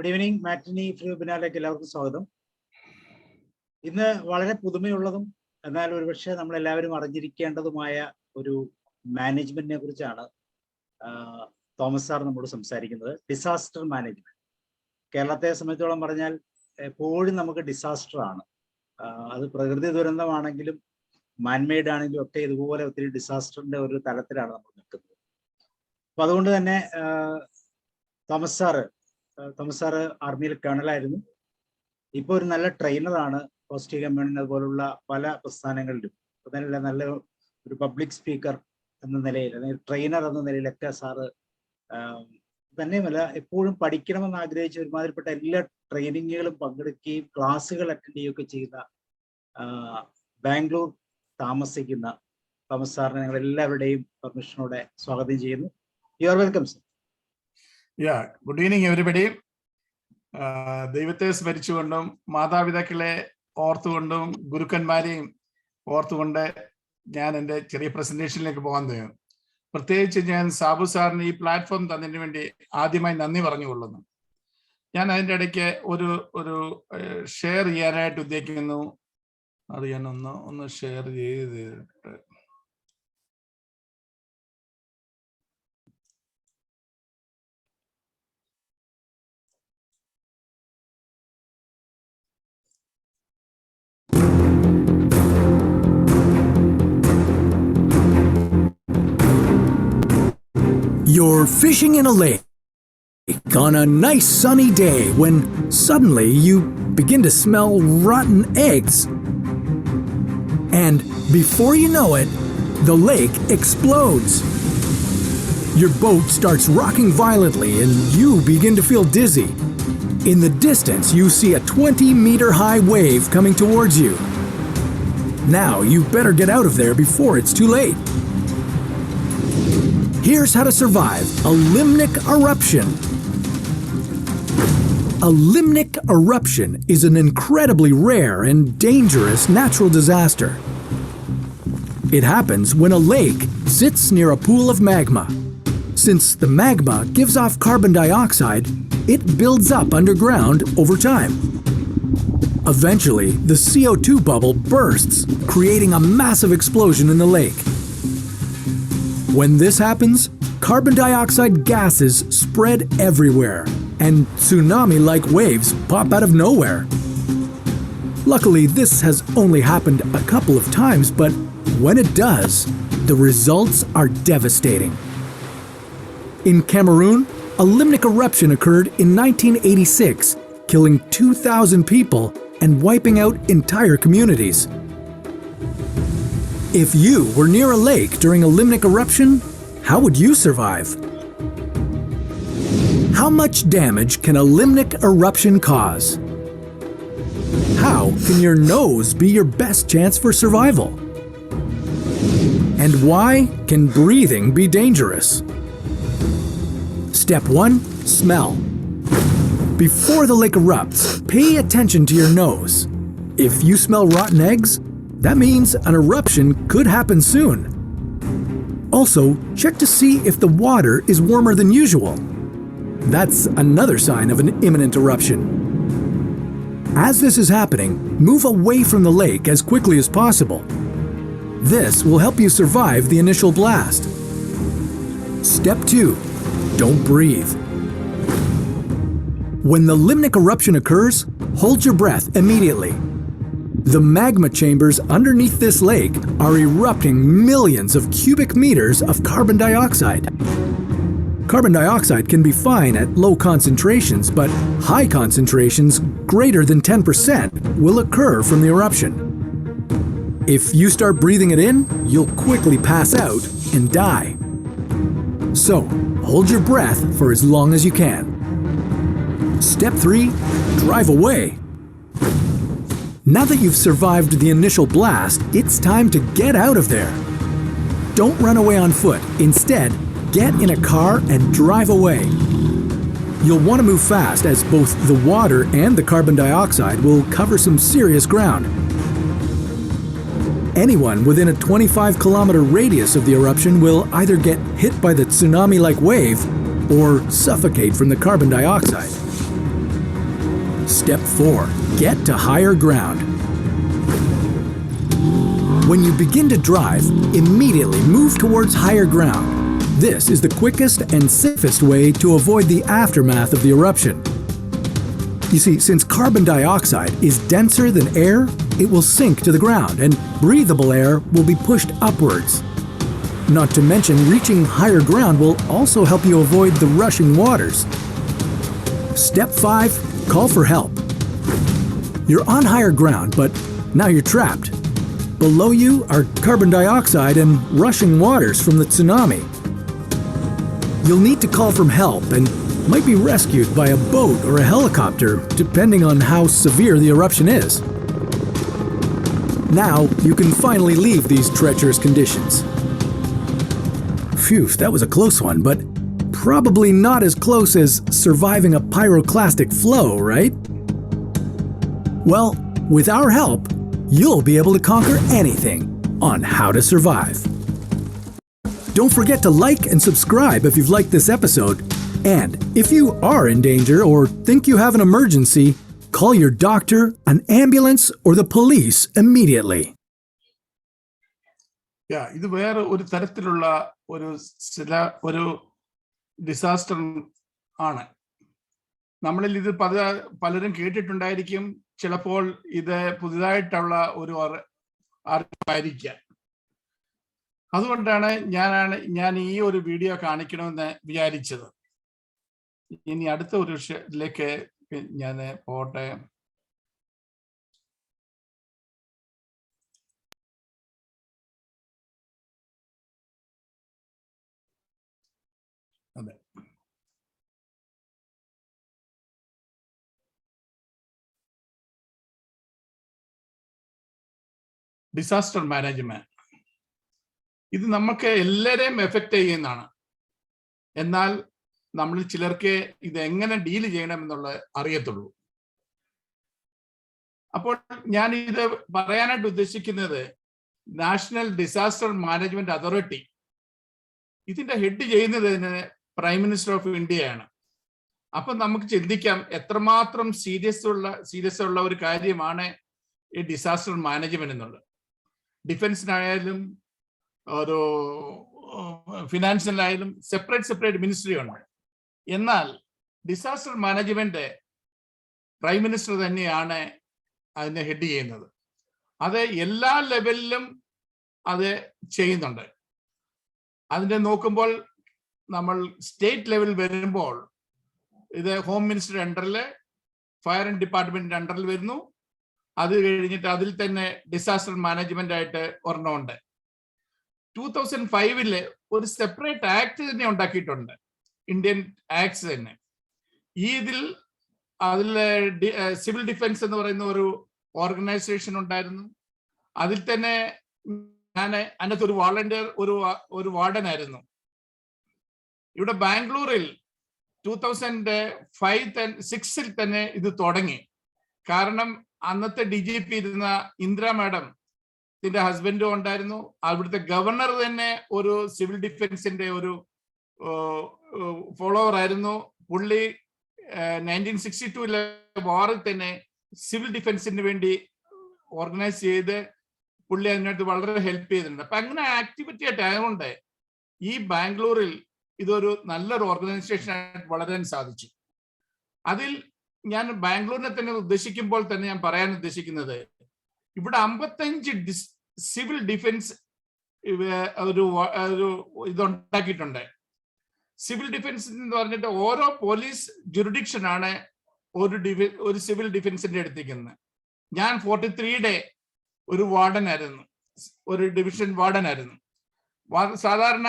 Good evening. Matinee free വെബിനാറിലേക്ക് എല്ലാവർക്കും സ്വാഗതം. ഇന്ന് വളരെ പുതുമയുള്ളതും എന്നാൽ ഒരുപക്ഷെ നമ്മളെല്ലാവരും അറിഞ്ഞിരിക്കേണ്ടതുമായ ഒരു മാനേജ്മെന്റിനെ കുറിച്ചാണ് തോമസ് സാർ നമ്മോട് സംസാരിക്കുന്നത്. Disaster management. കേരളത്തെ സംബന്ധിച്ചോളം പറഞ്ഞാൽ എപ്പോഴും നമുക്ക് ഡിസാസ്റ്റർ ആണ്. അത് പ്രകൃതി ദുരന്തമാണെങ്കിലും മാൻമെയ്ഡ് ആണെങ്കിലും ഒക്കെ ഇതുപോലെ ഒത്തിരി ഡിസാസ്റ്ററിന്റെ ഒരു തലത്തിലാണ് നമ്മൾ നിൽക്കുന്നത്. അപ്പൊ അതുകൊണ്ട് തന്നെ തോമസ് സാറ് ആർമിയിൽ കേണലായിരുന്നു. ഇപ്പോൾ ഒരു നല്ല ട്രെയിനറാണ്. പോസിറ്റീവ് കമ്മ്യൂണിറ്റി അതുപോലുള്ള പല പ്രസ്ഥാനങ്ങളിലും അതല്ല, നല്ല ഒരു പബ്ലിക് സ്പീക്കർ എന്ന നിലയിൽ അല്ലെങ്കിൽ ട്രെയിനർ എന്ന നിലയിലൊക്കെ സാറ് തന്നെയുമല്ല എപ്പോഴും പഠിക്കണമെന്ന് ആഗ്രഹിച്ച ഒരുമാതിരിപ്പെട്ട എല്ലാ ട്രെയിനിങ്ങുകളും പങ്കെടുക്കുകയും ക്ലാസ്സുകൾ അറ്റൻഡ് ചെയ്യുകയൊക്കെ ചെയ്യുന്ന ബാംഗ്ലൂർ താമസിക്കുന്ന തോമസ് സാറിനെ ഞങ്ങൾ എല്ലാവരുടെയും പെർമിഷനോടെ സ്വാഗതം ചെയ്യുന്നു. You are welcome sir. Good evening everybody. ദൈവത്തെ സ്മരിച്ചുകൊണ്ടും മാതാപിതാക്കളെ ഓർത്തുകൊണ്ടും ഗുരുക്കന്മാരെയും ഓർത്തുകൊണ്ട് ഞാൻ എൻ്റെ ചെറിയ പ്രസന്റേഷനിലേക്ക് പോകാൻ തയ്യാറാണ്. പ്രത്യേകിച്ച് ഞാൻ സാബു സാറിന് ഈ പ്ലാറ്റ്ഫോം തന്നതിന് വേണ്ടി ആദ്യമായി നന്ദി പറഞ്ഞുകൊള്ളുന്നു. ഞാൻ അതിൻ്റെ ഇടയ്ക്ക് ഒരു ഷെയർ ചെയ്യാനായിട്ട് ഉദ്ദേശിക്കുന്നു. അത് ഞാൻ ഒന്ന് ഷെയർ ചെയ്തിട്ട് You're fishing in a lake on a nice sunny day when suddenly you begin to smell rotten eggs. And before you know it, the lake explodes. Your boat starts rocking violently and you begin to feel dizzy. In the distance, you see a 20-meter-high wave coming towards you. Now you better get out of there before it's too late. Here's how to survive a limnic eruption. A limnic eruption is an incredibly rare and dangerous natural disaster. It happens when a lake sits near a pool of magma. Since the magma gives off carbon dioxide, it builds up underground over time. Eventually, the CO2 bubble bursts, creating a massive explosion in the lake. When this happens, carbon dioxide gases spread everywhere, and tsunami-like waves pop out of nowhere. Luckily, this has only happened a couple of times, but when it does, the results are devastating. In Cameroon, a limnic eruption occurred in 1986, killing 2,000 people and wiping out entire communities. If you were near a lake during a limnic eruption, how would you survive? How much damage can a limnic eruption cause? How can your nose be your best chance for survival? And why can breathing be dangerous? Step 1. Smell. Before the lake erupts, pay attention to your nose. If you smell rotten eggs, that means an eruption could happen soon. Also, check to see if the water is warmer than usual. That's another sign of an imminent eruption. As this is happening, move away from the lake as quickly as possible. This will help you survive the initial blast. Step 2. Don't breathe. When the limnic eruption occurs, hold your breath immediately. The magma chambers underneath this lake are erupting millions of cubic meters of carbon dioxide. Carbon dioxide can be fine at low concentrations, but high concentrations greater than 10% will occur from the eruption. If you start breathing it in, you'll quickly pass out and die. So, hold your breath for as long as you can. Step 3. Drive away. Now that you've survived the initial blast, it's time to get out of there. Don't run away on foot. Instead, get in a car and drive away. You'll want to move fast as both the water and the carbon dioxide will cover some serious ground. Anyone within a 25-kilometer radius of the eruption will either get hit by the tsunami-like wave or suffocate from the carbon dioxide. Step 4. Get to higher ground. When you begin to drive, immediately move towards higher ground. This is the quickest and safest way to avoid the aftermath of the eruption. You see, since carbon dioxide is denser than air, it will sink to the ground and breathable air will be pushed upwards. Not to mention, reaching higher ground will also help you avoid the rushing waters. Step 5. Call for help. You're on higher ground, but now you're trapped. Below you are carbon dioxide and rushing waters from the tsunami. You'll need to call for help and might be rescued by a boat or a helicopter, depending on how severe the eruption is. Now you can finally leave these treacherous conditions. Phew, that was a close one, but probably not as close as surviving a pyroclastic flow, right? Well, with our help, you'll be able to conquer anything on How to Survive. Don't forget to like and subscribe if you've liked this episode. And if you are in danger or think you have an emergency, call your doctor, an ambulance, or the police immediately. ഇത് വേറെ ഒരു തരത്തിലുള്ള ഒരു disaster ആണ്. നമ്മളിൽ ഇത് പലരും കേട്ടിട്ടുണ്ടായിരിക്കും. ചിലപ്പോൾ ഇത് പുതുതായിട്ടുള്ള ഒരു അറിവായിരിക്കാം. അതുകൊണ്ടാണ് ഞാൻ ഈ ഒരു വീഡിയോ കാണിക്കണമെന്ന് വിചാരിച്ചത്. ഇനി അടുത്ത ഒരു ഇതിലേക്ക് ഞാൻ പോട്ടെ. അതെ, ഡിസാസ്റ്റർ മാനേജ്മെന്റ് ഇത് നമുക്ക് എല്ലാവരെയും എഫക്റ്റ് ചെയ്യുന്നതാണ്. എന്നാൽ നമ്മൾ ചിലർക്ക് ഇത് എങ്ങനെ ഡീൽ ചെയ്യണം എന്നുള്ളത് അറിയത്തുള്ളൂ. അപ്പോൾ ഞാൻ ഇത് പറയാനായിട്ട് ഉദ്ദേശിക്കുന്നത് നാഷണൽ ഡിസാസ്റ്റർ മാനേജ്മെന്റ് അതോറിറ്റി, ഇതിന്റെ ഹെഡ് ചെയ്യുന്നതിന് പ്രൈം മിനിസ്റ്റർ ഓഫ് ഇന്ത്യയാണ്. അപ്പൊ നമുക്ക് ചിന്തിക്കാം എത്രമാത്രം സീരിയസ് ഉള്ള ഒരു കാര്യമാണ് ഈ ഡിസാസ്റ്റർ മാനേജ്മെന്റ് എന്നുള്ളത്. ഡിഫൻസിനായാലും ഒരു ഫിനാൻസിലായാലും സെപ്പറേറ്റ് മിനിസ്ട്രി ഉണ്ട്. എന്നാൽ ഡിസാസ്റ്റർ മാനേജ്മെന്റ് പ്രൈം മിനിസ്റ്റർ തന്നെയാണ് അതിനെ ഹെഡ് ചെയ്യുന്നത്. അത് എല്ലാ ലെവലിലും അത് ചെയ്യുന്നുണ്ട്. അതിനെ നോക്കുമ്പോൾ നമ്മൾ സ്റ്റേറ്റ് ലെവൽ വരുമ്പോൾ ഇത് ഹോം മിനിസ്റ്റർ അണ്ടറിൽ, ഫയർ ആൻഡ് ഡിപ്പാർട്ട്മെന്റ് അണ്ടറിൽ വരുന്നു. അത് കഴിഞ്ഞിട്ട് അതിൽ തന്നെ ഡിസാസ്റ്റർ മാനേജ്മെന്റ് ആയിട്ട് ഒരെണ്ണമുണ്ട്. 2005 ഒരു സെപ്പറേറ്റ് ആക്ട് തന്നെ ഉണ്ടാക്കിയിട്ടുണ്ട്, ഇന്ത്യൻ ആക്ട്സ് തന്നെ. അതിൽ സിവിൽ ഡിഫൻസ് എന്ന് പറയുന്ന ഒരു ഓർഗനൈസേഷൻ ഉണ്ടായിരുന്നു. അതിൽ തന്നെ ഞാൻ അതിനകത്ത് ഒരു വോളണ്ടിയർ, ഒരു വാർഡനായിരുന്നു. ഇവിടെ ബാംഗ്ലൂരിൽ 2005-06 തന്നെ ഇത് തുടങ്ങി. കാരണം അന്നത്തെ DGP ഇരുന്ന ഇന്ദിര മാഡം, ഇതിന്റെ ഹസ്ബൻഡും ഉണ്ടായിരുന്നു. അവിടുത്തെ ഗവർണർ തന്നെ ഒരു സിവിൽ ഡിഫൻസിന്റെ ഒരു ഫോളോവർ ആയിരുന്നു. പുള്ളി 1962 വാറിൽ തന്നെ സിവിൽ ഡിഫൻസിന് വേണ്ടി ഓർഗനൈസ് ചെയ്ത് പുള്ളി അതിനകത്ത് വളരെ ഹെൽപ്പ് ചെയ്തിട്ടുണ്ട്. അപ്പൊ അങ്ങനെ ആക്ടിവിറ്റി ആയിട്ട് ആയതുകൊണ്ട് ഈ ബാംഗ്ലൂരിൽ ഇതൊരു നല്ലൊരു ഓർഗനൈസേഷൻ ആയിട്ട് വളരാൻ സാധിച്ചു. അതിൽ ഞാൻ ബാംഗ്ലൂരിനെ തന്നെ ഉദ്ദേശിക്കുമ്പോൾ തന്നെ ഞാൻ പറയാൻ ഉദ്ദേശിക്കുന്നത്, ഇവിടെ 55 സിവിൽ ഡിഫൻസ് ഒരു ഇതുണ്ടാക്കിയിട്ടുണ്ട്. സിവിൽ ഡിഫൻസ് എന്ന് പറഞ്ഞിട്ട് ഓരോ പോലീസ് ജുറിഡിക്ഷൻ ആണ് ഒരു സിവിൽ ഡിഫൻസിന്റെ എടുത്തിരിക്കുന്നത്. ഞാൻ 43 ഒരു വാർഡനായിരുന്നു, ഒരു ഡിവിഷൻ വാർഡനായിരുന്നു. സാധാരണ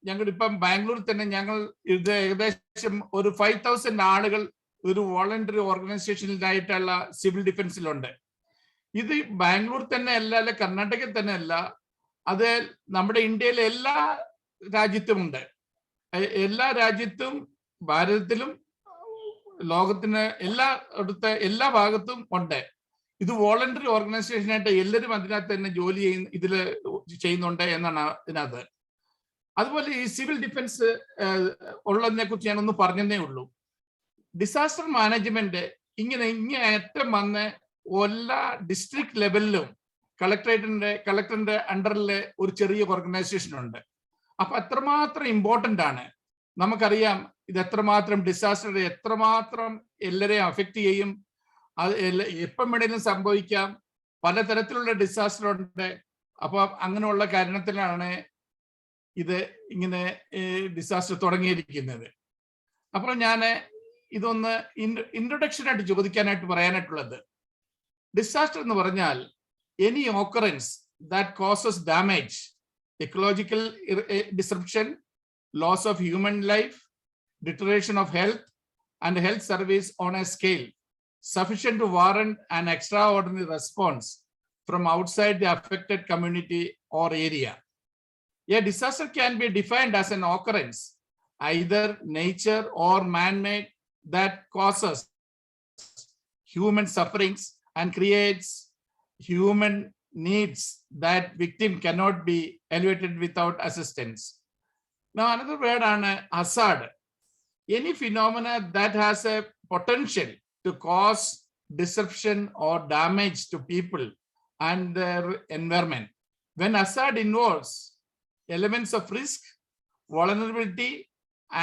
ഞങ്ങൾ ഇപ്പം ബാംഗ്ലൂരിൽ തന്നെ ഞങ്ങൾ ഇത് ഏകദേശം ഒരു 5000 ആളുകൾ ഒരു വോളണ്ടറി ഓർഗനൈസേഷനിലായിട്ടുള്ള സിവിൽ ഡിഫൻസിലുണ്ട്. ഇത് ബാംഗ്ലൂർ തന്നെ അല്ല, അല്ലെ കർണാടകയിൽ തന്നെ അല്ല, അത് നമ്മുടെ ഇന്ത്യയിലെ എല്ലാ രാജ്യത്തും ഉണ്ട്. എല്ലാ രാജ്യത്തും, ഭാരതത്തിലും ലോകത്തിന് എല്ലാ ഭാഗത്തും ഉണ്ട്. ഇത് വോളണ്ടറി ഓർഗനൈസേഷനായിട്ട് എല്ലാവരും അതിനകത്ത് തന്നെ ജോലി ചെയ്യുന്നുണ്ട് എന്നാണ് ഇതിനകത്ത്. അതുപോലെ ഈ സിവിൽ ഡിഫൻസ് ഉള്ളതിനെ കുറിച്ച് ഞാനൊന്ന് പറഞ്ഞതേ ഉള്ളൂ. ഡിസാസ്റ്റർ മാനേജ്മെന്റ് ഇങ്ങേയറ്റം വന്ന് എല്ലാ ഡിസ്ട്രിക്ട് ലെവലിലും കളക്ടറിന്റെ അണ്ടറിൽ ഒരു ചെറിയ ഓർഗനൈസേഷൻ ഉണ്ട്. അപ്പൊ എത്രമാത്രം ഇമ്പോർട്ടന്റ് ആണ്. നമുക്കറിയാം ഇത് എത്രമാത്രം ഡിസാസ്റ്റർ എത്രമാത്രം എല്ലാരെയും അഫക്റ്റ് ചെയ്യും. അത് എപ്പം വേണേലും സംഭവിക്കാം. പലതരത്തിലുള്ള ഡിസാസ്റ്റർ ഉണ്ട്. അപ്പൊ അങ്ങനെയുള്ള കാരണത്തിലാണ് ഇത് ഇങ്ങനെ ഡിസാസ്റ്റർ തുടങ്ങിയിരിക്കുന്നത്. അപ്പോൾ ഞാൻ ഇതൊന്ന് ഇൻട്രൊഡക്ഷൻ ആയിട്ട് ചോദിക്കാനായിട്ട് പറയാനായിട്ടുള്ളത്, ഡിസാസ്റ്റർ എന്ന് പറഞ്ഞാൽ any occurrence that causes damage, ecological disruption, loss of human life, deterioration of health and health service on a scale sufficient to warrant an extraordinary response from outside the affected community or area. A disaster can be defined as an occurrence, either nature or man-made, that causes human sufferings and creates human needs that victim cannot be alleviated without assistance. Now another word on hazard. Any phenomena that has a potential to cause disruption or damage to people and their environment. When hazard involves elements of risk, vulnerability,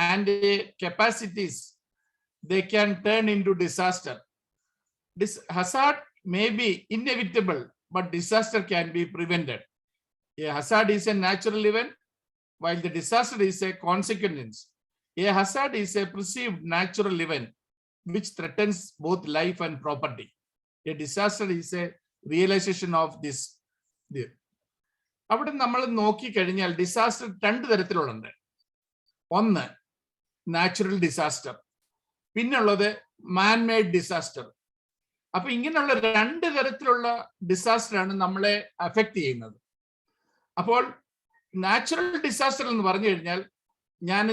and capacities, they can turn into disaster. This hazard may be inevitable, but disaster can be prevented. A hazard is a natural event, while the disaster is a consequence. A hazard is a perceived natural event which threatens both life and property. A disaster is a realization of this. അവിടെ നമ്മൾ നോക്കി കഴിഞ്ഞാൽ disaster രണ്ട് തരത്തിലുണ്ട്. ഒന്ന് natural disaster, പിന്നുള്ളത് man-made disaster. അപ്പൊ ഇങ്ങനെയുള്ള രണ്ട് തരത്തിലുള്ള ഡിസാസ്റ്റർ ആണ് നമ്മളെ അഫക്റ്റ് ചെയ്യുന്നത്. അപ്പോൾ നാച്ചുറൽ ഡിസാസ്റ്റർ എന്ന് പറഞ്ഞു കഴിഞ്ഞാൽ ഞാൻ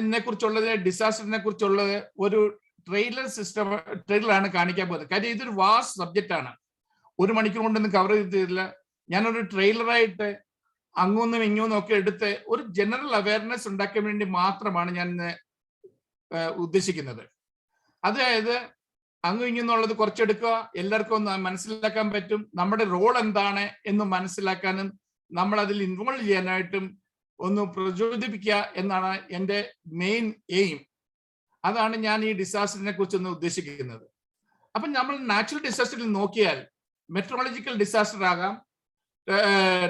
ഡിസാസ്റ്ററിനെ കുറിച്ചുള്ളത് ഒരു ട്രെയിലറാണ് കാണിക്കാൻ പോകുന്നത്. കാര്യം ഇതൊരു വാസ്റ്റ് സബ്ജക്റ്റ് ആണ്. 1 മണിക്കൂർ കൊണ്ടൊന്നും കവർ ചെയ്തിട്ടില്ല. ഞാനൊരു ട്രെയിലറായിട്ട് അങ്ങൊന്നും ഇങ്ങൊന്നും ഒക്കെ എടുത്ത് ഒരു ജനറൽ അവയർനെസ് ഉണ്ടാക്കാൻ വേണ്ടി മാത്രമാണ് ഞാൻ ഉദ്ദേശിക്കുന്നത്. അതായത് അങ്ങും ഇങ്ങുന്നുള്ളത് കുറച്ചെടുക്കുക, എല്ലാവർക്കും ഒന്ന് മനസ്സിലാക്കാൻ പറ്റും, നമ്മുടെ റോൾ എന്താണ് എന്ന് മനസ്സിലാക്കാനും നമ്മൾ അതിൽ ഇൻവോൾവ് ചെയ്യാനായിട്ടും ഒന്ന് പ്രചോദിപ്പിക്കുക എന്നാണ് എൻ്റെ മെയിൻ എയിം. അതാണ് ഞാൻ ഈ ഡിസാസ്റ്ററിനെ കുറിച്ചൊന്ന് ഉദ്ദേശിക്കുന്നത്. അപ്പൊ നമ്മൾ നാച്ചുറൽ ഡിസാസ്റ്ററിൽ നോക്കിയാൽ മെട്രോളജിക്കൽ ഡിസാസ്റ്റർ ആകാം,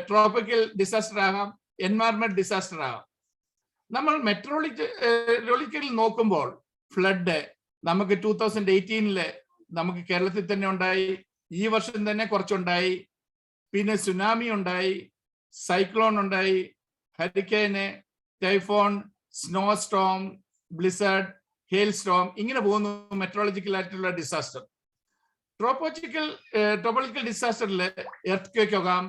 ട്രോപ്പിക്കൽ ഡിസാസ്റ്റർ ആകാം, എൻവയറൺമെന്റ് ഡിസാസ്റ്റർ ആകാം. നമ്മൾ മെട്രോളജിക്കൽ നോക്കുമ്പോൾ ഫ്ലഡ് നമുക്ക് 2018 നമുക്ക് കേരളത്തിൽ തന്നെ ഉണ്ടായി, ഈ വർഷം തന്നെ കുറച്ചുണ്ടായി, പിന്നെ സുനാമി ഉണ്ടായി, സൈക്ലോൺ ഉണ്ടായി, hurricane, typhoon, snowstorm, blizzard, hailstorm, ഇങ്ങനെ പോകുന്നു മെട്രോളജിക്കൽ ആയിട്ടുള്ള ഡിസാസ്റ്റർ. ട്രോപ്പിക്കൽ ഡിസാസ്റ്ററിൽ എർത്ത് ക്വേക്ക് ആകാം,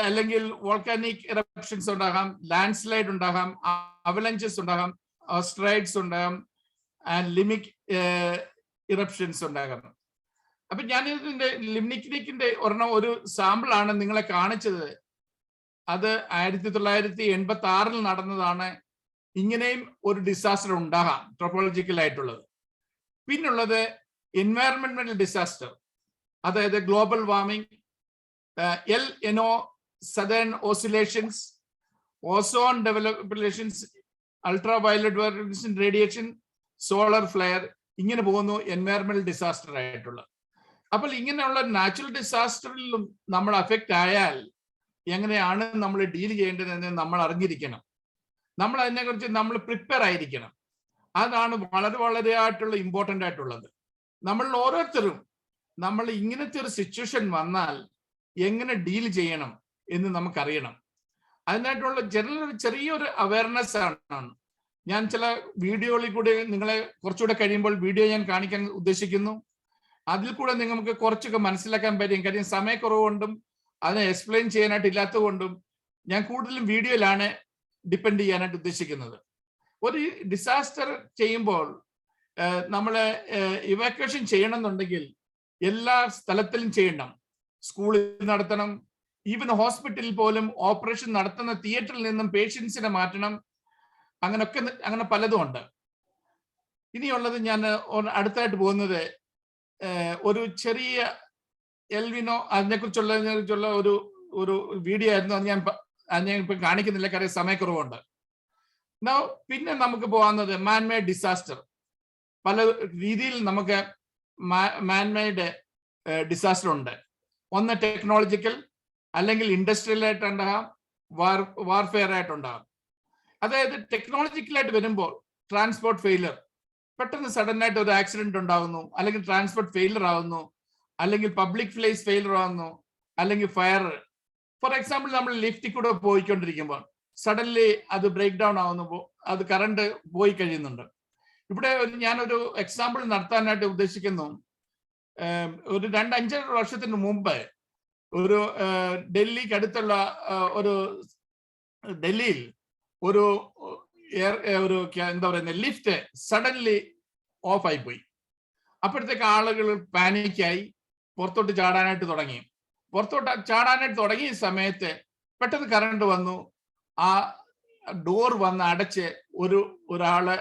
അല്ലെങ്കിൽ വോൾക്കാനിക് ഇറപ്ഷൻസ് ഉണ്ടാകാം, ലാൻഡ് സ്ലൈഡ് ഉണ്ടാകാം, അവലഞ്ചസ് ഉണ്ടാകാം, ഓസ്ട്രൈഡ്സ് ഉണ്ടാകാം, ആൻഡ് ലിമിക് ഇറപ്ഷൻസ് ഉണ്ടാകാം. അപ്പൊ ഞാൻ ഇതിന്റെ ലിമിക്നിക്കിന്റെ ഒരു സാമ്പിൾ ആണ് നിങ്ങളെ കാണിച്ചത്. അത് 1986 നടന്നതാണ്. ഇങ്ങനെയും ഒരു ഡിസാസ്റ്റർ ഉണ്ടാകാം ട്രോപ്പോളജിക്കൽ ആയിട്ടുള്ളത്. പിന്നുള്ളത് എൻവയറൺമെന്റൽ ഡിസാസ്റ്റർ, അതായത് global warming, El Nino southern oscillations, ozone depletions, ultraviolet radiation, solar flare, ഇങ്ങനെ പോകുന്നു എൻവയറൺമെന്റൽ ഡിസാസ്റ്റർ ആയിട്ടുള്ള. അപ്പോൾ ഇങ്ങനെയുള്ള നാച്ചുറൽ ഡിസാസ്റ്ററിലും നമ്മൾ അഫക്റ്റ് ആയാൽ എങ്ങനെയാണ് നമ്മൾ ഡീൽ ചെയ്യേണ്ടതെന്ന് നമ്മൾ അറിഞ്ഞിരിക്കണം. നമ്മൾ അതിനെക്കുറിച്ച് നമ്മൾ പ്രിപ്പയർ ആയിരിക്കണം. അതാണ് വളരെ ആയിട്ടുള്ള ഇമ്പോർട്ടൻ്റ് ആയിട്ടുള്ളത്. നമ്മൾ ഓരോരുത്തരും നമ്മൾ ഇങ്ങനത്തെ ഒരു സിറ്റുവേഷൻ വന്നാൽ എങ്ങനെ ഡീൽ ചെയ്യണം എന്ന് നമുക്കറിയണം. അതിനായിട്ടുള്ള ചെറിയൊരു അവയർനെസ് ആണ് ഞാൻ ചില വീഡിയോകളിൽ കൂടി നിങ്ങളെ കുറച്ചുകൂടെ കഴിയുമ്പോൾ വീഡിയോ ഞാൻ കാണിക്കാൻ ഉദ്ദേശിക്കുന്നു. അതിൽ കൂടെ നിങ്ങൾക്ക് കുറച്ചൊക്കെ മനസ്സിലാക്കാൻ പറ്റും. കാര്യം സമയക്കുറവുകൊണ്ടും അതിനെ എക്സ്പ്ലെയിൻ ചെയ്യാനായിട്ട് ഇല്ലാത്തതുകൊണ്ടും ഞാൻ കൂടുതലും വീഡിയോയിലാണ് ഡിപ്പെൻഡ് ചെയ്യാനായിട്ട് ഉദ്ദേശിക്കുന്നത്. ഒരു ഡിസാസ്റ്റർ ചെയ്യുമ്പോൾ നമ്മൾ ഇവാക്വേഷൻ ചെയ്യണമെന്നുണ്ടെങ്കിൽ എല്ലാ സ്ഥലത്തിലും ചെയ്യണം. സ്കൂളിൽ നടത്തണം, ഈവൻ ഹോസ്പിറ്റലിൽ പോലും ഓപ്പറേഷൻ നടത്തുന്ന തിയേറ്ററിൽ നിന്നും പേഷ്യൻസിനെ മാറ്റണം. അങ്ങനെ പലതും ഉണ്ട്. ഇനിയുള്ളത് ഞാൻ അടുത്തായിട്ട് പോകുന്നത് ഒരു ചെറിയ എൽവിനോ അതിനെക്കുറിച്ചുള്ള ഒരു വീഡിയോ ആയിരുന്നു. അത് ഞാൻ ഇപ്പൊ കാണിക്കുന്നില്ല, കാര്യം സമയക്കുറവുണ്ട്. പിന്നെ നമുക്ക് പോകാവുന്നത് മാൻമെയ്ഡ് ഡിസാസ്റ്റർ. പല രീതിയിൽ നമുക്ക് മാൻമെയ്ഡ് ഡിസാസ്റ്റർ ഉണ്ട്. ഒന്ന് ടെക്നോളജിക്കൽ, അല്ലെങ്കിൽ ഇൻഡസ്ട്രിയൽ ആയിട്ടുണ്ടാകാം, വാർഫെയർ ആയിട്ടുണ്ടാകാം. അതായത് ടെക്നോളജിക്കലായിട്ട് വരുമ്പോൾ ട്രാൻസ്പോർട്ട് ഫെയിലർ, പെട്ടെന്ന് സഡൻ ആയിട്ട് ഒരു ആക്സിഡന്റ് ഉണ്ടാകുന്നു, അല്ലെങ്കിൽ ട്രാൻസ്പോർട്ട് ഫെയിലർ ആവുന്നു, അല്ലെങ്കിൽ പബ്ലിക് പ്ലേസ് ഫെയിലർ ആവുന്നു, അല്ലെങ്കിൽ ഫയർ. ഫോർ എക്സാമ്പിൾ, നമ്മൾ ലിഫ്റ്റിൽ കൂടെ പോയിക്കൊണ്ടിരിക്കുമ്പോൾ സഡൻലി അത് ബ്രേക്ക് ഡൗൺ ആവുന്നു, അത് കറണ്ട് പോയി കഴിയുന്നുണ്ട്. ഇവിടെ ഞാനൊരു എക്സാമ്പിൾ നടത്താനായിട്ട് ഉദ്ദേശിക്കുന്നു. ഒരു 2-5 വർഷത്തിന് മുമ്പ് ഒരു ഡൽഹിക്ക് അടുത്തുള്ള ഒരു ഡൽഹിയിൽ ഒരു എന്താ പറയുന്നത്, ലിഫ്റ്റ് സഡൻലി ഓഫ് ആയി പോയി. അപ്പോഴത്തേക്ക് ആളുകൾ പാനിക്കായി പുറത്തോട്ട് ചാടാനായിട്ട് തുടങ്ങിയ സമയത്ത് പെട്ടെന്ന് കറണ്ട് വന്നു. ആ ഡോർ വന്ന് അടച്ച് ഒരാള്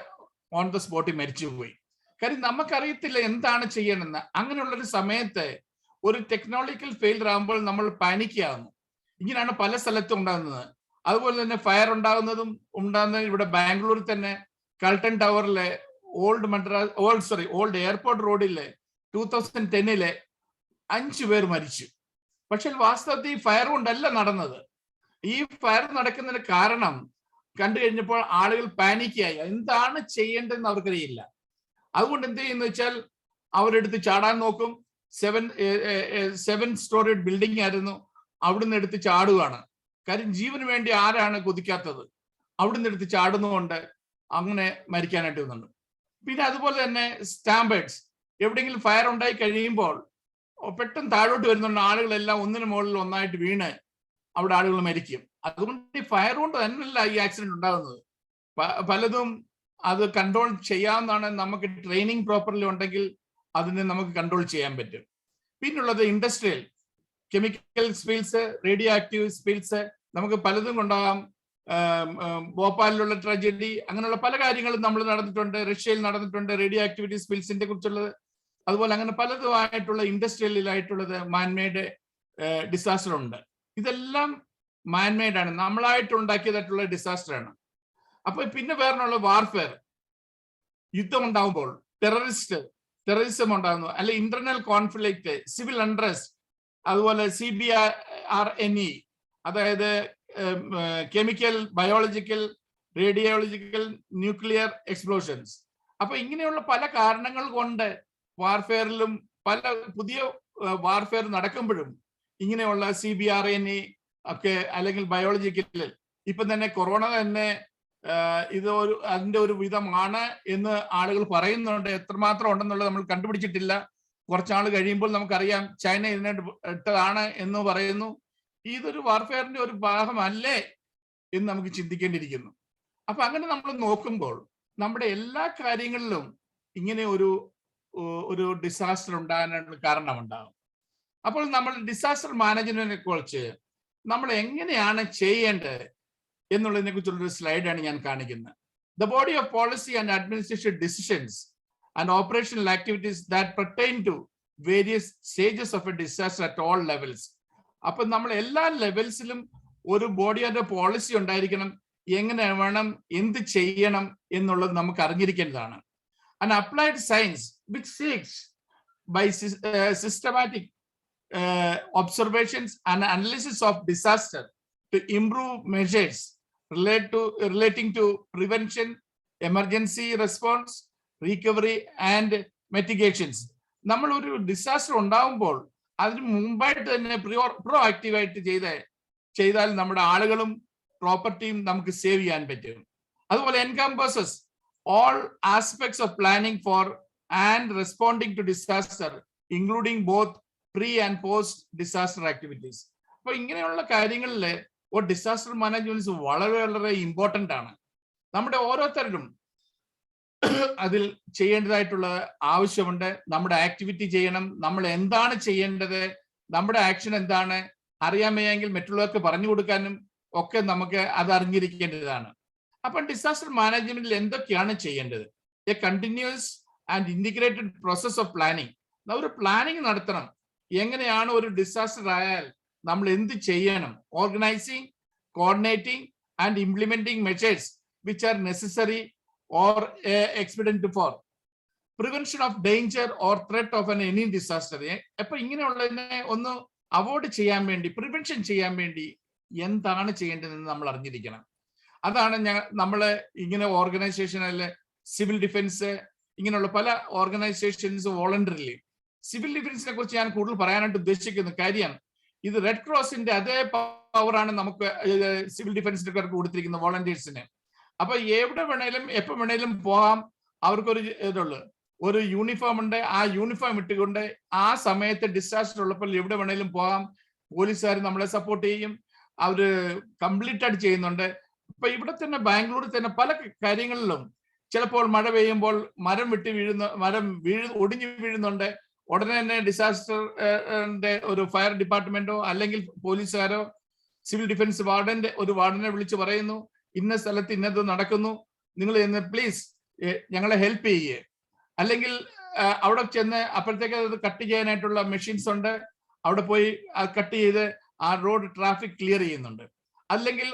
ഓൺ ദ സ്പോട്ടിൽ മരിച്ചുപോയി. കാര്യം നമുക്കറിയത്തില്ല എന്താണ് ചെയ്യണമെന്ന്. അങ്ങനെയുള്ളൊരു സമയത്ത് ഒരു ടെക്നോളജിക്കൽ ഫെയിലർ ആകുമ്പോൾ നമ്മൾ പാനിക്കാവുന്നു. ഇങ്ങനെയാണ് പല സ്ഥലത്തും ഉണ്ടാകുന്നത്. അതുപോലെ തന്നെ ഫയർ ഉണ്ടാകുന്നത് ഇവിടെ ബാംഗ്ലൂരിൽ തന്നെ കൾട്ടൺ ടവറിലെ ഓൾഡ് എയർപോർട്ട് റോഡിലെ 2010 5 പേർ മരിച്ചു. പക്ഷെ വാസ്തവത്തിൽ ഈ ഫയർ കൊണ്ടല്ല നടന്നത്. ഈ ഫയർ നടക്കുന്നതിന് കാരണം കണ്ടു കഴിഞ്ഞപ്പോൾ ആളുകൾ പാനിക്കായി. എന്താണ് ചെയ്യേണ്ടതെന്ന് അവർക്കറിയില്ല. അതുകൊണ്ട് എന്ത് ചെയ്യുന്ന വെച്ചാൽ അവരെടുത്ത് ചാടാൻ നോക്കും. 7 സ്റ്റോറി ബിൽഡിംഗ് ആയിരുന്നു. അവിടുന്ന് എടുത്ത് ചാടുകയാണ്. കാര്യം ജീവന് വേണ്ടി ആരാണ് കൊതിക്കാത്തത്? അവിടുന്ന് എടുത്ത് ചാടുന്നതുകൊണ്ട് അങ്ങനെ മരിക്കാനായിട്ട് വന്നുണ്ട്. പിന്നെ അതുപോലെ തന്നെ സ്റ്റാമ്പേഡ്സ്, എവിടെയെങ്കിലും ഫയർ ഉണ്ടായി കഴിയുമ്പോൾ പെട്ടെന്ന് താഴോട്ട് വരുന്നുണ്ട്, ആളുകളെല്ലാം ഒന്നിനു മുകളിൽ ഒന്നായിട്ട് വീണ് അവിടെ ആളുകൾ മരിക്കും. അതുകൊണ്ട് ഈ ഫയർ കൊണ്ട് തന്നെയല്ല ഈ ആക്സിഡന്റ് ഉണ്ടാകുന്നത്. പലതും അത് കൺട്രോൾ ചെയ്യാവുന്നതാണ്. നമുക്ക് ട്രെയിനിങ് പ്രോപ്പർലി ഉണ്ടെങ്കിൽ അതിനെ നമുക്ക് കൺട്രോൾ ചെയ്യാൻ പറ്റും. പിന്നുള്ളത് industrial chemical spills, radio active spills, നമുക്ക് പലതും കൊണ്ടാകാം. ഭോപ്പാലിലുള്ള ട്രാജഡി, അങ്ങനെയുള്ള പല കാര്യങ്ങളും നമ്മൾ നടന്നിട്ടുണ്ട്. റഷ്യയിൽ നടന്നിട്ടുണ്ട് റേഡിയോ ആക്ടിവിറ്റി സ്പിൽസിന്റെ കുറിച്ചുള്ളത്. അതുപോലെ അങ്ങനെ പലതുമായിട്ടുള്ള ഇൻഡസ്ട്രിയലായിട്ടുള്ളത് മാൻമെയ്ഡ് ഡിസാസ്റ്റർ ഉണ്ട്. ഇതെല്ലാം മാൻമെയ്ഡ് ആണ്, നമ്മളായിട്ട് ഉണ്ടാക്കിയതായിട്ടുള്ള ഡിസാസ്റ്റർ ആണ്. അപ്പൊ പിന്നെ വേറെ വാർഫെയർ, യുദ്ധം ഉണ്ടാകുമ്പോൾ ടെററിസം ഉണ്ടാകുന്നു, അല്ലെ ഇന്റർണൽ കോൺഫ്ലിക്റ്റ്, സിവിൽ അൺറസ്റ്റ്, അതുപോലെ CBRNE, അതായത് chemical, biological, radiological, nuclear explosions. അപ്പൊ ഇങ്ങനെയുള്ള പല കാരണങ്ങൾ കൊണ്ട് വാർഫെയറിലും പല പുതിയ വാർഫെയർ നടക്കുമ്പോഴും ഇങ്ങനെയുള്ള CBRNE ഒക്കെ, അല്ലെങ്കിൽ ബയോളജിക്കൽ, ഇപ്പം തന്നെ കൊറോണ തന്നെ അതിന്റെ ഒരു വിധമാണ് എന്ന് ആളുകൾ പറയുന്നുണ്ട്. എത്രമാത്രം ഉണ്ടെന്നുള്ളത് നമ്മൾ കണ്ടുപിടിച്ചിട്ടില്ല. കുറച്ചാൾ കഴിയുമ്പോൾ നമുക്കറിയാം ചൈന ഇതിനായിട്ട് ഇട്ടതാണ് എന്ന് പറയുന്നു. ഇതൊരു വാർഫെയറിന്റെ ഒരു ഭാഗമല്ലേ എന്ന് നമുക്ക് ചിന്തിക്കേണ്ടിയിരിക്കുന്നു. അപ്പൊ അങ്ങനെ നമ്മൾ നോക്കുമ്പോൾ നമ്മുടെ എല്ലാ കാര്യങ്ങളിലും ഇങ്ങനെ ഒരു ഡിസാസ്റ്റർ ഉണ്ടാകാനുള്ള കാരണമുണ്ടാകും. അപ്പോൾ നമ്മൾ ഡിസാസ്റ്റർ മാനേജ്മെന്റിനെ കുറിച്ച് നമ്മൾ എങ്ങനെയാണ് ചെയ്യേണ്ടത് എന്നുള്ളതിനെ കുറിച്ചുള്ളൊരു സ്ലൈഡാണ് ഞാൻ കാണിക്കുന്നത്. The body of policy and administration decisions and operational activities that pertain to various stages of a disaster at all levels. അപ്പൊ നമ്മൾ എല്ലാ ലെവൽസിലും ഒരു ബോഡി ആൻഡ് പോളിസി ഉണ്ടായിരിക്കണം. എങ്ങനെ വേണം, എന്ത് ചെയ്യണം എന്നുള്ളത് നമുക്ക് അറിഞ്ഞിരിക്കേണ്ടതാണ്. And applied science which seeks by systematic observations and analysis of disaster to improve measures relating to prevention, emergency response, recovery and mitigations. നമ്മൾ ഒരു ഡിസാസ്റ്റർ ഉണ്ടാകുമ്പോൾ അതിന് മുമ്പായിട്ട് തന്നെ പ്രോ ആക്റ്റീവായിട്ട് ചെയ്താൽ നമ്മുടെ ആളുകളും പ്രോപ്പർട്ടിയും നമുക്ക് സേവ് ചെയ്യാൻ പറ്റും. അതുപോലെ encompasses all aspects of planning for and responding to disaster, including both pre and post disaster activities. അപ്പൊ ഇങ്ങനെയുള്ള കാര്യങ്ങളിൽ ഒരു ഡിസാസ്റ്റർ മാനേജ്മെന്റ് വളരെ വളരെ ഇമ്പോർട്ടന്റ് ആണ്. നമ്മുടെ ഓരോരുത്തരും അതിൽ ചെയ്യേണ്ടതായിട്ടുള്ള ആവശ്യമുണ്ട്. നമ്മുടെ ആക്ടിവിറ്റി ചെയ്യണം, നമ്മൾ എന്താണ് ചെയ്യേണ്ടത്, നമ്മുടെ ആക്ഷൻ എന്താണ് അറിയാൻ വയ്യെങ്കിൽ മറ്റുള്ളവർക്ക് പറഞ്ഞു കൊടുക്കാനും ഒക്കെ നമുക്ക് അത് അറിഞ്ഞിരിക്കേണ്ടതാണ്. അപ്പൊ ഡിസാസ്റ്റർ മാനേജ്മെന്റിൽ എന്തൊക്കെയാണ് ചെയ്യേണ്ടത്? A continuous and integrated process of planning. ഒരു പ്ലാനിങ് നടത്തണം. എങ്ങനെയാണ് ഒരു ഡിസാസ്റ്റർ ആയാൽ നമ്മൾ എന്ത് ചെയ്യണം? Organising, coordinating and implementing measures which are necessary or expedient for prevention of danger or threat of any disaster. അപ്പൊ ഇങ്ങനെയുള്ളതിനെ ഒന്ന് അവോയ്ഡ് ചെയ്യാൻ വേണ്ടി, പ്രിവെൻഷൻ ചെയ്യാൻ വേണ്ടി എന്താണ് ചെയ്യേണ്ടതെന്ന് നമ്മൾ അറിഞ്ഞിരിക്കണം. അതാണ് നമ്മള് ഇങ്ങനെ ഓർഗനൈസേഷനിലെ സിവിൽ ഡിഫൻസ്, ഇങ്ങനെയുള്ള പല ഓർഗനൈസേഷൻസ് വോളണ്ടറിലി സിവിൽ ഡിഫൻസിനെ കുറിച്ച് ഞാൻ കൂടുതൽ പറയാനായിട്ട് ഉദ്ദേശിക്കുന്ന കാര്യം, ഇത് റെഡ് ക്രോസിന്റെ അതേ പവറാണ് നമുക്ക് സിവിൽ ഡിഫൻസിനൊക്കെ കൊടുത്തിരിക്കുന്നത് വോളണ്ടിയേഴ്സിന്. അപ്പൊ എവിടെ വേണേലും എപ്പോ വേണേലും പോകാം. അവർക്കൊരു ഇതുള്ളു, ഒരു യൂണിഫോം ഉണ്ട്. ആ യൂണിഫോം ഇട്ടുകൊണ്ട് ആ സമയത്ത് ഡിസാസ്റ്റർ ഉള്ളപ്പോൾ എവിടെ വേണേലും പോകാം. പോലീസുകാർ നമ്മളെ സപ്പോർട്ട് ചെയ്യും. അവര് കംപ്ലീറ്റ് ആയിട്ട് ചെയ്യുന്നുണ്ട്. ഇപ്പൊ ഇവിടെ തന്നെ ബാംഗ്ലൂരിൽ തന്നെ പല കാര്യങ്ങളിലും ചിലപ്പോൾ മഴ പെയ്യുമ്പോൾ മരം ഒടിഞ്ഞു വീഴുന്നുണ്ട്. ഉടനെ തന്നെ ഡിസാസ്റ്ററിന്റെ ഒരു ഫയർ ഡിപ്പാർട്ട്മെന്റോ അല്ലെങ്കിൽ പോലീസുകാരോ സിവിൽ ഡിഫൻസ് വാർഡനെ വിളിച്ച് പറയുന്നു, ഇന്ന സ്ഥലത്ത് ഇന്നത് നടക്കുന്നു, നിങ്ങൾ എന്ന് പ്ലീസ് ഞങ്ങളെ ഹെൽപ്പ് ചെയ്യേ. അല്ലെങ്കിൽ അവിടെ ചെന്ന് അപ്പോഴത്തേക്ക് അത് കട്ട് ചെയ്യാനായിട്ടുള്ള മെഷീൻസ് ഉണ്ട്. അവിടെ പോയി കട്ട് ചെയ്ത് ആ റോഡ് ട്രാഫിക് ക്ലിയർ ചെയ്യുന്നുണ്ട്. അല്ലെങ്കിൽ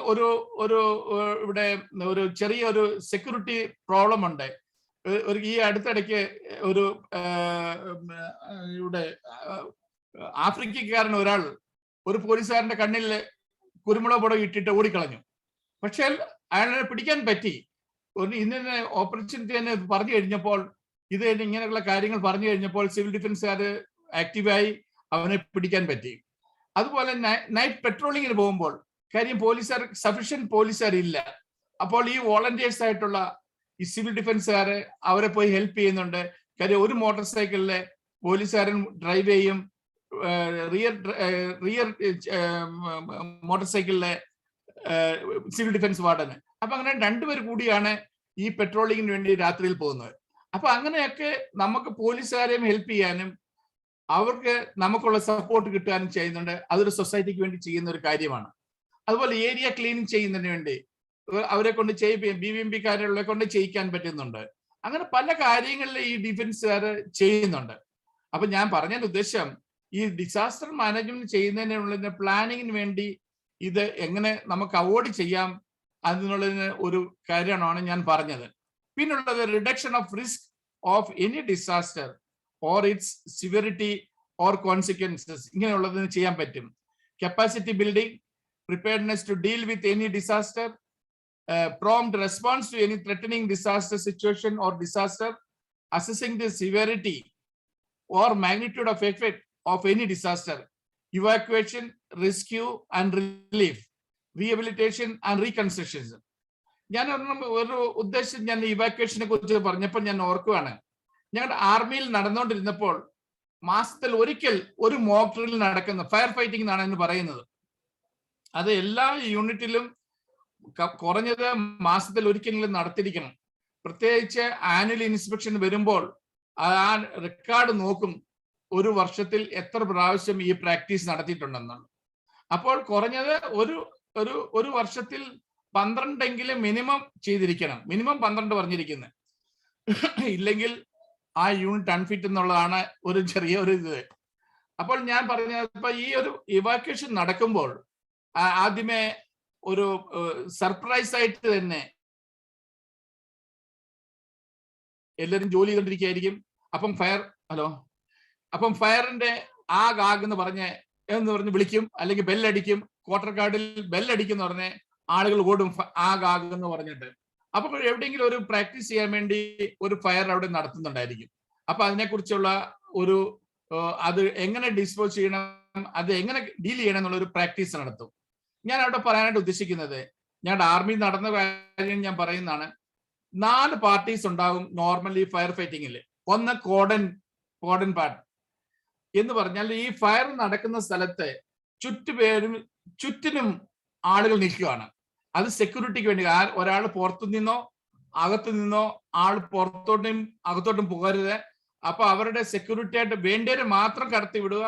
ഇവിടെ ഒരു ചെറിയൊരു സെക്യൂരിറ്റി പ്രോബ്ലം ഉണ്ട്. ഈ അടുത്തിടയ്ക്ക് ഇവിടെ ആഫ്രിക്കക്കാരൻ ഒരാൾ ഒരു പോലീസുകാരന്റെ കണ്ണിൽ കുരുമുളക് പൊടി ഇട്ടിട്ട് ഓടിക്കളഞ്ഞു. പക്ഷേ അയാളെ പിടിക്കാൻ പറ്റി. ഇന്ന ഓപ്പർച്യൂണിറ്റി തന്നെ പറഞ്ഞു കഴിഞ്ഞപ്പോൾ, ഇത് ഇങ്ങനെയുള്ള കാര്യങ്ങൾ പറഞ്ഞു കഴിഞ്ഞപ്പോൾ സിവിൽ ഡിഫൻസുകാർ ആക്റ്റീവായി അവനെ പിടിക്കാൻ പറ്റി. അതുപോലെ നൈറ്റ് പെട്രോളിങ്ങിന് പോകുമ്പോൾ കാര്യം സഫീഷ്യന്റ് പോലീസുകാർ ഇല്ല. അപ്പോൾ ഈ വോളണ്ടിയേഴ്സ് ആയിട്ടുള്ള ഈ സിവിൽ ഡിഫൻസുകാര് അവരെ പോയി ഹെൽപ്പ് ചെയ്യുന്നുണ്ട്. കാര്യം ഒരു മോട്ടോർ സൈക്കിളിലെ പോലീസുകാരൻ ഡ്രൈവ് ചെയ്യും, റിയർ മോട്ടോർ സൈക്കിളിലെ സിവിൽ ഡിഫൻസ് വാർഡന്. അപ്പൊ അങ്ങനെ രണ്ടുപേർ കൂടിയാണ് ഈ പെട്രോളിങ്ങിന് വേണ്ടി രാത്രിയിൽ പോകുന്നത്. അപ്പൊ അങ്ങനെയൊക്കെ നമുക്ക് പോലീസുകാരെയും ഹെൽപ്പ് ചെയ്യാനും അവർക്ക് നമുക്കുള്ള സപ്പോർട്ട് കിട്ടാനും ചെയ്യുന്നുണ്ട്. അതൊരു സൊസൈറ്റിക്ക് വേണ്ടി ചെയ്യുന്ന ഒരു കാര്യമാണ്. അതുപോലെ ഏരിയ ക്ലീനിങ് ചെയ്യുന്നതിന് വേണ്ടി അവരെ കൊണ്ട് BVMP-കാരെ കൊണ്ട് ചെയ്യിക്കാൻ പറ്റുന്നുണ്ട്. അങ്ങനെ പല കാര്യങ്ങളിൽ ഈ ഡിഫൻസുകാർ ചെയ്യുന്നുണ്ട്. അപ്പൊ ഞാൻ പറഞ്ഞതിന്റെ ഉദ്ദേശം, ഈ ഡിസാസ്റ്റർ മാനേജ്മെന്റ് ചെയ്യുന്നതിനുള്ള പ്ലാനിങ്ങിന് വേണ്ടി ഇത് എങ്ങനെ നമുക്ക് അവോയ്ഡ് ചെയ്യാം അതിനുള്ളതിന് ഒരു കാര്യമാണ് ഞാൻ പറഞ്ഞത്. പിന്നുള്ളത് reduction of risk of any disaster or its severity or consequences. ഇങ്ങനെയുള്ളതിന് ചെയ്യാൻ പറ്റും. Capacity building, preparedness to deal with any disaster, prompt response to any threatening disaster situation or disaster, assessing the severity or magnitude of effect of any disaster, evacuation, rescue and relief, rehabilitation and reconstruction. ഞാൻ ഒരു ഉദ്ദേശം, ഞാൻ ഇവാക്വേഷനെ കുറിച്ച് പറഞ്ഞപ്പോൾ ഞാൻ ഓർക്കുകയാണ്, ഞങ്ങളുടെ ആർമിയിൽ നടന്നുകൊണ്ടിരുന്നപ്പോൾ മാസത്തിൽ ഒരിക്കൽ ഒരു മോക്ക് ഡ്രിൽ നടക്കുന്ന ഫയർ ഫൈറ്റിംഗ് എന്നാണ് എന്ന് പറയുന്നത്. അത് എല്ലാ യൂണിറ്റിലും കുറഞ്ഞത് മാസത്തിൽ ഒരിക്കലെങ്കിലും നടത്തിയിരിക്കണം. പ്രത്യേകിച്ച് ആനുവൽ ഇൻസ്പെക്ഷൻ വരുമ്പോൾ ആ റെക്കോർഡ് നോക്കും, ഒരു വർഷത്തിൽ എത്ര പ്രാവശ്യം ഈ പ്രാക്ടീസ് നടത്തിയിട്ടുണ്ടെന്നാണ്. അപ്പോൾ കുറഞ്ഞത് ഒരു വർഷത്തിൽ 12 മിനിമം ചെയ്തിരിക്കണം. മിനിമം 12 പറഞ്ഞിരിക്കുന്നത്. ഇല്ലെങ്കിൽ ആ യൂണിറ്റ് അൺഫിറ്റ് എന്നുള്ളതാണ് ഒരു ചെറിയ ഒരു ഇത്. അപ്പോൾ ഞാൻ പറഞ്ഞത്, ഇപ്പൊ ഈ ഒരു ഇവാക്വേഷൻ നടക്കുമ്പോൾ ആദ്യമേ ഒരു സർപ്രൈസ് ആയിട്ട് തന്നെ എല്ലാവരും ജോലി ചെയ്തുകൊണ്ടിരിക്കുകയായിരിക്കും. അപ്പം ഫയറിന്റെ എന്ന് പറഞ്ഞ് വിളിക്കും, അല്ലെങ്കിൽ ബെല്ലടിക്കും. ക്വാർട്ടർ കാർഡിൽ ബെല്ലടിക്കും എന്ന് പറഞ്ഞ് ആളുകൾ ഓടും എന്ന് പറഞ്ഞിട്ട്. അപ്പൊ എവിടെയെങ്കിലും ഒരു പ്രാക്ടീസ് ചെയ്യാൻ വേണ്ടി ഒരു ഫയർ അവിടെ നടത്തുന്നുണ്ടായിരിക്കും. അപ്പൊ അതിനെക്കുറിച്ചുള്ള അത് എങ്ങനെ ഡിസ്പോസ് ചെയ്യണം, അത് എങ്ങനെ ഡീൽ ചെയ്യണം എന്നുള്ള ഒരു പ്രാക്ടീസ് നടത്തും. ഞാൻ അവിടെ പറയാനായിട്ട് ഉദ്ദേശിക്കുന്നത്, ഞങ്ങളുടെ ആർമി നടന്ന കാര്യം ഞാൻ പറയുന്നതാണ്. 4 പാർട്ടീസ് ഉണ്ടാകും നോർമലി ഫയർ ഫൈറ്റിങ്ങിൽ. ഒന്ന് കോഡൻ പാർട്ട് എന്ന് പറഞ്ഞാൽ ഈ ഫയർ നടക്കുന്ന സ്ഥലത്ത് ചുറ്റിനും ആളുകൾ നിൽക്കുകയാണ്. അത് സെക്യൂരിറ്റിക്ക് വേണ്ടി. ഒരാൾ പുറത്തു നിന്നോ അകത്തു നിന്നോ പുറത്തോട്ടും അകത്തോട്ടും പോകരുത്. അപ്പൊ അവരുടെ സെക്യൂരിറ്റി ആയിട്ട് വേണ്ടിയവരെ മാത്രം കടത്തി വിടുക.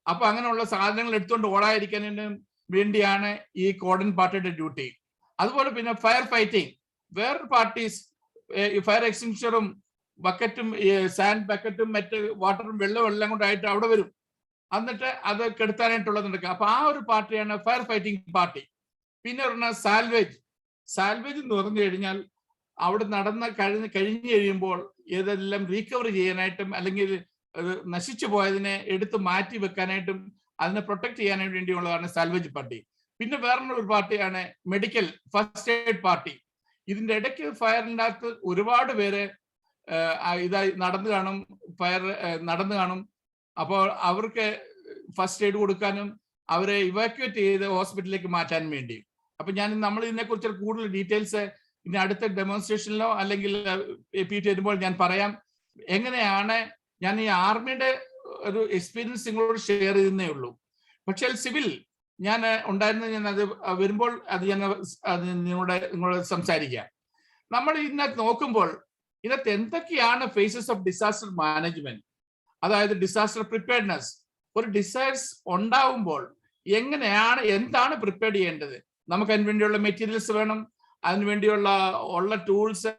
അപ്പൊ അങ്ങനെയുള്ള സാധനങ്ങൾ എടുത്തുകൊണ്ട് ഓടാതിരിക്കാനും വേണ്ടിയാണ് ഈ കോഡൻ പാർട്ടിയുടെ ഡ്യൂട്ടി. അതുപോലെ പിന്നെ ഫയർ ഫൈറ്റിംഗ്, വേറൊരു പാർട്ടീസ് ഫയർ എക്സ്റ്റിങ്ഷറും ബക്കറ്റും സാൻഡ് ബക്കറ്റും മറ്റ് വാട്ടറും വെള്ളവും എല്ലാം കൊണ്ടായിട്ട് അവിടെ വരും. എന്നിട്ട് അത് കെടുത്താനായിട്ടുള്ളത് നടക്കുക. അപ്പൊ ആ ഒരു പാർട്ടിയാണ് ഫയർ ഫൈറ്റിംഗ് പാർട്ടി. പിന്നെ പറഞ്ഞ സാൽവേജ്. സാൽവേജ് എന്ന് പറഞ്ഞു കഴിഞ്ഞാൽ അവിടെ കഴിഞ്ഞു കഴിയുമ്പോൾ ഏതെല്ലാം റീകവർ ചെയ്യാനായിട്ടും അല്ലെങ്കിൽ നശിച്ചു പോയതിനെ എടുത്ത് മാറ്റി വെക്കാനായിട്ടും അതിനെ പ്രൊട്ടക്ട് ചെയ്യാനായിട്ട് വേണ്ടിയുള്ളതാണ് സാൽവേജ് പാർട്ടി. പിന്നെ വേറൊരു പാർട്ടിയാണ് മെഡിക്കൽ ഫസ്റ്റ് എയ്ഡ് പാർട്ടി. ഇതിന്റെ ഇടയ്ക്ക് ഫയറിൻ്റെ അകത്ത് ഒരുപാട് പേര് ഇതായി നടന്നു കാണും. അപ്പോൾ അവർക്ക് ഫസ്റ്റ് എയ്ഡ് കൊടുക്കാനും അവരെ ഇവാക്യുവേറ്റ് ചെയ്ത് ഹോസ്പിറ്റലിലേക്ക് മാറ്റാൻ വേണ്ടി. അപ്പൊ നമ്മൾ ഇതിനെക്കുറിച്ച് കൂടുതൽ ഡീറ്റെയിൽസ് ഇനി അടുത്ത ഡെമോൺസ്ട്രേഷനിലോ അല്ലെങ്കിൽ PT വരുമ്പോൾ ഞാൻ പറയാം. എങ്ങനെയാണ് ഞാൻ ഈ ആർമിയുടെ ഒരു എക്സ്പീരിയൻസ് നിങ്ങളോട് ഷെയർ ചെയ്യുന്നേ ഉള്ളൂ. പക്ഷേ സിവിൽ ഞാൻ ഉണ്ടായിരുന്ന ഞാൻ അത് വരുമ്പോൾ അത് നിങ്ങളോട് സംസാരിക്കാം. നമ്മൾ ഇതിനകത്ത് നോക്കുമ്പോൾ ഇതിനകത്ത് എന്തൊക്കെയാണ് ഫേസസ് ഓഫ് ഡിസാസ്റ്റർ മാനേജ്മെന്റ്, അതായത് ഡിസാസ്റ്റർ പ്രിപ്പയർനെസ്. ഒരു ഡിസാസ്റ്റർ ഉണ്ടാവുമ്പോൾ എന്താണ് പ്രിപ്പയർ ചെയ്യേണ്ടത്? നമുക്ക് അതിന് വേണ്ടിയുള്ള മെറ്റീരിയൽസ് വേണം, അതിനുവേണ്ടിയുള്ള ടൂൾസ്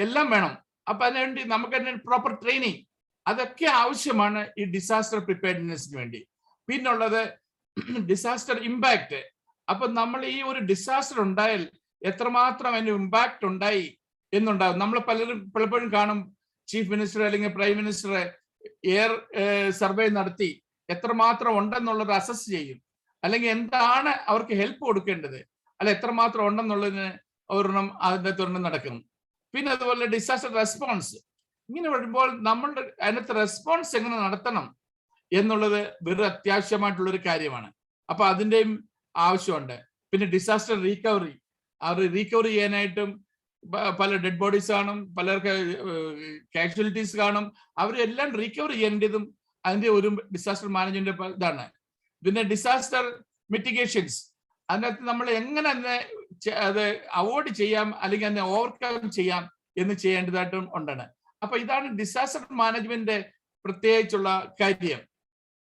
എല്ലാം വേണം. അപ്പൊ അതിനുവേണ്ടി നമുക്ക് പ്രോപ്പർ ട്രെയിനിങ് അതൊക്കെ ആവശ്യമാണ് ഈ ഡിസാസ്റ്റർ പ്രിപ്പയർനെസ്സിന് വേണ്ടി. പിന്നുള്ളത് ഡിസാസ്റ്റർ ഇമ്പാക്ട്. അപ്പൊ നമ്മൾ ഈ ഒരു ഡിസാസ്റ്റർ ഉണ്ടായാൽ എത്രമാത്രം അതിന് ഇമ്പാക്ട് ഉണ്ടായി എന്നുണ്ടാകും. നമ്മൾ പലപ്പോഴും കാണും ചീഫ് മിനിസ്റ്റർ അല്ലെങ്കിൽ പ്രൈം മിനിസ്റ്റർ എയർ സർവേ നടത്തി എത്രമാത്രം ഉണ്ടെന്നുള്ളത് അസസ് ചെയ്യും, അല്ലെങ്കിൽ എന്താണ് അവർക്ക് ഹെൽപ്പ് കൊടുക്കേണ്ടത്, അല്ല എത്രമാത്രം ഉണ്ടെന്നുള്ളതിന് അതിന്റെ തുറന്ന് നടക്കും. പിന്നെ അതുപോലെ ഡിസാസ്റ്റർ റെസ്പോൺസ്. ഇങ്ങനെ വരുമ്പോൾ നമ്മളുടെ അതിനകത്ത് റെസ്പോൺസ് എങ്ങനെ നടത്തണം എന്നുള്ളത് വെറും അത്യാവശ്യമായിട്ടുള്ളൊരു കാര്യമാണ്. അപ്പൊ അതിൻ്റെയും ആവശ്യമുണ്ട്. പിന്നെ ഡിസാസ്റ്റർ റീകവറി. അത് റീകവർ ചെയ്യാനായിട്ടും പല ഡെഡ് ബോഡീസ് കാണും, പലർക്ക് കാഷ്വാലിറ്റീസ് കാണും. അവരെല്ലാം റീകവർ ചെയ്യേണ്ടതും അതിന്റെ ഒരു ഡിസാസ്റ്റർ മാനേജ്മെന്റ് ഇതാണ്. പിന്നെ ഡിസാസ്റ്റർ മിറ്റിഗേഷൻസ്. അതിനകത്ത് നമ്മൾ എങ്ങനെ അത് അവോയ്ഡ് ചെയ്യാം അല്ലെങ്കിൽ അതിനെ ഓവർകം ചെയ്യാം എന്ന് ചെയ്യേണ്ടതായിട്ടും ഉണ്ടാണ്. അപ്പൊ ഇതാണ് ഡിസാസ്റ്റർ മാനേജ്മെന്റ് പ്രത്യേകിച്ചുള്ള കാര്യം.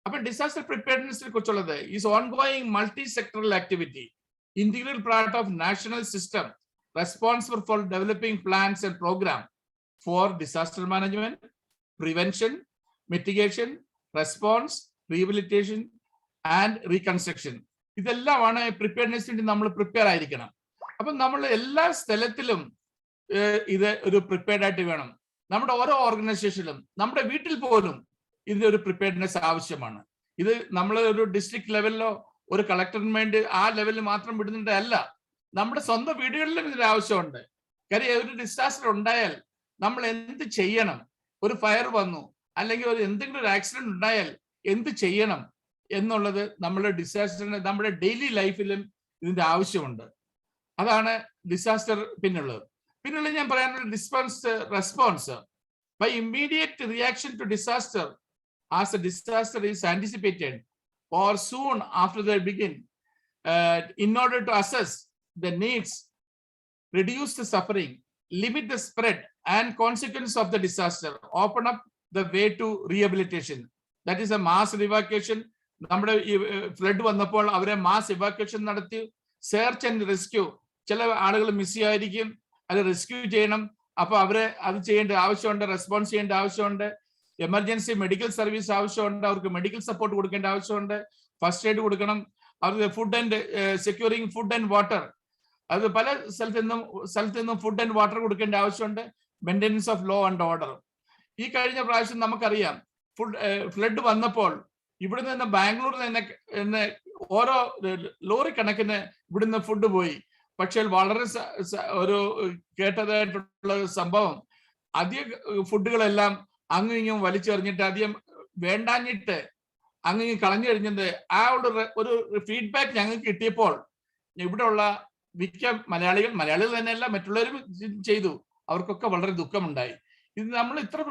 അപ്പൊ ഡിസാസ്റ്റർ പ്രിപ്പയർനെസ്സിനെ കുറിച്ചുള്ളത് is ongoing multisectoral activity, integral part of national system responsible for developing plans and program for disaster management, prevention, mitigation, response, rehabilitation and reconstruction. ഇതെല്ലാമാണ് പ്രിപ്പയർനെസ്സിന് വേണ്ടി നമ്മൾ പ്രിപ്പയർ ആയിരിക്കണം. അപ്പൊ നമ്മൾ എല്ലാ സ്ഥലത്തിലും ഇത് ഒരു പ്രിപ്പയർഡ് ആയിട്ട് വേണം. നമ്മുടെ ഓരോ ഓർഗനൈസേഷനിലും നമ്മുടെ വീട്ടിൽ പോലും ഇതിന്റെ ഒരു പ്രിപ്പയർനെസ് ആവശ്യമാണ്. ഇത് നമ്മൾ ഒരു ഡിസ്ട്രിക്ട് ലെവലിലോ ഒരു കളക്ടറിന് വേണ്ടി ആ ലെവലിൽ മാത്രം വിടുന്നതല്ല, നമ്മുടെ സ്വന്തം വീടുകളിലും ഇതിന്റെ ആവശ്യമുണ്ട്. കാര്യം ഒരു ഡിസാസ്റ്റർ ഉണ്ടായാൽ നമ്മൾ എന്ത് ചെയ്യണം, ഒരു ഫയർ വന്നു അല്ലെങ്കിൽ എന്തെങ്കിലും ഒരു ആക്സിഡന്റ് ഉണ്ടായാൽ എന്ത് ചെയ്യണം എന്നുള്ളത് നമ്മുടെ ഡിസാസ്റ്ററിന് നമ്മുടെ ഡെയിലി ലൈഫിലും ഇതിന്റെ ആവശ്യമുണ്ട്. അതാണ് ഡിസാസ്റ്റർ. പിന്നുള്ളത് ഞാൻ പറയാനുള്ള response. By immediate reaction to disaster as a disaster is anticipated or soon after they begin, in order to assess the needs, reduce the suffering, limit the spread and consequence of the disaster, open up the way to rehabilitation. That is a mass evacuation. നമ്മുടെ flood വന്നപ്പോൾ അവരെ mass evacuation നടത്തി search and rescue. ചില ആളുകൾ miss ചെയ്യായിരിക്കും, അത് rescue ചെയ്യണം. അപ്പൊ അവരെ അത് ചെയ്യേണ്ട ആവശ്യമുണ്ട്, റെസ്പോൺസ് ചെയ്യേണ്ട ആവശ്യമുണ്ട്. എമർജൻസി മെഡിക്കൽ സർവീസ് ആവശ്യമുണ്ട്, അവർക്ക് മെഡിക്കൽ സപ്പോർട്ട് കൊടുക്കേണ്ട ആവശ്യമുണ്ട്, ഫസ്റ്റ് എയ്ഡ് കൊടുക്കണം, അവർക്ക് food and securing food and water, അത് പല സ്ഥലത്ത് നിന്നും ഫുഡ് ആൻഡ് വാട്ടർ കൊടുക്കേണ്ട ആവശ്യമുണ്ട്. Maintenance of law and order. ഈ കഴിഞ്ഞ പ്രാവശ്യം നമുക്കറിയാം ഫ്ലഡ് വന്നപ്പോൾ ഇവിടുന്ന് തന്നെ ബാംഗ്ലൂരിൽ തന്നെ ഓരോ ലോറി കണക്കിന് ഇവിടുന്ന് ഫുഡ് പോയി. പക്ഷേ വളരെ ഒരു കേട്ടതായിട്ടുള്ള സംഭവം, അധികം ഫുഡുകളെല്ലാം അങ്ങും ഇങ്ങും വലിച്ചെറിഞ്ഞിട്ട് അധികം വേണ്ടാഞ്ഞിട്ട് അങ്ങ് കളഞ്ഞു കഴിഞ്ഞത് ആ ഒരു ഫീഡ്ബാക്ക് ഞങ്ങൾക്ക് കിട്ടിയപ്പോൾ ഇവിടെയുള്ള മിക്ക മലയാളികൾ തന്നെയല്ല മറ്റുള്ളവരും ചെയ്തു, അവർക്കൊക്കെ വളരെ ദുഃഖമുണ്ടായി. ഇത് നമ്മൾ ഇത്ര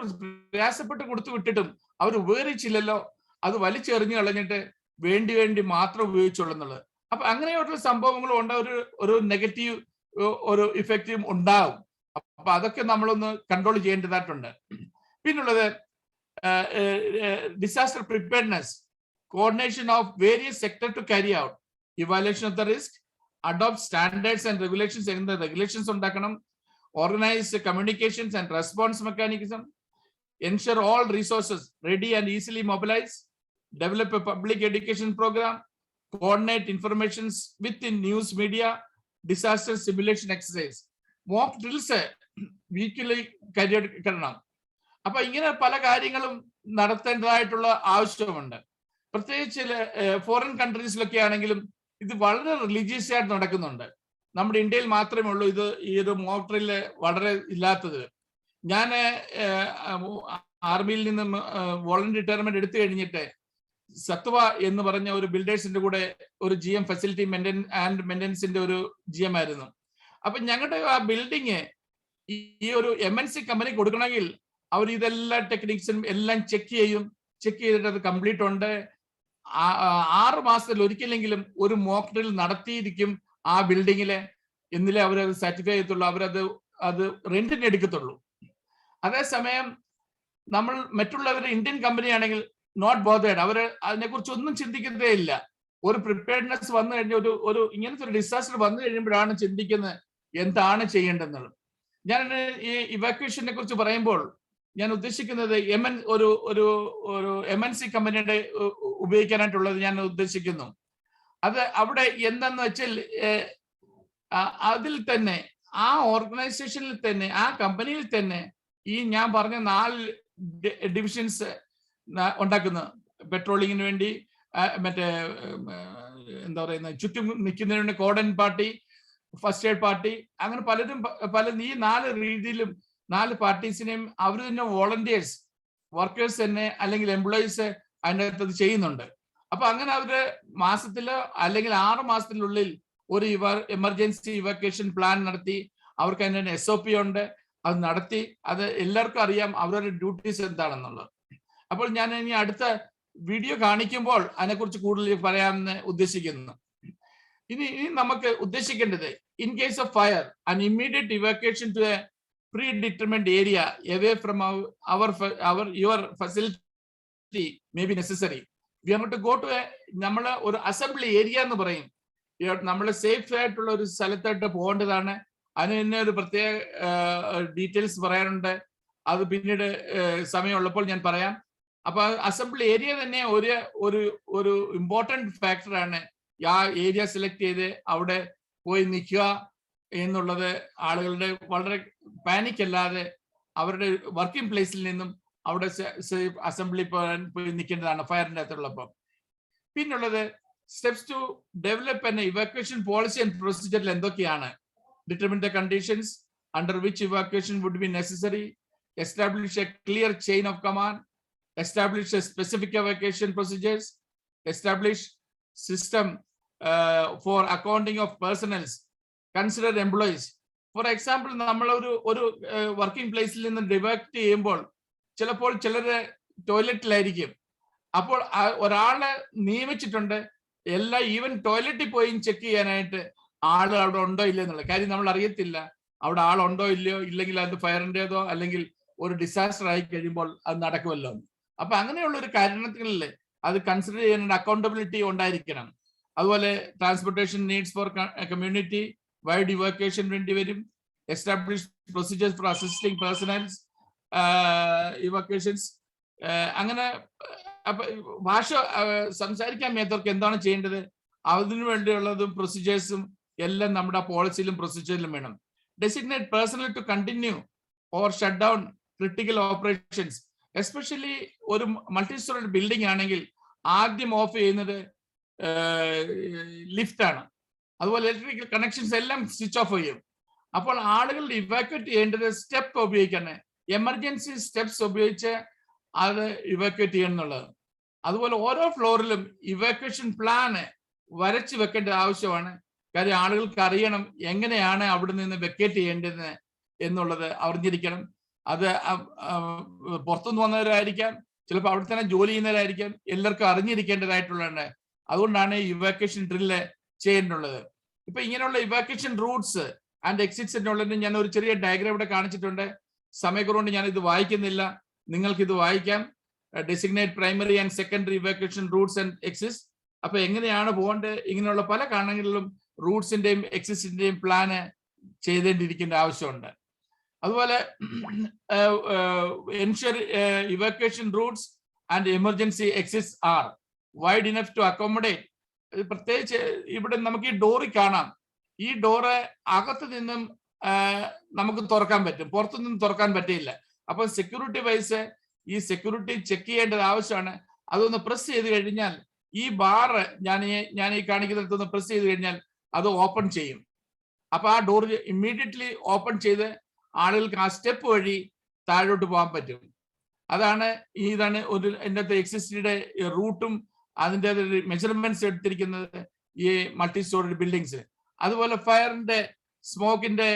പ്രയാസപ്പെട്ട് കൊടുത്തു വിട്ടിട്ടും അവർ ഉപകരിച്ചില്ലല്ലോ, അത് വലിച്ചെറിഞ്ഞു കളഞ്ഞിട്ട് വേണ്ടി മാത്രം ഉപയോഗിച്ചുള്ളെന്നുള്ളത്. അപ്പൊ അങ്ങനെയുള്ള സംഭവങ്ങളും ഉണ്ട്, ഒരു നെഗറ്റീവ് ഒരു ഇഫക്റ്റും ഉണ്ടാവും. അപ്പൊ അതൊക്കെ നമ്മളൊന്ന് കൺട്രോൾ ചെയ്യേണ്ടതായിട്ടുണ്ട്. പിന്നുള്ളത് disaster preparedness, coordination of various sector to carry out evaluation of the risk, adopt standards and regulations. Regulations ഉണ്ടാക്കണം, organize communications and response mechanism, ensure all resources ready and easily mobilized, develop a public education program, coordinate informations within news media, disaster simulation exercise. Mock drills weekly കരുതണം. അപ്പൊ ഇങ്ങനെ പല കാര്യങ്ങളും നടത്തേണ്ടതായിട്ടുള്ള ആവശ്യമുണ്ട്. പ്രത്യേകിച്ച് foreign കൺട്രീസിലൊക്കെ ആണെങ്കിലും ഇത് വളരെ റിലീജിയസ് ആയിട്ട് നടക്കുന്നുണ്ട്. നമ്മുടെ ഇന്ത്യയിൽ മാത്രമേ ഉള്ളൂ ഇത് ഈ ഒരു മോക്ക് ഡ്രില്ല് വളരെ ഇല്ലാത്തത്. ഞാൻ ആർമിയിൽ നിന്നും വോളണ്ടറി റിട്ടയർമെന്റ് എടുത്തു കഴിഞ്ഞിട്ട് സത്വ എന്ന് പറഞ്ഞ ഒരു ബിൽഡേഴ്സിന്റെ കൂടെ ഒരു GM ഫെസിലിറ്റി മെയിൻ്റെനൻസിന്റെ ഒരു GM ആയിരുന്നു. അപ്പൊ ഞങ്ങളുടെ ആ ബിൽഡിങ് ഈ ഒരു MNC കമ്പനി കൊടുക്കണമെങ്കിൽ അവർ ഇതെല്ലാം ടെക്നിക്സും എല്ലാം ചെക്ക് ചെയ്തിട്ട് അത് കംപ്ലീറ്റ് ഉണ്ട്. 6 മാസത്തിൽ ഒരിക്കലെങ്കിലും ഒരു മോക്ക് ഡ്രിൽ നടത്തിയിരിക്കും ആ ബിൽഡിങ്ങില്, എന്നിലേ അവരത് സർട്ടിഫൈ ചെയ്യത്തുള്ളൂ, അത് റെന്റിന് എടുക്കത്തുള്ളൂ. അതേസമയം നമ്മൾ മറ്റുള്ളവർ ഇന്ത്യൻ കമ്പനി ആണെങ്കിൽ നോട്ട് ബോധേഡ്, അവർ അതിനെക്കുറിച്ച് ഒന്നും ചിന്തിക്കുന്നതേ ഇല്ല. ഒരു പ്രിപ്പയർനെസ് വന്നു കഴിഞ്ഞ ഒരു ഇങ്ങനത്തെ ഒരു ഡിസാസ്റ്റർ വന്നു കഴിയുമ്പോഴാണ് ചിന്തിക്കുന്നത് എന്താണ് ചെയ്യേണ്ടതെന്നുള്ളത്. ഞാൻ ഈ ഇവാക്യുവേഷനെ കുറിച്ച് പറയുമ്പോൾ ഞാൻ ഉദ്ദേശിക്കുന്നത് ഒരു MNC കമ്പനിയുടെ ഉപയോഗിക്കാനായിട്ടുള്ളത് ഞാൻ ഉദ്ദേശിക്കുന്നു. അത് അവിടെ എന്തെന്ന് വെച്ചാൽ അതിൽ തന്നെ ആ ഓർഗനൈസേഷനിൽ തന്നെ ആ കമ്പനിയിൽ തന്നെ ഈ ഞാൻ പറഞ്ഞ 4 ഡിവിഷൻസ് ഉണ്ടാക്കുന്നു. പെട്രോളിങ്ങിന് വേണ്ടി മറ്റേ എന്താ പറയുന്നത് ചുറ്റും നിൽക്കുന്നതിന് വേണ്ടി cordon party, first aid party, അങ്ങനെ പലരും ഈ 4 രീതിയിലും 4 പാർട്ടീസിനെയും അവർ തന്നെ വോളണ്ടിയേഴ്സ് വർക്കേഴ്സ് തന്നെ അല്ലെങ്കിൽ എംപ്ലോയീസ് അതിൻ്റെ അകത്ത് ചെയ്യുന്നുണ്ട്. അപ്പൊ അങ്ങനെ അവര് മാസത്തിലോ അല്ലെങ്കിൽ 6 മാസത്തിനുള്ളിൽ ഒരു എമർജൻസി ഇവാക്യുവേഷൻ പ്ലാൻ നടത്തി അവർക്ക് അതിൻ്റെ SOP ഉണ്ട്, അത് നടത്തി അത് എല്ലാവർക്കും അറിയാം അവരുടെ ഡ്യൂട്ടീസ് എന്താണെന്നുള്ളത്. അപ്പോൾ ഞാൻ ഇനി അടുത്ത വീഡിയോ കാണിക്കുമ്പോൾ അതിനെക്കുറിച്ച് കൂടുതൽ പറയാമെന്ന് ഉദ്ദേശിക്കുന്നു. ഇനി നമുക്ക് ഉദ്ദേശിക്കേണ്ടത് in case of fire an immediate evacuation to a predetermined area away from your facility may be necessary. We are going to go to നമ്മള് ഒരു അസംബ്ലി ഏരിയ എന്ന് പറയും. നമ്മൾ സേഫ് ആയിട്ടുള്ള ഒരു സ്ഥലത്തായിട്ട് പോകേണ്ടതാണ്. അതിന് തന്നെ ഒരു പ്രത്യേക ഡീറ്റെയിൽസ് പറയാനുണ്ട്. അത് പിന്നീട് സമയമുള്ളപ്പോൾ ഞാൻ പറയാം. അപ്പൊ അസംബ്ലി ഏരിയ തന്നെ ഒരു ഇമ്പോർട്ടൻറ്റ് ഫാക്ടറാണ്. ആ ഏരിയ സെലക്ട് ചെയ്ത് അവിടെ പോയി നിൽക്കുക എന്നുള്ളത് ആളുകളുടെ വളരെ പാനിക് അല്ലാതെ അവരുടെ വർക്കിംഗ് പ്ലേസിൽ നിന്നും അവിടെ അസംബ്ലി പോയി നിൽക്കേണ്ടതാണ് ഫയറിന്റെ അകത്തുള്ളപ്പോൾ. പിന്നുള്ളത് steps to develop an evacuation policy and പ്രൊസീജിയറിൽ എന്തൊക്കെയാണ്? Determine the conditions under which evacuation would be necessary, establish a clear chain of command, establish a specific evacuation procedures, establish system for accounting of personnels, consider employees. For example നമ്മൾ ഒരു working പ്ലേസിൽ നിന്ന് ഡിവാക്ട് ചെയ്യുമ്പോൾ ചിലപ്പോൾ ചിലര് ടോയ്ലറ്റിലായിരിക്കും. അപ്പോൾ ഒരാളെ നിയമിച്ചിട്ടുണ്ട് എല്ലാ ഈവൻ ടോയ്ലറ്റിൽ പോയി ചെക്ക് ചെയ്യാനായിട്ട് ആള് അവിടെ ഉണ്ടോ ഇല്ലയോ എന്നുള്ള കാര്യം നമ്മൾ അറിയത്തില്ല. അവിടെ ആളുണ്ടോ ഇല്ലയോ, ഇല്ലെങ്കിൽ അത് ഫയറിൻ്റെതോ അല്ലെങ്കിൽ ഒരു ഡിസാസ്റ്റർ ആയി കഴിയുമ്പോൾ അത് നടക്കുമല്ലോ. അപ്പൊ അങ്ങനെയുള്ള ഒരു കാരണങ്ങളിൽ അത് കൺസിഡർ ചെയ്യാനുള്ള അക്കൗണ്ടബിലിറ്റി ഉണ്ടായിരിക്കണം. അതുപോലെ transportation needs for community wide evacuation വേണ്ടി വരും. Establish procedures for assisting personnels evacuations. അങ്ങനെ അപ്പൊ ഭാഷ സംസാരിക്കാൻ മേത്തവർക്ക് എന്താണ് ചെയ്യേണ്ടത് അതിനു വേണ്ടിയുള്ളതും പ്രൊസീജിയേഴ്സും എല്ലാം നമ്മുടെ പോളിസിയിലും പ്രൊസീജിയറിലും വേണം. Designate personnel to continue or shut down critical operations. Especially ഒരു മൾട്ടി സ്റ്റോറി ബിൽഡിംഗ് ആണെങ്കിൽ ആദ്യം ഓഫ് ചെയ്യുന്നത് ലിഫ്റ്റ് ആണ്. അതുപോലെ ഇലക്ട്രിക്കൽ കണക്ഷൻസ് എല്ലാം സ്വിച്ച് ഓഫ് ചെയ്യും. അപ്പോൾ ആളുകൾ ഇവാക്യുവേറ്റ് ചെയ്യേണ്ടത് സ്റ്റെപ്പ് ഉപയോഗിക്കാണ്, എമർജൻസി സ്റ്റെപ്സ് ഉപയോഗിച്ച് അത് ഇവാക്യുവേറ്റ് ചെയ്യണം എന്നുള്ളത്. അതുപോലെ ഓരോ ഫ്ലോറിലും ഇവാക്യുവേഷൻ പ്ലാന് വരച്ച് വെക്കേണ്ട ആവശ്യമാണ്. കാര്യം ആളുകൾക്ക് അറിയണം എങ്ങനെയാണ് അവിടെ നിന്ന് വെക്കേറ്റ് ചെയ്യേണ്ടത് എന്നുള്ളത് അറിഞ്ഞിരിക്കണം. അത് പുറത്തുനിന്ന് വന്നവരായിരിക്കാം, ചിലപ്പോൾ അവിടെ തന്നെ ജോലി ചെയ്യുന്നവരായിരിക്കാം, എല്ലാവർക്കും അറിഞ്ഞിരിക്കേണ്ടതായിട്ടുള്ളതാണ്. അതുകൊണ്ടാണ് ഇവാക്യുവേഷൻ ഡ്രില്ല് ചെയ്യേണ്ടുള്ളത്. ഇപ്പൊ ഇങ്ങനെയുള്ള ഇവാക്യുവേഷൻ റൂട്ട്സ് ആൻഡ് എക്സിറ്റ്സ് എന്നുള്ളതിന് ഞാൻ ഒരു ചെറിയ ഡയഗ്രാം ഇവിടെ കാണിച്ചിട്ടുണ്ട്. സമയക്കുറവുകൊണ്ട് ഞാൻ ഇത് വായിക്കുന്നില്ല, നിങ്ങൾക്ക് ഇത് വായിക്കാം. Designate primary and secondary evacuation Roots and exits. അപ്പൊ എങ്ങനെയാണ് പോകേണ്ടത്, ഇങ്ങനെയുള്ള പല കാരണങ്ങളിലും റൂട്ട്സിന്റെയും എക്സിറ്റ്സിന്റെയും പ്ലാന് ചെയ്തേണ്ടിരിക്കേണ്ട ആവശ്യമുണ്ട്. അതുപോലെ ensure evacuation routes and emergency exits are wide enough to accommodate. പ്രത്യേകിച്ച് ഇവിടെ നമുക്ക് ഈ ഡോറിൽ കാണാം, ഈ ഡോറ് അകത്ത് നിന്നും നമുക്ക് തുറക്കാൻ പറ്റും, പുറത്തുനിന്നും തുറക്കാൻ പറ്റില്ല. അപ്പൊ സെക്യൂരിറ്റി വൈസ് ഈ സെക്യൂരിറ്റി ചെക്ക് ചെയ്യേണ്ടത് ആവശ്യമാണ്. അതൊന്ന് പ്രസ് ചെയ്ത് കഴിഞ്ഞാൽ ഈ ബാറ് ഞാൻ ഈ കാണിക്കുന്നിടത്തൊന്ന് പ്രസ് ചെയ്ത് കഴിഞ്ഞാൽ അത് ഓപ്പൺ ചെയ്യും. അപ്പൊ ആ ഡോർ ഇമ്മീഡിയറ്റ്ലി ഓപ്പൺ ചെയ്ത് ആളുകൾക്ക് ആ സ്റ്റെപ്പ് വഴി താഴോട്ട് പോകാൻ പറ്റും. ഇതാണ് ഒരു ഇതിനകത്ത് എക്സിസ്റ്റിയുടെ റൂട്ടും അതിൻ്റെ മെഷർമെന്റ്സ് എടുത്തിരിക്കുന്നത് ഈ മൾട്ടി സ്റ്റോറി ബിൽഡിങ്സ്. അതുപോലെ ഫയറിന്റെ സ്മോക്കിന്റെ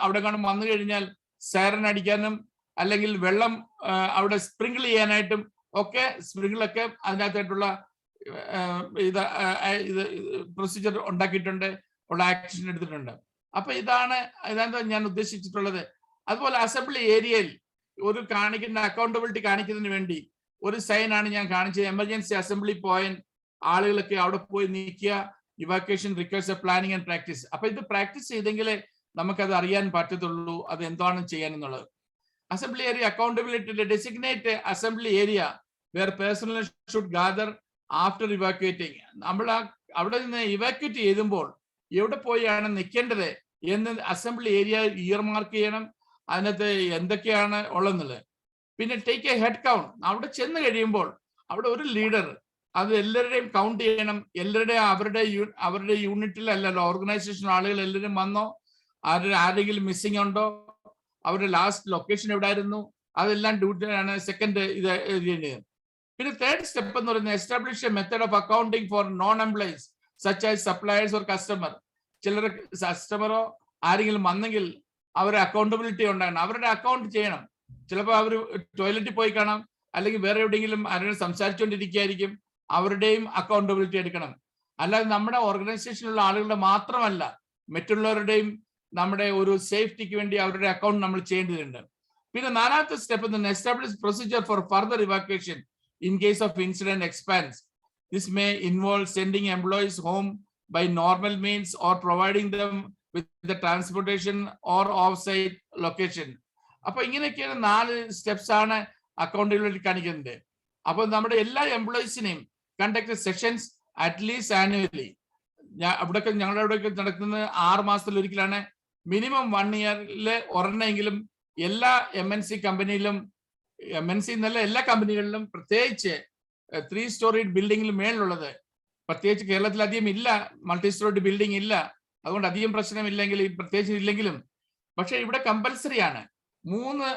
അവിടെ കാണും വന്നു കഴിഞ്ഞാൽ സൈറൻ അടിക്കാനും അല്ലെങ്കിൽ വെള്ളം അവിടെ സ്പ്രിങ്കിൾ ചെയ്യാനായിട്ടും ഒക്കെ സ്പ്രിങ്കിളൊക്കെ അതിനകത്തായിട്ടുള്ള ഇത് പ്രൊസീജിയർ ഉണ്ടാക്കിയിട്ടുണ്ട്, ഉള്ള ആക്ഷൻ എടുത്തിട്ടുണ്ട്. അപ്പൊ ഇതാണ് ഞാൻ ഉദ്ദേശിച്ചിട്ടുള്ളത്. അതുപോലെ അസംബ്ലി ഏരിയയിൽ ഒരു കാണിക്കുന്ന അക്കൗണ്ടബിലിറ്റി കാണിക്കുന്നതിന് വേണ്ടി ഒരു സൈനാണ് ഞാൻ കാണിച്ചത്. എമർജൻസി അസംബ്ലി പോയിന്റ്, ആളുകളൊക്കെ അവിടെ പോയി നിൽക്കുക. Evacuation requires a planning and practice. അപ്പൊ ഇത് പ്രാക്ടീസ് ചെയ്തെങ്കിലേ നമുക്കത് അറിയാൻ പറ്റത്തുള്ളൂ അത് എന്താണ് ചെയ്യാനെന്നുള്ളത്. Assembly area accountability designate assembly area where personnel should gather after evacuating. നമ്മൾ അവിടെ നിന്ന് ഇവാക്വേറ്റ് ചെയ്യുമ്പോൾ എവിടെ പോയാണ് നിൽക്കേണ്ടത് എന്ന് അസംബ്ലി ഏരിയ ഇയർ മാർക്ക് ചെയ്യണം, അതിനകത്ത് എന്തൊക്കെയാണ് ഉള്ളതെന്നുള്ളത്. പിന്നെ ടേക്ക് എ ഹെഡ് കൗണ്ട്. അവിടെ ചെന്ന് കഴിയുമ്പോൾ അവിടെ ഒരു ലീഡർ അത് എല്ലാവരുടെയും കൗണ്ട് ചെയ്യണം. എല്ലാവരുടെയും അവരുടെ യൂണിറ്റിൽ അല്ലല്ലോ, ഓർഗനൈസേഷൻ ആളുകൾ എല്ലാവരും വന്നോ, ആരെങ്കിലും മിസ്സിംഗ് ഉണ്ടോ, അവരുടെ ലാസ്റ്റ് ലൊക്കേഷൻ എവിടെ ആയിരുന്നു, അതെല്ലാം ഡ്യൂട്ടിയാണ് സെക്കൻഡ് ഇത് ചെയ്യേണ്ടത്. പിന്നെ തേർഡ് സ്റ്റെപ്പ് എന്ന് പറയുന്നത് establish A method of accounting for non employees such as suppliers or customer. ചിലർ കസ്റ്റമറോ ആരെങ്കിലും വന്നെങ്കിൽ അവരുടെ അക്കൗണ്ടബിലിറ്റി ഉണ്ടാകണം, അവരുടെ അക്കൗണ്ട് ചെയ്യണം. ചിലപ്പോൾ അവർ ടോയ്ലറ്റിൽ പോയി കാണാം, അല്ലെങ്കിൽ വേറെ എവിടെയെങ്കിലും ആരോടും സംസാരിച്ചുകൊണ്ടിരിക്കുകയായിരിക്കും, അവരുടെയും അക്കൗണ്ടബിലിറ്റി എടുക്കണം. അല്ലാതെ നമ്മുടെ ഓർഗനൈസേഷനിലുള്ള ആളുകളുടെ മാത്രമല്ല, മറ്റുള്ളവരുടെയും നമ്മുടെ ഒരു സേഫ്റ്റിക്ക് വേണ്ടി അവരുടെ അക്കൗണ്ട് നമ്മൾ ചെയ്യേണ്ടതുണ്ട്. പിന്നെ നാലാമത്തെ സ്റ്റെപ്പ് എന്ന് establish procedure for further evacuation in case of incident expands. This may involve sending employees home by normal means or providing them with the transportation or off site location. അപ്പൊ ഇങ്ങനെയൊക്കെയാണ് 4 steps ആണ് accountability കാണിക്കുന്നത്. അപ്പൊ നമ്മുടെ എല്ലാ എംപ്ലോയീസിനെയും conduct sessions at least annually. ഞങ്ങളുടെ അവിടെയൊക്കെ നടക്കുന്നത് 6 മാസത്തിൽ ഒരിക്കലാണ്. മിനിമം 1 ഇയറിൽ ഒരെണ്ണമെങ്കിലും എല്ലാ MNC കമ്പനിയിലും, MNC എന്നല്ല എല്ലാ കമ്പനികളിലും, പ്രത്യേകിച്ച് 3 സ്റ്റോറി ബിൽഡിങ്ങിൽ മേളിലുള്ളത്, പ്രത്യേകിച്ച് കേരളത്തിൽ അധികം ഇല്ല, മൾട്ടി സ്റ്റോറി ബിൽഡിംഗ് ഇല്ല, അതുകൊണ്ട് അധികം പ്രശ്നമില്ലെങ്കിൽ പ്രത്യേകിച്ച് ഇല്ലെങ്കിലും, പക്ഷെ ഇവിടെ കമ്പൽസറി ആണ് 3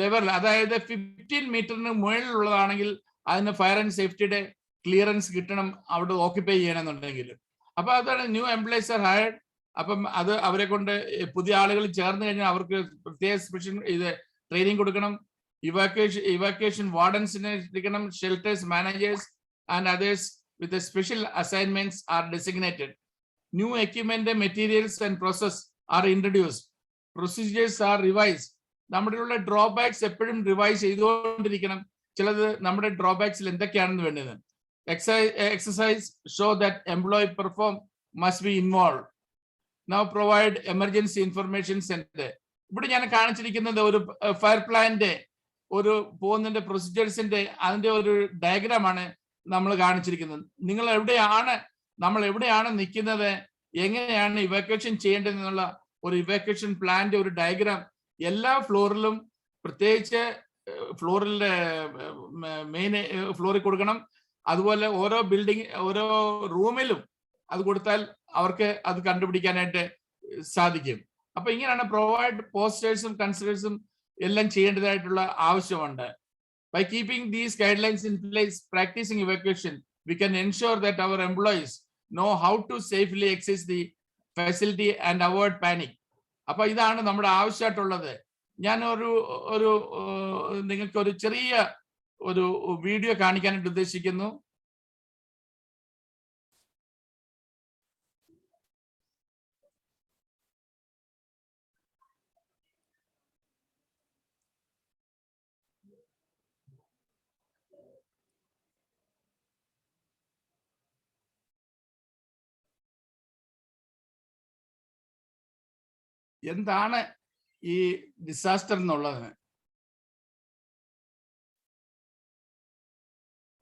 ലെവൽ, അതായത് 15 മീറ്ററിന് മുകളിലുള്ളതാണെങ്കിൽ അതിന് ഫയർ ആൻഡ് സേഫ്റ്റിയുടെ ക്ലിയറൻസ് കിട്ടണം അവിടെ ഓക്യുപ്പൈ ചെയ്യണമെന്നുണ്ടെങ്കിൽ. അപ്പൊ അതാണ് ന്യൂ എംപ്ലോയീസ് ആർ ഹയർഡ്. അപ്പം അത് അവരെ കൊണ്ട് പുതിയ ആളുകൾ ചേർന്ന് കഴിഞ്ഞാൽ അവർക്ക് പ്രത്യേക സ്പെഷ്യൽ ഇത് ട്രെയിനിങ് കൊടുക്കണം. ഇവാക്വേഷൻ വാർഡൻസിനെ എടുക്കണം. Shelters managers and others with special assignments are designated. New equipment, materials and process are introduced. Procedures are revise. നമ്മുടെ ഡ്രോബാക്സ് എപ്പോഴും റിവൈസ് ചെയ്തുകൊണ്ടിരിക്കണം. ചിലത് നമ്മുടെ ഡ്രോബാക്സിൽ എന്തൊക്കെയാണെന്ന് വേണ്ടത്. Exercise show that employee perform must be involved. Now provide emergency information center. ഇവിടെ ഞാൻ കാണിച്ചിരിക്കുന്നത് ഒരു ഫയർ പ്ലാന്റെ ഒരു പോകുന്നതിന്റെ പ്രൊസീജിയേഴ്സിന്റെ അതിന്റെ ഒരു ഡയഗ്രാമാണ് നമ്മൾ കാണിച്ചിരിക്കുന്നത്. നമ്മൾ എവിടെയാണ് നിൽക്കുന്നത്, എങ്ങനെയാണ് ഇവാക്വേഷൻ ചെയ്യേണ്ടതെന്നുള്ള ഒരു ഇവാക്വേഷൻ പ്ലാന്റെ ഒരു ഡയഗ്രാം എല്ലാ ഫ്ലോറിലും, പ്രത്യേകിച്ച് ഫ്ലോറിലെ മെയിൻ ഫ്ലോറിൽ കൊടുക്കണം. അതുപോലെ ഓരോ ബിൽഡിംഗ്, ഓരോ റൂമിലും അത് കൊടുത്താൽ അവർക്ക് അത് കണ്ടുപിടിക്കാനായിട്ട് സാധിക്കും. അപ്പൊ ഇങ്ങനെയാണ് പ്രൊവൈഡ് പോസ്റ്റേഴ്സും കൺസിഡേഴ്സും എല്ലാം ചെയ്യേണ്ടതായിട്ടുള്ള ആവശ്യമുണ്ട്. By keeping these guidelines in place, practicing evacuation, we can ensure that our employees know how to safely access the facility and avoid panic. അപ്പൊ ഇതാണ് നമ്മുടെ ആവശ്യമായിട്ടുള്ളത്. ഞാൻ നിങ്ങൾക്ക് ഒരു ചെറിയ ഒരു വീഡിയോ കാണിക്കാനായിട്ട് ഉദ്ദേശിക്കുന്നു. എന്താണ് ഈ ഡിസാസ്റ്റർ എന്നുള്ളത്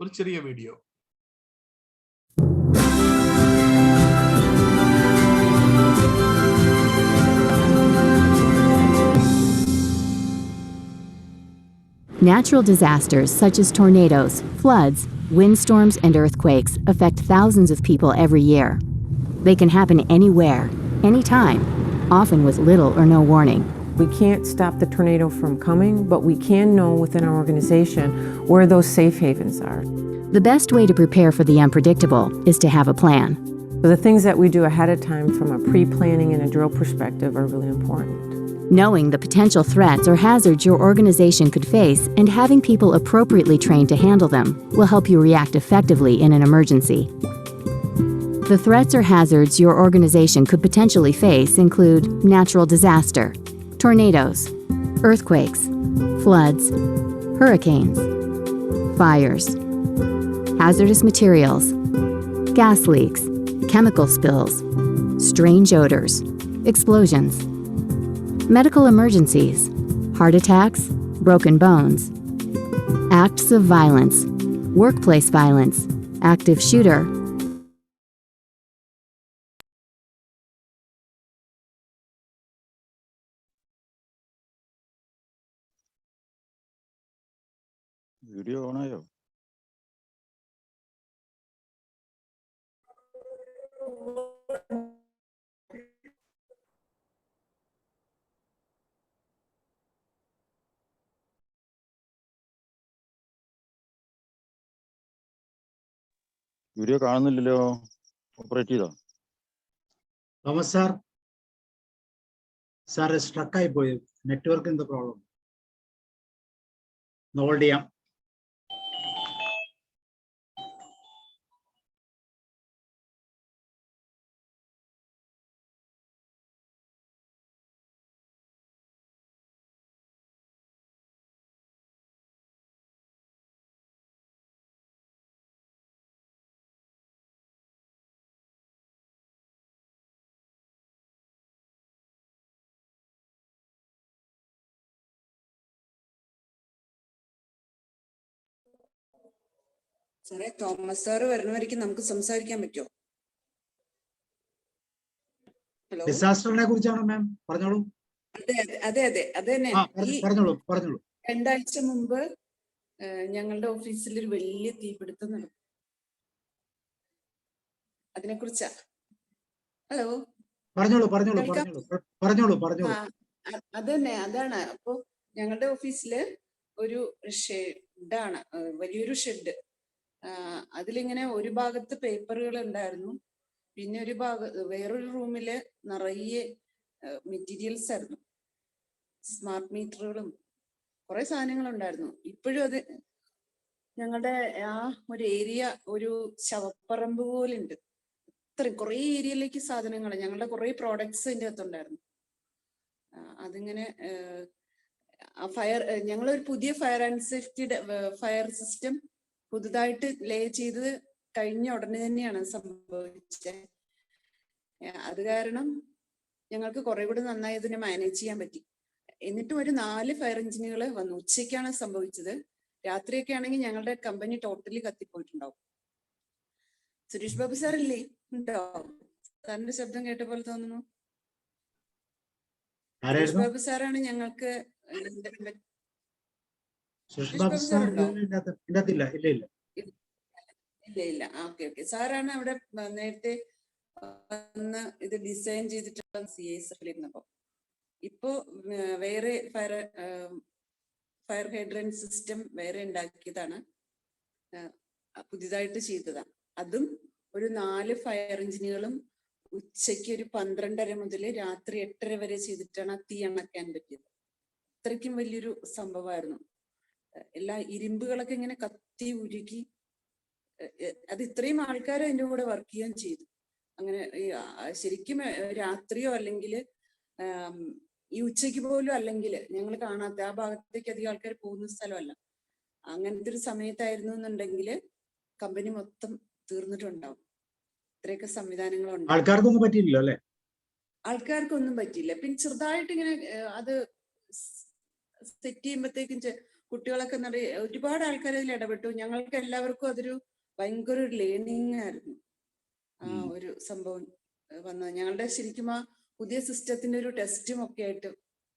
ഒരു ചെറിയ video. Natural disasters such as tornadoes, floods, windstorms, and earthquakes affect thousands of people every year. They can happen anywhere, anytime, often with little or no warning. We can't stop the tornado from coming, but we can know within our organization where those safe havens are. The best way to prepare for the unpredictable is to have a plan. So the things that we do ahead of time from a pre-planning and a drill perspective are really important. Knowing the potential threats or hazards your organization could face and having people appropriately trained to handle them will help you react effectively in an emergency. The threats or hazards your organization could potentially face include natural disaster, tornadoes, earthquakes, floods, hurricanes, fires, hazardous materials, gas leaks, chemical spills, strange odors, explosions, medical emergencies, heart attacks, broken bones, acts of violence, workplace violence, active shooter, video ഓണായോ? Video കാണുന്നില്ലല്ലോ. Operate ചെയ്തോ? Thomas sir സ്ട്രക്കായി പോയി. Network എന്താ problem? Hold ചെയ്യാം. സാറേ, Thomas sir വരുന്നവരേക്ക് നമുക്ക് സംസാരിക്കാൻ പറ്റുമോ? ഹലോ, ഡിസാസ്റ്ററിനെ കുറിച്ചാണ് മാം, പറഞ്ഞോളൂ. അതെ അത് തന്നെ. ഈ പറഞ്ഞോളൂ. 2 ആഴ്ച മുമ്പ് ഞങ്ങളുടെ ഓഫീസിൽ ഒരു വലിയ തീപിടുത്തം നടന്നു. അതിനെ കുറിച്ചാ. ഹലോ, പറഞ്ഞോളൂ. അതാണ്. അപ്പൊ ഞങ്ങളുടെ ഓഫീസില് ഒരു ഷെഡാണ്, വലിയൊരു ഷെഡ്. അതിലിങ്ങനെ ഒരു ഭാഗത്ത് പേപ്പറുകൾ ഉണ്ടായിരുന്നു, പിന്നെ വേറൊരു റൂമില് നിറയെ മെറ്റീരിയൽസ് ആയിരുന്നു, സ്മാർട്ട് മീറ്ററുകളും കുറെ സാധനങ്ങൾ ഉണ്ടായിരുന്നു. ഇപ്പോഴും അത് ഞങ്ങളുടെ ആ ഒരു ഏരിയ ഒരു ശവപ്പറമ്പ് പോലെ ഉണ്ട്. അത്രയും കുറെ ഏരിയയിലേക്ക് സാധനങ്ങൾ, ഞങ്ങളുടെ കുറെ പ്രോഡക്ട്സ് അതിൻ്റെ അകത്തുണ്ടായിരുന്നു. അതിങ്ങനെ ഞങ്ങളൊരു പുതിയ fire and safety fire system പുതുതായിട്ട് ലേ ചെയ്ത് കഴിഞ്ഞ ഉടനെ തന്നെയാണ് സംഭവിച്ചത്. അത് കാരണം ഞങ്ങൾക്ക് കുറെ കൂടി നന്നായി അതിനെ മാനേജ് ചെയ്യാൻ പറ്റി. എന്നിട്ടും ഒരു 4 ഫയർ എഞ്ചിനുകൾ വന്നു. ഉച്ചയ്ക്കാണ് സംഭവിച്ചത്. രാത്രിയൊക്കെ ആണെങ്കിൽ ഞങ്ങളുടെ കമ്പനി ടോട്ടലി കത്തിപ്പോയിട്ടുണ്ടാവും. സുരേഷ് ബാബു സാറില്ലേ? ഉണ്ടോ? സാറിന്റെ ശബ്ദം കേട്ട പോലെ തോന്നുന്നു. സുരേഷ് ബാബു സാറാണ് ഞങ്ങൾക്ക്. ഇല്ല. ഓക്കെ. സാറാണ് അവിടെ നേരത്തെ വന്ന് ഇത് ഡിസൈൻ ചെയ്തിട്ടുള്ള CSFിലിരുന്നപ്പോ. ഇപ്പോ വേറെ ഫയർ ഹൈഡ്രന്റ് സിസ്റ്റം വേറെ ഉണ്ടാക്കിയതാണ്, പുതിയതായിട്ട് ചെയ്തതാണ്. അതും ഒരു 4 ഫയർ എഞ്ചിനുകളും ഉച്ചയ്ക്ക് ഒരു 12:30 മുതൽ രാത്രി 8:30 വരെ ചെയ്തിട്ടാണ് തീ അണയ്ക്കാൻ പറ്റിയത്. അത്രയ്ക്കും വലിയൊരു സംഭവമായിരുന്നു. എല്ലാ ഇരുമ്പുകളൊക്കെ ഇങ്ങനെ കത്തി ഉരുകി. അത് ഇത്രയും ആൾക്കാർ അതിൻ്റെ കൂടെ വർക്ക് ചെയ്യാൻ ചെയ്തു. അങ്ങനെ ശരിക്കും രാത്രിയോ അല്ലെങ്കിൽ ഈ ഉച്ചയ്ക്ക് പോലും അല്ലെങ്കിൽ ഞങ്ങൾ കാണാത്ത ആ ഭാഗത്തേക്ക് അധികം ആൾക്കാർ പോകുന്ന സ്ഥലമല്ല. അങ്ങനത്തെ ഒരു സമയത്തായിരുന്നു എന്നുണ്ടെങ്കിൽ കമ്പനി മൊത്തം തീർന്നിട്ടുണ്ടാവും. ഇത്രയൊക്കെ സംവിധാനങ്ങളുണ്ട്. ആൾക്കാർക്കൊന്നും പറ്റിയില്ലല്ലോ അല്ലേ? ആൾക്കാർക്കൊന്നും പറ്റിയില്ല. പിന്നെ ചെറുതായിട്ട് ഇങ്ങനെ അത് സെറ്റ് ചെയ്യുമ്പോഴത്തേക്കും കുട്ടികളൊക്കെ ഒരുപാട് ആൾക്കാർ അതിൽ ഇടപെട്ടു. ഞങ്ങൾക്ക് എല്ലാവർക്കും അതൊരു ഭയങ്കര ഒരു ലേണിംഗ് ആയിരുന്നു ആ ഒരു സംഭവം വന്നത്. ഞങ്ങളുടെ ശരിക്കും ആ പുതിയ സിസ്റ്റത്തിന്റെ ഒരു ടെസ്റ്റും ഒക്കെ ആയിട്ട്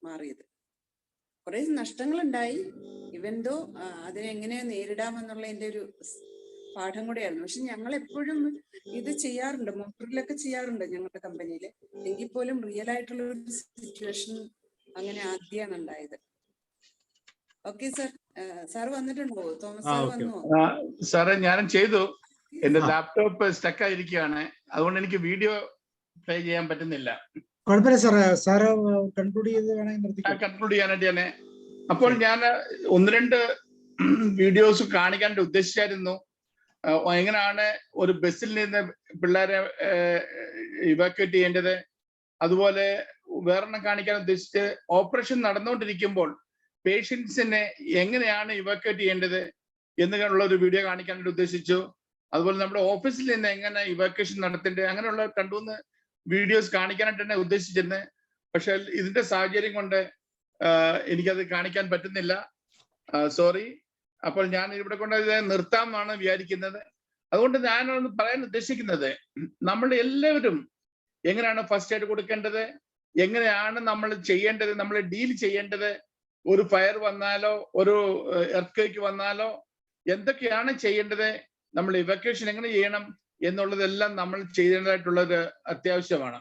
മാറിയത്. കുറെ നഷ്ടങ്ങളുണ്ടായി, ഇവന്തോ അതിനെങ്ങനെ നേരിടാമെന്നുള്ളതിന്റെ ഒരു പാഠം കൂടെയായിരുന്നു. പക്ഷെ ഞങ്ങൾ എപ്പോഴും ഇത് ചെയ്യാറുണ്ട്, മോട്ടറിലൊക്കെ ചെയ്യാറുണ്ട് ഞങ്ങളുടെ കമ്പനിയിൽ. എങ്കിൽ പോലും റിയൽ ആയിട്ടുള്ള ഒരു സിറ്റുവേഷൻ അങ്ങനെ ആദ്യമാണ് ഉണ്ടായത്. ഓക്കെ സാർ, സാർ വന്നിട്ടുണ്ടോ? തോമസ് സാർ വന്നോ? സാറേ ഞാനും ചെയ്തു. എന്റെ ലാപ്ടോപ്പ് സ്റ്റക്ക് ആയിരിക്കുകയാണ്, അതുകൊണ്ട് എനിക്ക് വീഡിയോ പ്ലേ ചെയ്യാൻ പറ്റുന്നില്ല. കുഴപ്പമില്ല സാറേ, സാറ് കൺക്ലൂഡ് ചെയ്ത് വേണമെങ്കിൽ കൺക്ലൂഡ് ചെയ്യാനായിട്ട് തന്നെ. അപ്പോൾ ഞാൻ 1-2 വീഡിയോസ് കാണിക്കാനായിട്ട് ഉദ്ദേശിച്ചായിരുന്നു. എങ്ങനെയാണ് ഒരു ബസ്സിൽ നിന്ന് പിള്ളേരെ ഇവാക്യുവേറ്റ് ചെയ്യേണ്ടത്, അതുപോലെ വേറെണ്ണം കാണിക്കാൻ ഉദ്ദേശിച്ച് ഓപ്പറേഷൻ നടന്നുകൊണ്ടിരിക്കുമ്പോൾ പേഷ്യൻസിനെ എങ്ങനെയാണ് ഇവാക്യുവേറ്റ് ചെയ്യേണ്ടത് എന്നുള്ള ഒരു വീഡിയോ കാണിക്കാനായിട്ട് ഉദ്ദേശിച്ചു. അതുപോലെ നമ്മുടെ ഓഫീസിൽ നിന്ന് എങ്ങനെ ഇവാക്യുവേഷൻ നടത്തേണ്ടത്, അങ്ങനെയുള്ള 2-3 വീഡിയോസ് കാണിക്കാനായിട്ട് തന്നെ ഉദ്ദേശിച്ചിരുന്നത്. പക്ഷെ ഇതിന്റെ സാഹചര്യം കൊണ്ട് എനിക്കത് കാണിക്കാൻ പറ്റുന്നില്ല, സോറി. അപ്പോൾ ഞാൻ ഇവിടെ കൊണ്ട് നിർത്താമെന്നാണ് വിചാരിക്കുന്നത്. അതുകൊണ്ട് ഞാനൊന്ന് പറയാൻ ഉദ്ദേശിക്കുന്നത്, നമ്മൾ എല്ലാവരും എങ്ങനെയാണ് ഫസ്റ്റ് എയ്ഡ് കൊടുക്കേണ്ടത്, എങ്ങനെയാണ് നമ്മൾ ചെയ്യേണ്ടത്, നമ്മൾ ഡീൽ ചെയ്യേണ്ടത്. ഒരു ഫയർ വന്നാലോ ഒരു എർത്ത്ക്വേക്ക് വന്നാലോ എന്തൊക്കെയാണ് ചെയ്യേണ്ടത്, നമ്മൾ ഇവാക്യുവേഷൻ എങ്ങനെ ചെയ്യണം എന്നുള്ളതെല്ലാം നമ്മൾ ചെയ്യേണ്ടതായിട്ടുള്ളത് അത്യാവശ്യമാണ്.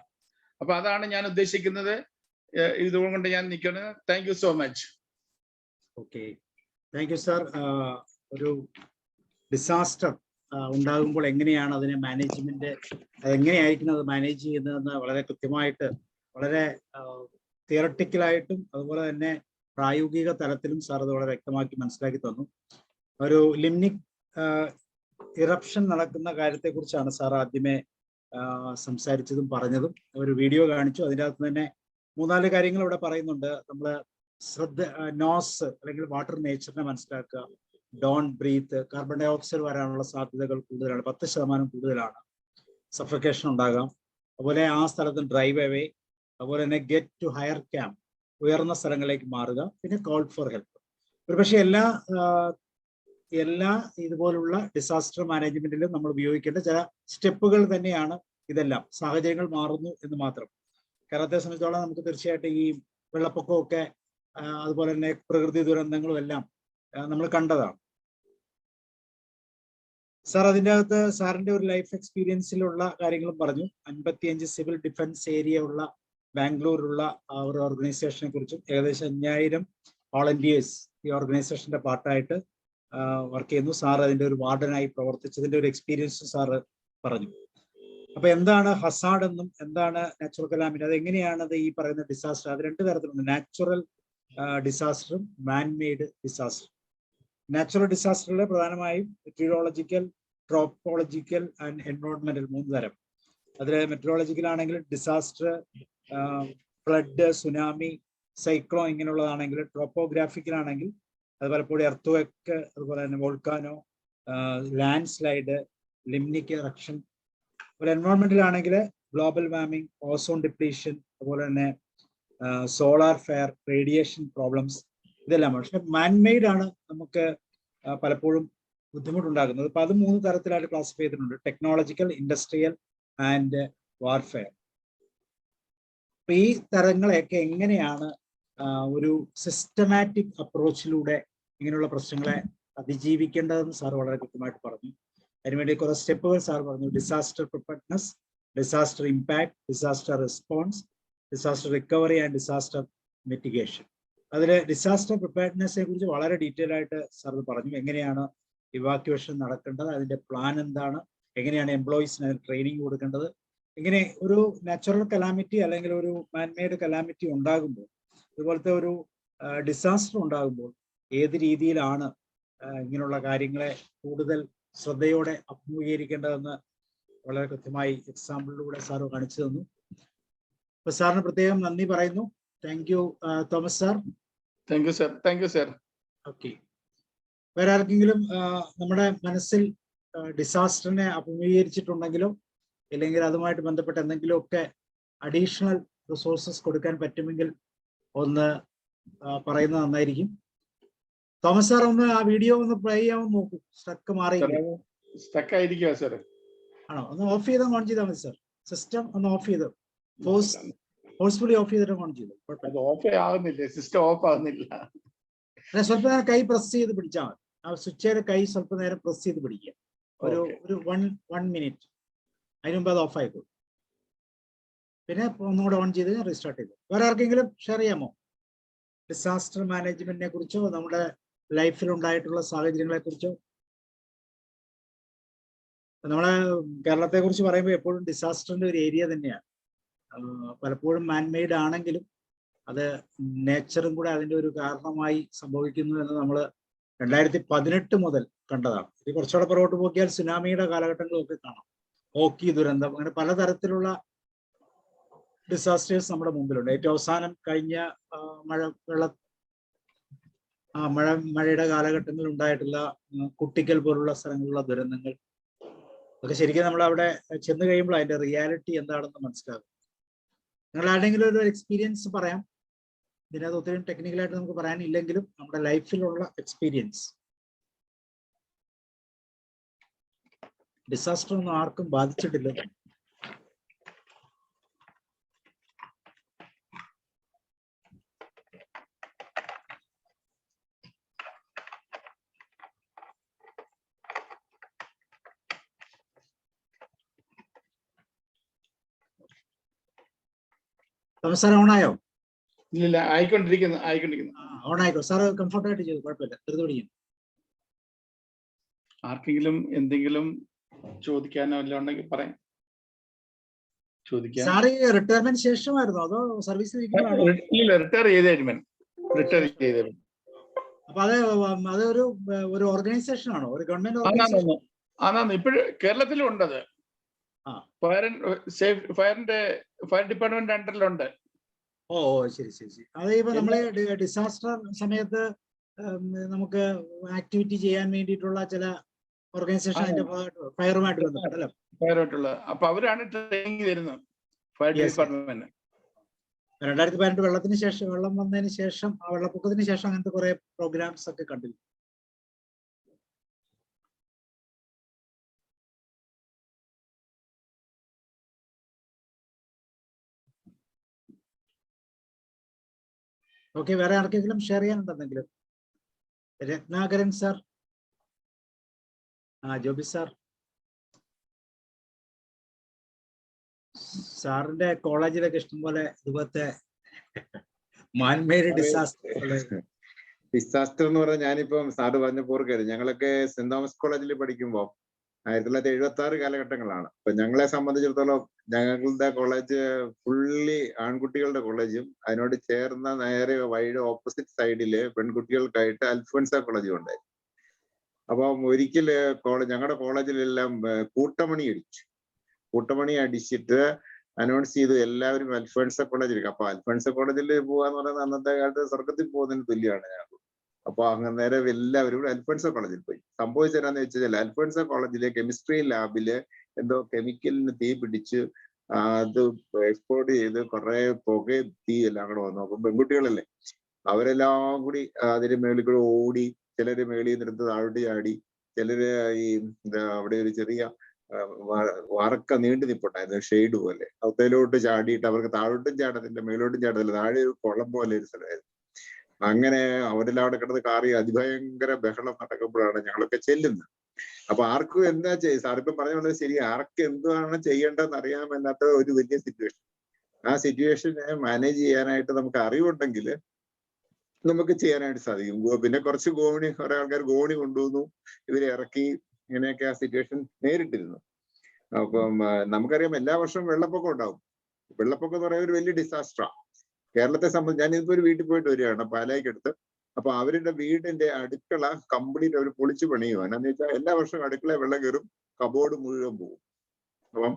അപ്പൊ അതാണ് ഞാൻ ഉദ്ദേശിക്കുന്നത്. ഇതുകൊണ്ട് ഞാൻ നിൽക്കുന്നത്. Thank you so much. Okay, thank you sir. ഒരു ഡിസാസ്റ്റർ ഉണ്ടാകുമ്പോൾ എങ്ങനെയാണ് അതിനെ മാനേജ്മെന്റ് എങ്ങനെയായിരിക്കും അത് മാനേജ് ചെയ്യുന്നതെന്ന് വളരെ കൃത്യമായിട്ട്, വളരെ തിയറട്ടിക്കലായിട്ടും അതുപോലെ തന്നെ പ്രായോഗിക തലത്തിലും സാർ അത് വളരെ വ്യക്തമാക്കി മനസ്സിലാക്കി തന്നു. ഒരു ലിംനിക് ഇറപ്ഷൻ നടക്കുന്ന കാര്യത്തെക്കുറിച്ചാണ് സാർ ആദ്യമേ സംസാരിച്ചതും പറഞ്ഞതും. ഒരു വീഡിയോ കാണിച്ചു, അതിൻ്റെ അകത്ത് തന്നെ 3-4 കാര്യങ്ങൾ ഇവിടെ പറയുന്നുണ്ട്. നമ്മൾ നോസ് അല്ലെങ്കിൽ വാട്ടർ നേച്ചറിനെ മനസ്സിലാക്കുക, don't breathe, carbon dioxide വരാനുള്ള സാധ്യതകൾ കൂടുതലാണ്, 10% കൂടുതലാണ്, സഫക്കേഷൻ ഉണ്ടാകാം. അതുപോലെ ആ സ്ഥലത്ത് ഡ്രൈവ് അവേ, അതുപോലെ തന്നെ ഗെറ്റ് ടു ഹയർ ക്യാമ്പ്, ഉയർന്ന സ്ഥലങ്ങളിലേക്ക് മാറുക, പിന്നെ കോൾ ഫോർ ഹെൽപ്പ്. ഒരുപക്ഷെ എല്ലാ ഇതുപോലുള്ള ഡിസാസ്റ്റർ മാനേജ്മെന്റിലും നമ്മൾ ഉപയോഗിക്കേണ്ട ചില സ്റ്റെപ്പുകൾ തന്നെയാണ് ഇതെല്ലാം. സാഹചര്യങ്ങൾ മാറുന്നു എന്ന് മാത്രം. കേരളത്തെ സംബന്ധിച്ചോളം നമുക്ക് തീർച്ചയായിട്ടും ഈ വെള്ളപ്പൊക്കമൊക്കെ അതുപോലെ തന്നെ പ്രകൃതി ദുരന്തങ്ങളും എല്ലാം നമ്മൾ കണ്ടതാണ്. സാർ അതിൻ്റെ അകത്ത് സാറിന്റെ ഒരു ലൈഫ് എക്സ്പീരിയൻസിലുള്ള കാര്യങ്ങളും പറഞ്ഞു. 55 സിവിൽ ഡിഫൻസ് ഏരിയ ഉള്ള ബാംഗ്ലൂരിലുള്ള ആ ഒരു ഓർഗനൈസേഷനെ കുറിച്ചും ഏകദേശം 5000 വോളണ്ടിയേഴ്സ് ഈ ഓർഗനൈസേഷന്റെ പാർട്ടായിട്ട് വർക്ക് ചെയ്യുന്നു. സാർ അതിന്റെ ഒരു വാർഡനായി പ്രവർത്തിച്ചതിന്റെ ഒരു എക്സ്പീരിയൻസ് സാറ് പറഞ്ഞു. അപ്പൊ എന്താണ് ഹസാർഡ് എന്നും എന്താണ് നാച്ചുറൽ കലാമിറ്റി, അത് എങ്ങനെയാണത് ഈ പറയുന്ന ഡിസാസ്റ്റർ, അത് 2 തരത്തിലുണ്ട്. നാച്ചുറൽ ഡിസാസ്റ്ററും മാൻമെയ്ഡ് ഡിസാസ്റ്റർ. നാച്ചുറൽ ഡിസാസ്റ്ററിൽ പ്രധാനമായും മെറ്റീരിയോളജിക്കൽ, ട്രോപ്പോളജിക്കൽ ആൻഡ് എൻവയോൺമെന്റൽ 3 തരം. അതിൽ മെറ്റീരിയോളജിക്കൽ ആണെങ്കിൽ ഡിസാസ്റ്റർ, ഫ്ലഡ്, സുനാമി, സൈക്ലോൺ ഇങ്ങനെയുള്ളതാണെങ്കിൽ, ട്രോപ്പോഗ്രാഫിക്കൽ ആണെങ്കിൽ അത് പലപ്പോഴും എർത്ത്, അതുപോലെ തന്നെ വോൾക്കാനോ, ലാൻഡ് സ്ലൈഡ്, ലിംനിക് ഇറപ്ഷൻ. അതുപോലെ എൻവയോൺമെന്റൽ ആണെങ്കിൽ ഗ്ലോബൽ വാർമിംഗ്, ഓസോൺ ഡിപ്ലീഷൻ, അതുപോലെ തന്നെ സോളാർ ഫെയർ, റേഡിയേഷൻ പ്രോബ്ലംസ്, ഇതെല്ലാം. പക്ഷെ മാൻമെയ്ഡ് ആണ് നമുക്ക് പലപ്പോഴും ബുദ്ധിമുട്ടുണ്ടാകുന്നത്. അപ്പൊ അത് 3 തരത്തിലായിട്ട് ക്ലാസിഫൈ ചെയ്തിട്ടുണ്ട്: ടെക്നോളജിക്കൽ, ഇൻഡസ്ട്രിയൽ ആൻഡ് വാർഫെയർ. അപ്പൊ ഈ തരങ്ങളെയൊക്കെ എങ്ങനെയാണ് ഒരു സിസ്റ്റമാറ്റിക് അപ്രോച്ചിലൂടെ ഇങ്ങനെയുള്ള പ്രശ്നങ്ങളെ അതിജീവിക്കേണ്ടതെന്ന് സാർ വളരെ കൃത്യമായിട്ട് പറഞ്ഞു. അതിനുവേണ്ടി കുറെ സ്റ്റെപ്പുകൾ സാർ പറഞ്ഞു. Disaster preparedness, disaster impact, disaster response, disaster recovery and disaster mitigation. അതിൽ ഡിസാസ്റ്റർ പ്രിപ്പയർഡ്നെസ്സിനെ കുറിച്ച് വളരെ ഡീറ്റെയിൽ ആയിട്ട് സാർ പറഞ്ഞു. എങ്ങനെയാണ് ഇവാക്യുവേഷൻ നടക്കേണ്ടത്, അതിന്റെ പ്ലാൻ എന്താണ്, എങ്ങനെയാണ് എംപ്ലോയീസിന് ട്രെയിനിങ് കൊടുക്കേണ്ടത്, ഇങ്ങനെ ഒരു നാച്ചുറൽ കലാമിറ്റി അല്ലെങ്കിൽ ഒരു മാൻമെയ്ഡ് കലാമിറ്റി ഉണ്ടാകുമ്പോൾ, ഇതുപോലത്തെ ഒരു ഡിസാസ്റ്റർ ഉണ്ടാകുമ്പോൾ ഏത് രീതിയിലാണ് ഇങ്ങനെയുള്ള കാര്യങ്ങളെ കൂടുതൽ ശ്രദ്ധയോടെ അഭിമുഖീകരിക്കേണ്ടതെന്ന് വളരെ കൃത്യമായി എക്സാമ്പിളിലൂടെ സാറ് കാണിച്ചു തന്നു. അപ്പൊ സാറിന് പ്രത്യേകം നന്ദി പറയുന്നു. Thank you Thomas sir. Thank you sir. Thank you sir. Okay, വേറെ ആർക്കെങ്കിലും നമ്മുടെ മനസ്സിൽ ഡിസാസ്റ്ററിനെ അഭിമുഖീകരിച്ചിട്ടുണ്ടെങ്കിലോ ഇല്ലെങ്കിൽ അതുമായിട്ട് ബന്ധപ്പെട്ട എന്തെങ്കിലുമൊക്കെ അഡീഷണൽ റിസോഴ്സസ് കൊടുക്കാൻ പറ്റുമെങ്കിൽ ഒന്ന് പറയുന്നത് നന്നായിരിക്കും. തോമസ് സാർ ഒന്ന് ആ വീഡിയോ ഒന്ന് പ്ലേ ചെയ്യാൻ നോക്കൂ. സ്റ്റക്ക് മാറി സ്റ്റക്ക് ആയിരിക്കുവാ സാർ. ആണോ? ഒന്ന് ഓഫ് ചെയ്ത് ഓൺ ചെയ്താൽ മതി സാർ. സിസ്റ്റം ഒന്ന് ഓഫ് ചെയ്ത് ഫോഴ്സ്ഫുള്ളി ഓഫ് ചെയ്തിട്ട് ഓൺ ചെയ്തു. ഓഫ് ആകുന്നില്ല, സിസ്റ്റം ഓഫ് ആകുന്നില്ല. സ്വല്പ നേരം കൈ പ്രസ് ചെയ്ത് പിടിച്ചാൽ മതി. ആ സ്വിച്ചിയുടെ കൈ സ്വല്പ നേരം പ്രസ് ചെയ്ത് പിടിക്കുക. ഒരു 1 മിനിറ്റ്. അതിന് മുമ്പ് അത് ഓഫ് ആയിക്കോളും. പിന്നെ ഒന്നുകൂടെ ഓൺ ചെയ്ത് റീസ്റ്റാർട്ട് ചെയ്തു. വേറെ ആർക്കെങ്കിലും ഷെയർ ചെയ്യാമോ ഡിസാസ്റ്റർ മാനേജ്മെന്റിനെ കുറിച്ചോ നമ്മുടെ ലൈഫിൽ ഉണ്ടായിട്ടുള്ള സാഹചര്യങ്ങളെ കുറിച്ചോ? നമ്മളെ കേരളത്തെ കുറിച്ച് പറയുമ്പോൾ എപ്പോഴും ഡിസാസ്റ്ററിന്റെ ഒരു ഏരിയ തന്നെയാണ്. പലപ്പോഴും മാൻമെയ്ഡ് ആണെങ്കിലും അത് നേച്ചറും കൂടെ അതിന്റെ ഒരു കാരണമായി സംഭവിക്കുന്നു എന്ന് നമ്മൾ 2018 മുതൽ കണ്ടതാണ്. ഇത് കുറച്ചുകൂടെ പുറകോട്ട് പോക്കിയാൽ സുനാമിയുടെ കാലഘട്ടങ്ങളൊക്കെ കാണാം. ഓക്കി ദുരന്തം, അങ്ങനെ പലതരത്തിലുള്ള ഡിസാസ്റ്റേഴ്സ് നമ്മുടെ മുമ്പിലുണ്ട്. ഏറ്റവും അവസാനം കഴിഞ്ഞ മഴയുടെ കാലഘട്ടങ്ങളിൽ ഉണ്ടായിട്ടുള്ള കുട്ടിക്കൽ പോലുള്ള സ്ഥലങ്ങളിലുള്ള ദുരന്തങ്ങൾ അതൊക്കെ ശരിക്കും നമ്മൾ അവിടെ ചെന്ന് കഴിയുമ്പോൾ അതിന്റെ റിയാലിറ്റി എന്താണെന്ന് മനസ്സിലാകും. നിങ്ങൾ ആരുടെങ്കിലും ഒരു എക്സ്പീരിയൻസ് പറയാം. ഇതിനകത്ത് ഒത്തിരി ടെക്നിക്കലായിട്ട് നമുക്ക് പറയാനില്ലെങ്കിലും നമ്മുടെ ലൈഫിലുള്ള എക്സ്പീരിയൻസ്. ഡിസാസ്റ്റർ ഒന്നും ആർക്കും ബാധിച്ചിട്ടില്ല. സാർ ഓണായോ? ഇല്ല, ആയിക്കൊണ്ടിരിക്കുന്നു. ഓണായിക്കോ സാർ, കംഫർട്ടായിട്ട് ചെയ്തു, കുഴപ്പമില്ല. ധൃതി പിടിക്കും. ആർക്കെങ്കിലും എന്തെങ്കിലും ചോദിക്കാനോ എല്ലാം ഉണ്ടെങ്കിൽ പറയാം. ചോദിക്കാം. സാർ റിട്ടയർമെന്റ് ശേഷമായിരുന്നോ അതോ സർവീസിൽ ഇരിക്കുമ്പോഴാണോ? ഇല്ല, റിട്ടയർ ചെയ്തേ. അപ്പൊ അത് ഒരു ഓർഗനൈസേഷൻ ആണോ? ഒരു ഗവൺമെന്റ് ഓർഗനൈസേഷൻ? ഇപ്പോഴും കേരളത്തിലും ഉണ്ടത്. Fire department അണ്ടറിലുണ്ട്. ഓ ശരി. അത് ഇപ്പൊ നമ്മള് ഡിസാസ്റ്റർ സമയത്ത് നമുക്ക് ആക്ടിവിറ്റി ചെയ്യാൻ വേണ്ടിയിട്ടുള്ള ചില ഓർഗനൈസേഷൻ അതിന്റെ ഫയറുമായിട്ട് ബന്ധപ്പെട്ടല്ലോ. ഫയറുമായിട്ടുള്ള അപ്പൊ അവരാണ് ട്രെയിനിങ് തരുന്നത്, ഫയർ ഡിപ്പാർട്ട്മെന്റ്. 2018 വെള്ളം വന്നതിന് ശേഷം, ആ വെള്ളപ്പൊക്കത്തിന് ശേഷം അങ്ങനത്തെ കുറെ പ്രോഗ്രാംസ് ഒക്കെ കണ്ടിരുന്നു. ഓക്കെ, വേറെ ആർക്കെങ്കിലും ഷെയർ ചെയ്യാനുണ്ടെന്നെങ്കിലും? Ratnakaran sir, Joby sir. സാറിന്റെ കോളേജിലൊക്കെ ഇഷ്ടംപോലെ ഇതുപോലത്തെ മാൻമേഡ് ഡിസാസ്റ്റർ എന്ന് പറഞ്ഞാൽ ഞാനിപ്പം സാറ് പറഞ്ഞ പോർക്കായിരുന്നു. ഞങ്ങളൊക്കെ സെന്റ് തോമസ് കോളേജിൽ പഠിക്കുമ്പോൾ 1976 കാലഘട്ടങ്ങളാണ്. അപ്പൊ ഞങ്ങളെ സംബന്ധിച്ചിടത്തോളം ഞങ്ങളുടെ കോളേജ് ഫുള്ളി ആൺകുട്ടികളുടെ കോളേജും അതിനോട് ചേർന്ന നേരെ വൈഡ് ഓപ്പോസിറ്റ് സൈഡില് പെൺകുട്ടികൾക്കായിട്ട് അൽഫോൻസ കോളേജും ഉണ്ടായിരുന്നു. അപ്പം ഒരിക്കല് ഞങ്ങളുടെ കോളേജിലെല്ലാം കൂട്ടമണി അടിച്ചിട്ട് അനൗൺസ് ചെയ്തു എല്ലാവരും അൽഫോൻസ കോളേജിലേക്ക്. അപ്പൊ അൽഫോൻസ കോളേജിൽ പോവാന്ന് പറയുന്നത് അന്നത്തെ കാലത്ത് സ്വർഗത്തിൽ പോകുന്നതിന് തുല്യമാണ് ഞങ്ങൾക്ക്. അപ്പൊ അങ്ങനെ നേരെ എല്ലാവരും കൂടെ അൽഫോൻസ കോളേജിൽ പോയി. സംഭവിച്ചതെന്ന് വെച്ചാൽ അൽഫോൻസ കോളേജിലെ കെമിസ്ട്രി ലാബില് എന്തോ കെമിക്കലിന് തീ പിടിച്ച് അത് എക്സ്പോർട്ട് ചെയ്ത് കുറെ പുക തീ എല്ലാം കൂടെ വന്നു. അപ്പൊ പെൺകുട്ടികളല്ലേ, അവരെല്ലാം കൂടി അതിന് മേളിൽ കൂടെ ഓടി. ചിലര് മേളിൽ നിന്നെടുത്ത് താഴോട്ട് ചാടി, ചിലര് ഈ അവിടെ ഒരു ചെറിയ വറക്ക നീണ്ടു നിപ്പുണ്ടായിരുന്നു, ഷെയ്ഡ് പോലെ. അവത്തേലോട്ട് ചാടിയിട്ട് അവർക്ക് താഴോട്ടും ചാടത്തില്ല മേലോട്ടും ചാടത്തില്ല, താഴെ ഒരു കുളം പോലെ ഒരു സ്ഥലമായിരുന്നു. അങ്ങനെ അവരെല്ലാം അവിടെ കിടന്ന് കാറി അതിഭയങ്കര ബഹളം നടക്കുമ്പോഴാണ് ഞങ്ങളൊക്കെ ചെല്ലുന്നത്. അപ്പൊ ആർക്കും എന്താ സാറിപ്പം പറഞ്ഞ പോലെ ശരി, ആർക്ക് എന്താണ് ചെയ്യേണ്ടതെന്ന് അറിയാൻ മേലാത്ത ഒരു വലിയ സിറ്റുവേഷൻ. ആ സിറ്റുവേഷനെ മാനേജ് ചെയ്യാനായിട്ട് നമുക്ക് അറിവുണ്ടെങ്കിൽ നമുക്ക് ചെയ്യാനായിട്ട് സാധിക്കും. പിന്നെ കുറച്ച് കുറെ ആൾക്കാർ ഗോണി കൊണ്ടുവന്നു, ഇവരെ ഇറക്കി, ഇങ്ങനെയൊക്കെ ആ സിറ്റുവേഷൻ നേരിട്ടിരുന്നു. അപ്പം നമുക്കറിയാം എല്ലാ വർഷവും വെള്ളപ്പൊക്കം ഉണ്ടാവും. വെള്ളപ്പൊക്കം എന്ന് പറയുന്നത് ഒരു വലിയ ഡിസാസ്റ്ററാണ് കേരളത്തെ സംബന്ധിച്ച്. ഞാനിപ്പോ ഒരു വീട്ടിൽ പോയിട്ട് വരികയാണ് പാലായിക്കടുത്ത്. അപ്പൊ അവരുടെ വീടിന്റെ അടുക്കള കംപ്ലീറ്റ് അവർ പൊളിച്ചു പണിയുവാണ്. എന്നാന്ന് വെച്ചാൽ എല്ലാ വർഷവും അടുക്കള വെള്ളം കയറും, കബോർഡ് മുഴുവൻ പോകും. അപ്പം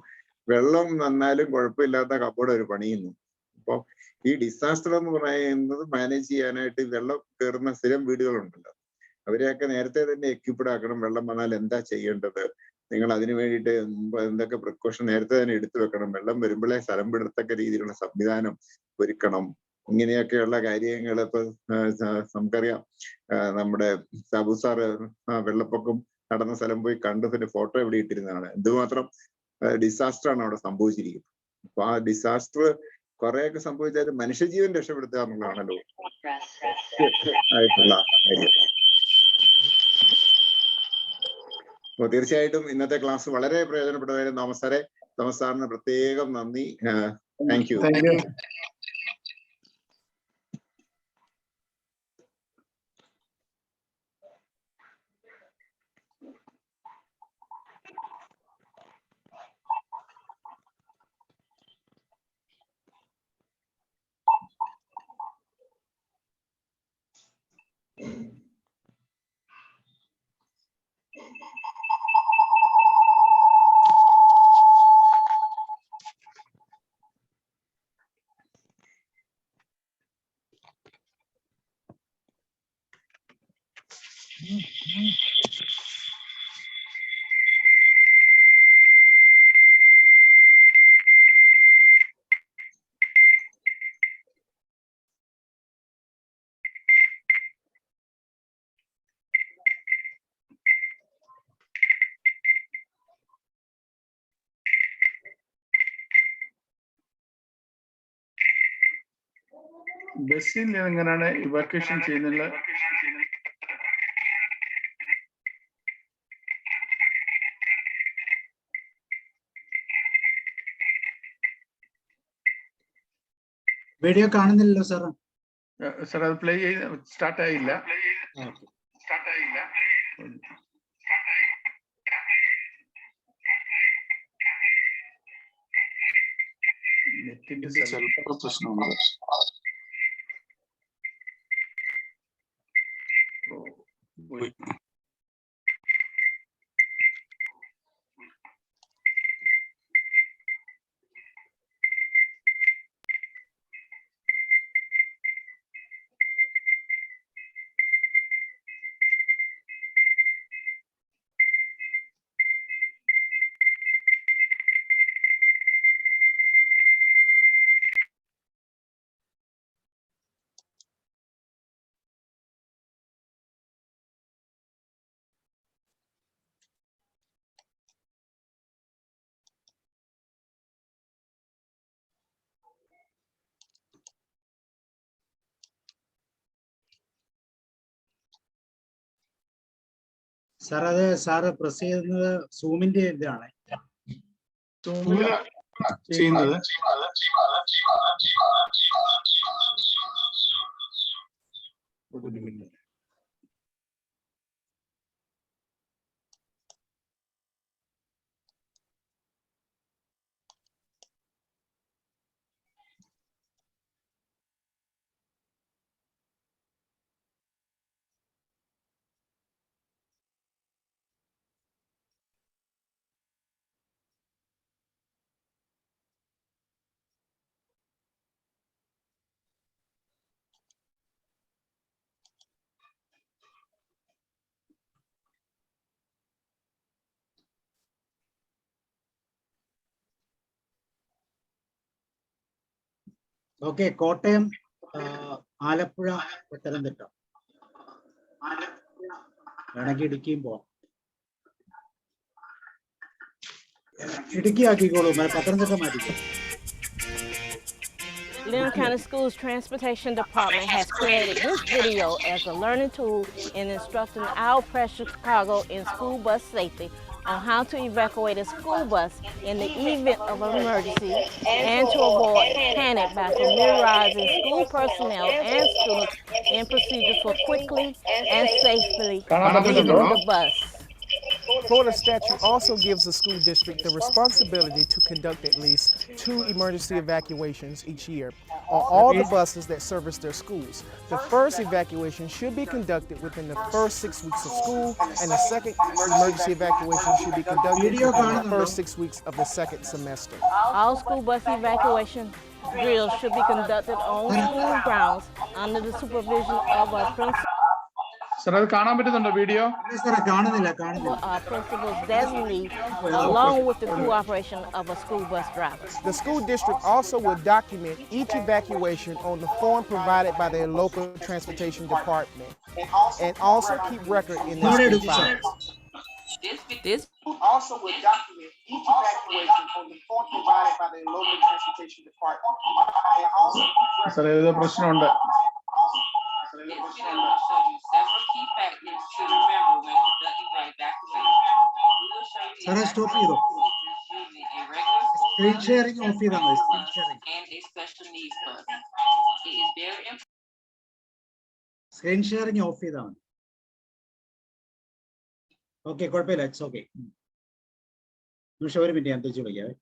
വെള്ളം വന്നാലും കുഴപ്പമില്ലാത്ത കബോർഡ് അവർ പണിയുന്നു. അപ്പം ഈ ഡിസാസ്റ്റർ എന്ന് പറയുന്നത് മാനേജ് ചെയ്യാനായിട്ട് വെള്ളം കയറുന്ന സ്ഥിരം വീടുകളുണ്ടല്ലോ, അവരെയൊക്കെ നേരത്തെ തന്നെ എക്യുപ്ഡ് ആക്കണം. വെള്ളം വന്നാൽ എന്താ ചെയ്യേണ്ടത്, നിങ്ങൾ അതിനു വേണ്ടിയിട്ട് മുമ്പ് എന്തൊക്കെ പ്രിക്കോഷൻ നേരത്തെ തന്നെ എടുത്തു വെക്കണം, വെള്ളം വരുമ്പോഴേ സ്ഥലം വിടത്തക്ക രീതിയിലുള്ള സംവിധാനം ഒരുക്കണം. ഇങ്ങനെയൊക്കെയുള്ള കാര്യങ്ങൾ ഇപ്പൊ നമുക്കറിയാം. നമ്മുടെ സാബു സാറ് വെള്ളപ്പൊക്കം നടന്ന സ്ഥലം പോയി കണ്ടു, പിന്നെ ഫോട്ടോ എവിടെ ഇട്ടിരുന്നതാണ്. എന്തുമാത്രം ഡിസാസ്റ്റർ ആണ് അവിടെ സംഭവിച്ചിരിക്കുന്നത്. അപ്പൊ ആ ഡിസാസ്റ്റർ കുറെയൊക്കെ സംഭവിച്ചാൽ മനുഷ്യജീവൻ രക്ഷപ്പെടുത്തുക എന്നുള്ളതാണല്ലോ ആയിട്ടുള്ള കാര്യം. അപ്പൊ തീർച്ചയായിട്ടും ഇന്നത്തെ ക്ലാസ് വളരെ പ്രയോജനപ്പെട്ടതായിരുന്നു. തോമസ് സാറിന് പ്രത്യേകം നന്ദി. Thank you. ബസ്സിൽ എങ്ങനെയാണ് ഇവാക്വേഷൻ ചെയ്യുന്നില്ല? വീഡിയോ കാണുന്നില്ലല്ലോ സാർ. സാർ അത് പ്ലേ ചെയ്ത് സ്റ്റാർട്ട് ആയില്ല. നെറ്റിന്റെ ചിലപ്പോൾ പ്രശ്നമുണ്ട്. സാർ അത് സാറ് പ്രസ് ചെയ്യുന്നത് സൂമിന്റെ ഇതാണ്. ചെയ്യുന്നത് ഓക്കെ. കോട്ടയം, ആലപ്പുഴ, പത്തനംതിട്ട, വേണമെങ്കിൽ ഇടുക്കിയും പോവാം. ഇടുക്കി ആക്കിക്കോളൂ, പത്തനംതിട്ട മാറ്റിക്കോളൂ. Loudoun County Schools Transportation Department has created this video as a learning tool in instructing our precious Chicago in school bus safety on how to evacuate a school bus in the event of an emergency and to avoid panic by familiarizing school personnel and students in procedures for quickly and safely leaving the bus. Florida statute also gives the school district the responsibility to conduct at least 2 emergency evacuations each year on all the buses that service their schools. The first evacuation should be conducted within the first 6 weeks of school, and the second emergency evacuation should be conducted within the first 6 weeks of the second semester. All school bus evacuation drills should be conducted on school grounds under the supervision of a principal. Sir അത് കാണാൻ പറ്റുന്നുണ്ടോ video? സാറേ കാണുന്നില്ല കാണുന്നില്ല. Principals designate along with the cooperation of a school bus driver. The school district also will document each evacuation on the form provided by their local transportation department and also keep record in their school files. This Also will document each evacuation on the form provided by their local transportation department and also sir ഏതോ പ്രശ്നമുണ്ട്. സാറേ stop ചെയ്തോ. Screen sharing of ചെയ്താൽ മതി. Screen sharing of ചെയ്താൽ മതി. Okay, കുഴപ്പമില്ല, it's okay. നിമിഷം, ഒരു മിനിറ്റ്, ഞാൻ തിരിച്ചു വിളിക്കാവേ.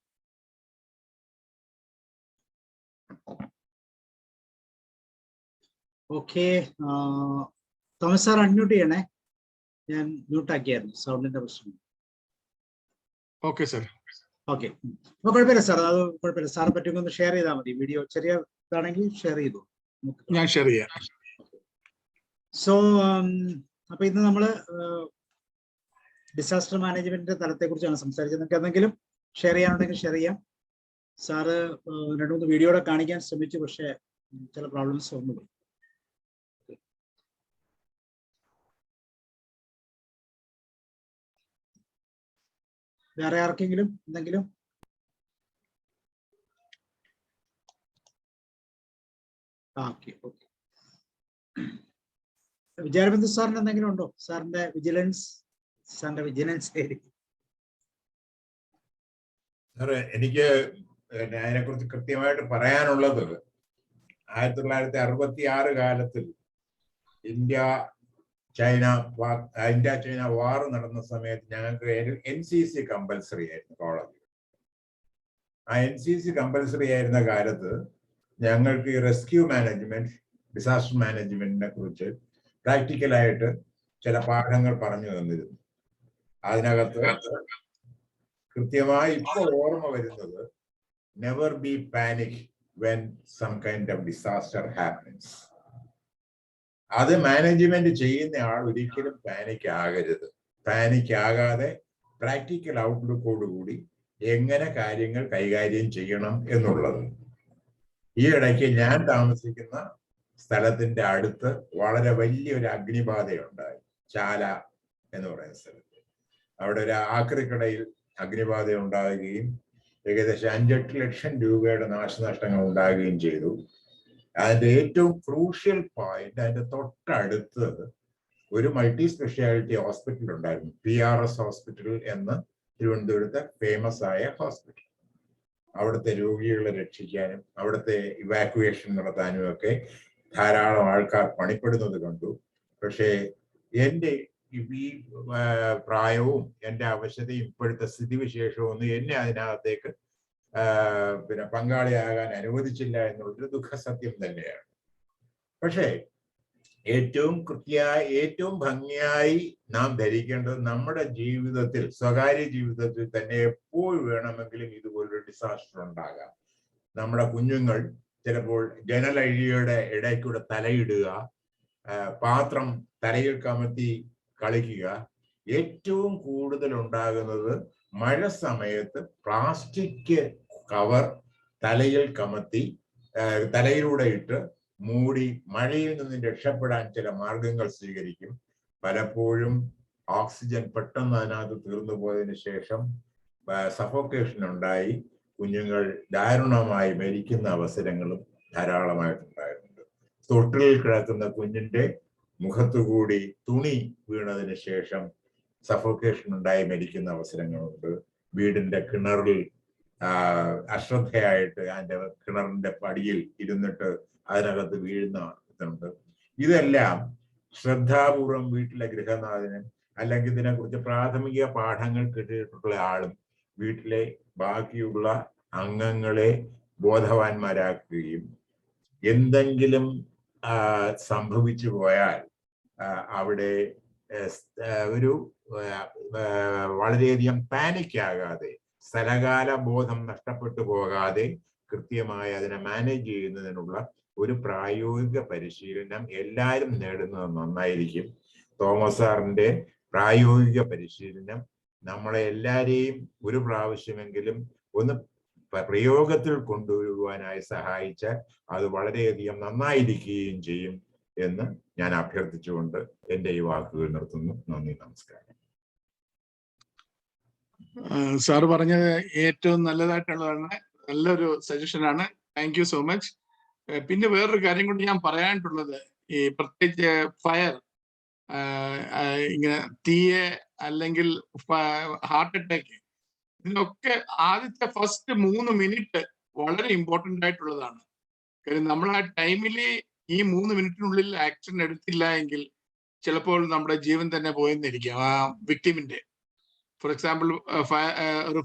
ഓക്കെ, തോമസ് സാർ അൺമ്യൂട്ട് ചെയ്യണേ. ഞാൻ മ്യൂട്ടാക്കിയായിരുന്നു, സൗണ്ടിന്റെ പ്രശ്നം. Okay sir. ഓക്കെ, അപ്പൊ കുഴപ്പമില്ല സാർ, അത് കുഴപ്പമില്ല. സാർ പറ്റുമെങ്കിൽ ഒന്ന് ഷെയർ ചെയ്താൽ മതി. വീഡിയോ ചെറിയ ഇതാണെങ്കിൽ ഷെയർ ചെയ്തു. ഞാൻ ഷെയർ ചെയ്യാം. സോ അപ്പൊ ഇന്ന് നമ്മള് ഡിസാസ്റ്റർ മാനേജ്മെന്റിന്റെ തലത്തെ കുറിച്ചാണ് സംസാരിച്ചത്. നിങ്ങൾക്ക് എന്തെങ്കിലും ഷെയർ ചെയ്യാനുണ്ടെങ്കിൽ ഷെയർ ചെയ്യാം. സാറ് 2-3 വീഡിയോടെ കാണിക്കാൻ ശ്രമിച്ചു, പക്ഷെ ചില പ്രോബ്ലംസ് വന്നു. വേറെ ആർക്കെങ്കിലും എന്തെങ്കിലും? Okay okay. വിചാരബന്ധു സാറിന് എന്തെങ്കിലും ഉണ്ടോ? സാറിന്റെ വിജിലൻസ് ഏരിയ. സാറേ, എനിക്ക് അതിനെക്കുറിച്ച് കൃത്യമായിട്ട് പറയാനുള്ളത് 1966 കാലത്തിൽ ഇന്ത്യ ചൈന വാർ നടന്ന സമയത്ത് ഞങ്ങൾക്ക് NCC കമ്പൽസറി ആയിരുന്നു കോളേജിൽ. ആ NCC കമ്പൽസറി ആയിരുന്ന കാലത്ത് ഞങ്ങൾക്ക് ഈ റെസ്ക്യൂ മാനേജ്മെന്റ്, ഡിസാസ്റ്റർ മാനേജ്മെന്റിനെ കുറിച്ച് പ്രാക്ടിക്കലായിട്ട് ചില പാഠങ്ങൾ പറഞ്ഞു തന്നിരുന്നു. അതിനകത്ത് കൃത്യമായി ഇപ്പോൾ ഓർമ്മ വരുന്നത്, never be panic when some kind of disaster happens. അത് മാനേജ്മെന്റ് ചെയ്യുന്ന ആൾ ഒരിക്കലും പാനിക് ആകരുത്. പാനിക് ആകാതെ പ്രാക്ടിക്കൽ ഔട്ട്ലുക്കോടുകൂടി എങ്ങനെ കാര്യങ്ങൾ കൈകാര്യം ചെയ്യണം എന്നുള്ളത്. ഈ ഇടയ്ക്ക് ഞാൻ താമസിക്കുന്ന സ്ഥലത്തിന്റെ അടുത്ത് വളരെ വലിയൊരു അഗ്നിബാധയുണ്ടായി. ചാല എന്ന് പറയുന്ന സ്ഥലത്ത് അവിടെ ഒരു ആക്രിക്കടയിൽ അഗ്നിബാധ ഉണ്ടാകുകയും ഏകദേശം 5-8 ലക്ഷം രൂപയുടെ നാശനഷ്ടങ്ങൾ ഉണ്ടാകുകയും ചെയ്തു. അതിന്റെ ഏറ്റവും ക്രൂഷ്യൽ പോയിന്റ്, അതിന്റെ തൊട്ടടുത്ത് ഒരു മൾട്ടി സ്പെഷ്യാലിറ്റി ഹോസ്പിറ്റൽ ഉണ്ടായിരുന്നു. PRS ഹോസ്പിറ്റൽ എന്ന് തിരുവനന്തപുരത്തെ ഫേമസ് ആയ ഹോസ്പിറ്റൽ. അവിടുത്തെ രോഗികളെ രക്ഷിക്കാനും അവിടുത്തെ ഇവാക്യുവേഷൻ നടത്താനും ഒക്കെ ധാരാളം ആൾക്കാർ പണിപ്പെടുന്നത് കണ്ടു. പക്ഷേ എൻ്റെ ഈ പ്രായവും എൻ്റെ അവശതയും ഇപ്പോഴത്തെ സ്ഥിതിവിശേഷവും ഒന്നും എന്നെ അതിനകത്തേക്ക് പങ്കാളിയാകാൻ അനുവദിച്ചില്ല എന്നുള്ളൊരു ദുഃഖസത്യം തന്നെയാണ്. പക്ഷേ ഏറ്റവും ഭംഗിയായി നാം ധരിക്കേണ്ടത്, നമ്മുടെ ജീവിതത്തിൽ, സ്വകാര്യ ജീവിതത്തിൽ തന്നെ എപ്പോൾ വേണമെങ്കിലും ഇതുപോലൊരു ഡിസാസ്റ്റർ ഉണ്ടാകാം. നമ്മുടെ കുഞ്ഞുങ്ങൾ ചിലപ്പോൾ ജനലഴിയുടെ ഇടയ്ക്കൂടെ തലയിടുക, പാത്രം തലയിൽ കമത്തി കളിക്കുക. ഏറ്റവും കൂടുതൽ ഉണ്ടാകുന്നത് മഴ സമയത്ത് പ്ലാസ്റ്റിക് കവർ തലയിൽ കമത്തി തലയിലൂടെ ഇട്ട് മൂടി മഴയിൽ നിന്ന് രക്ഷപ്പെടാൻ ചില മാർഗങ്ങൾ സ്വീകരിക്കും. പലപ്പോഴും ഓക്സിജൻ പെട്ടെന്ന് അതിനകത്ത് തീർന്നു പോയതിനു ശേഷം സഫോക്കേഷൻ ഉണ്ടായി കുഞ്ഞുങ്ങൾ ദാരുണമായി മരിക്കുന്ന അവസരങ്ങളും ധാരാളമായിട്ടുണ്ടായിട്ടുണ്ട്. തൊട്ടിലിൽ കിടക്കുന്ന കുഞ്ഞിന്റെ മുഖത്തുകൂടി തുണി വീണതിന് ശേഷം സഫോക്കേഷൻ ഉണ്ടായി മരിക്കുന്ന അവസരങ്ങളുണ്ട്. വീടിന്റെ കിണറിൽ അശ്രദ്ധയായിട്ട് അതിന്റെ കിണറിന്റെ പടിയിൽ ഇരുന്നിട്ട് അതിനകത്ത് വീഴുന്ന ഇതുണ്ട്. ഇതെല്ലാം ശ്രദ്ധാപൂർവം വീട്ടിലെ ഗൃഹനാഥനും അല്ലെങ്കിൽ ഇതിനെക്കുറിച്ച് പ്രാഥമിക പാഠങ്ങൾ കിട്ടിയിട്ടുള്ള ആളും വീട്ടിലെ ബാക്കിയുള്ള അംഗങ്ങളെ ബോധവാന്മാരാക്കുകയും എന്തെങ്കിലും സംഭവിച്ചു പോയാൽ അവിടെ ഒരു വളരെയധികം പാനിക് ആകാതെ, സ്ഥലകാല ബോധം നഷ്ടപ്പെട്ടു പോകാതെ കൃത്യമായി അതിനെ മാനേജ് ചെയ്യുന്നതിനുള്ള ഒരു പ്രായോഗിക പരിശീലനം എല്ലാവരും നേടുന്നത് നന്നായിരിക്കും. തോമസ് സാറിന്റെ പ്രായോഗിക പരിശീലനം നമ്മളെ എല്ലാരെയും ഒരു പ്രാവശ്യമെങ്കിലും ഒന്ന് പ്രയോഗത്തിൽ കൊണ്ടുവരുവാനായി സഹായിച്ചാൽ അത് വളരെയധികം നന്നായിരിക്കുകയും ചെയ്യും എന്ന് ഞാൻ അഭ്യർത്ഥിച്ചുകൊണ്ട് എൻ്റെ ഈ വാക്കുകൾ നിർത്തുന്നു. നന്ദി, നമസ്കാരം. സാറ് പറഞ്ഞത് ഏറ്റവും നല്ലതായിട്ടുള്ളതാണ്, നല്ലൊരു സജഷനാണ്. Thank you so much. പിന്നെ വേറൊരു കാര്യം കൊണ്ട് ഞാൻ പറയാനായിട്ടുള്ളത്, ഈ പ്രത്യേകിച്ച് ഫയർ, ഇങ്ങനെ തീയെ അല്ലെങ്കിൽ ഹാർട്ട് അറ്റാക്ക്, ഇതിനൊക്കെ ആദ്യത്തെ ഫസ്റ്റ് 3 മിനിറ്റ് വളരെ ഇമ്പോർട്ടൻ്റ് ആയിട്ടുള്ളതാണ്. കാര്യം നമ്മൾ ആ ടൈമിൽ ഈ 3 മിനിറ്റിനുള്ളിൽ ആക്ഷൻ എടുത്തില്ല എങ്കിൽ ചിലപ്പോൾ നമ്മുടെ ജീവൻ തന്നെ പോയെന്നിരിക്കും ആ വിക്ടിമിന്റെ. ഫോർ എക്സാമ്പിൾ ഒരു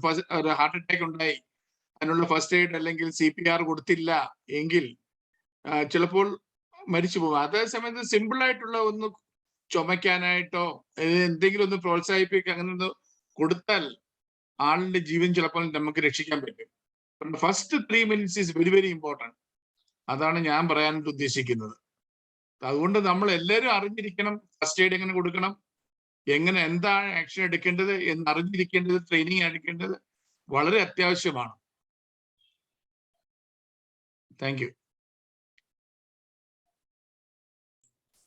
ഹാർട്ട് അറ്റാക്ക് ഉണ്ടായി, അതിനുള്ള ഫസ്റ്റ് എയ്ഡ് അല്ലെങ്കിൽ CPR കൊടുത്തില്ല എങ്കിൽ ചിലപ്പോൾ മരിച്ചു പോകും. അതേ സമയത്ത് സിമ്പിൾ ആയിട്ടുള്ള ഒന്ന് ചുമയ്ക്കാനായിട്ടോ എന്തെങ്കിലും ഒന്ന് പ്രോത്സാഹിപ്പിക്കുക, അങ്ങനെ ഒന്ന് കൊടുത്താൽ ആളിന്റെ ജീവൻ ചിലപ്പോൾ നമുക്ക് രക്ഷിക്കാൻ പറ്റും. First 3 minutes is very very important. അതാണ് ഞാൻ പറയാനായിട്ട് ഉദ്ദേശിക്കുന്നത്. അതുകൊണ്ട് നമ്മൾ എല്ലാവരും അറിഞ്ഞിരിക്കണം ഫസ്റ്റ് എയ്ഡ് എങ്ങനെ കൊടുക്കണം, എങ്ങനെ എന്താണ് ആക്ഷൻ എടുക്കേണ്ടത് എന്ന് അറിഞ്ഞിരിക്കേണ്ടത്, ട്രെയിനിങ് എടുക്കേണ്ടത് വളരെ അത്യാവശ്യമാണ്. Thank you.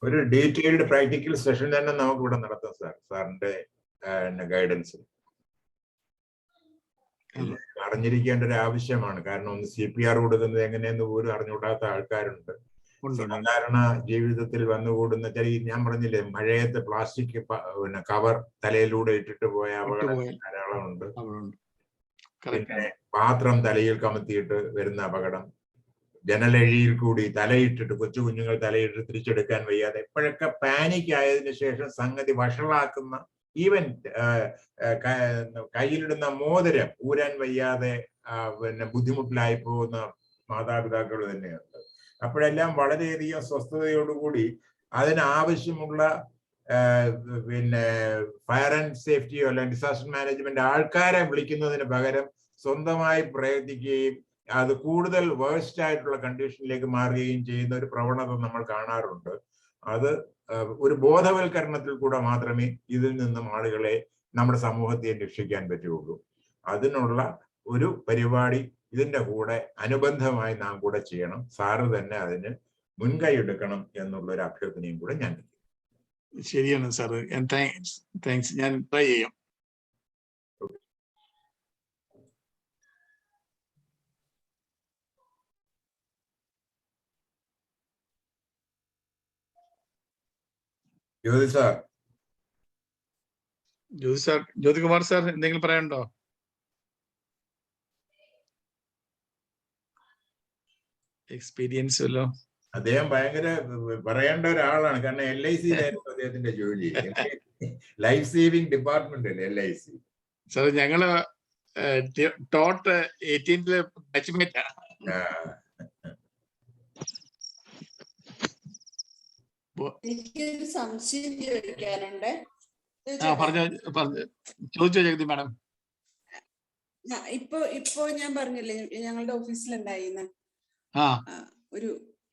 ഒരു ഡീറ്റെയിൽഡ് പ്രാക്ടിക്കൽ സെഷൻ തന്നെ നമുക്ക് ഇവിടെ നടത്താം സാർ, സാറിന്റെ ഗൈഡൻസ്. അറിഞ്ഞിരിക്കേണ്ട ഒരു ആവശ്യമാണ്. കാരണം ഒന്ന് CPR കൊടുക്കുന്നത് എങ്ങനെയെന്ന് പോലും അറിഞ്ഞുകൂടാത്ത ആൾക്കാരുണ്ട്. സാധാരണ ജീവിതത്തിൽ വന്നുകൂടുന്ന ഞാൻ പറഞ്ഞില്ലേ, മഴയത്ത് പ്ലാസ്റ്റിക് കവർ തലയിലൂടെ ഇട്ടിട്ട് പോയ അപകടം ധാരാളമുണ്ട്. പിന്നെ പാത്രം തലയിൽ കമത്തിയിട്ട് വരുന്ന അപകടം, ജനലഴിയിൽ കൂടി തലയിട്ടിട്ട് കൊച്ചു കുഞ്ഞുങ്ങൾ തലയിട്ടിട്ട് തിരിച്ചെടുക്കാൻ വയ്യാതെ, ഇപ്പോഴൊക്കെ പാനിക് ആയതിനു ശേഷം സംഗതി വഷളാക്കുന്ന, ഈവൻ കയ്യിലിടുന്ന മോതിരം ഊരാൻ വയ്യാതെ പിന്നെ ബുദ്ധിമുട്ടിലായി പോകുന്ന മാതാപിതാക്കൾ തന്നെയുണ്ട്. അപ്പോഴെല്ലാം വളരെയധികം സ്വസ്ഥതയോടുകൂടി അതിനാവശ്യമുള്ള പിന്നെ ഫയർ ആൻഡ് സേഫ്റ്റിയോ അല്ലെങ്കിൽ ഡിസാസ്റ്റർ മാനേജ്മെന്റ് ആൾക്കാരെ വിളിക്കുന്നതിന് പകരം സ്വന്തമായി പ്രയത്നിക്കുകയും അത് കൂടുതൽ വേഴ്സ്റ്റ് ആയിട്ടുള്ള കണ്ടീഷനിലേക്ക് മാറുകയും ചെയ്യുന്ന ഒരു പ്രവണത നമ്മൾ കാണാറുണ്ട്. അത് ഒരു ബോധവൽക്കരണത്തിൽ കൂടെ മാത്രമേ ഇതിൽ നിന്നും ആളുകളെ, നമ്മുടെ സമൂഹത്തെ രക്ഷിക്കാൻ പറ്റുകയുള്ളൂ. അതിനുള്ള ഒരു പരിപാടി ഇതിന്റെ കൂടെ അനുബന്ധമായി നാം കൂടെ ചെയ്യണം. സാറ് തന്നെ അതിന് മുൻകൈ എടുക്കണം എന്നുള്ള ഒരു അഭ്യർത്ഥനയും കൂടെ ഞാൻ. ശരിയാണ് സാറ്, താങ്ക്സ്. ഞാൻ ട്രൈ ചെയ്യാം. ജ്യോതികുമാർ സാർ എന്തെങ്കിലും പറയാനുണ്ടോ? എക്സ്പീരിയൻസ് വല്ലോ? അദ്ദേഹം ഭയങ്കര പറയേണ്ട ഒരാളാണ്. കാരണം LIC-യിലായിരുന്നു അദ്ദേഹത്തിന്റെ ജോലി. ലൈഫ് സേവിംഗ് ഡിപ്പാർട്ട്മെന്റ് അല്ലേ LIC. സാർ ഞങ്ങള് ടോട്ട് 18th ബാച്ച്മേറ്റാ. എനിക്കൊരു സംശയം ചോദിക്കാനുണ്ട്. ചോദിച്ചോ ജഗതി മാഡം. ഇപ്പൊ ഞാൻ പറഞ്ഞില്ലേ, ഞങ്ങളുടെ ഓഫീസിലുണ്ടായിന്ന് ഒരു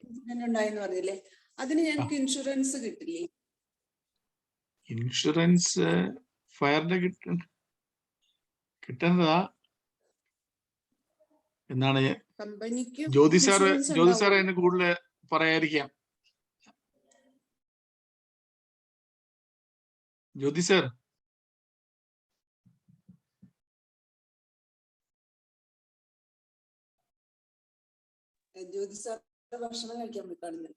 ഇൻസിഡന്റ് ഉണ്ടായിന്ന് പറഞ്ഞില്ലേ, അതിന് ഞങ്ങൾക്ക് ഇൻഷുറൻസ് കിട്ടില്ലേ? ഇൻഷുറൻസ് ഫയറിന്റെ കിട്ടുന്നതാ എന്നാണ് കമ്പനിക്ക്. ജ്യോതി സാർ അതിന് കൂടുതൽ പറയാതിരിക്കാം. ജ്യോതി സാർ, ജ്യോതി സാർ ഭക്ഷണം കഴിക്കാൻ പോയിക്കാണുന്നു.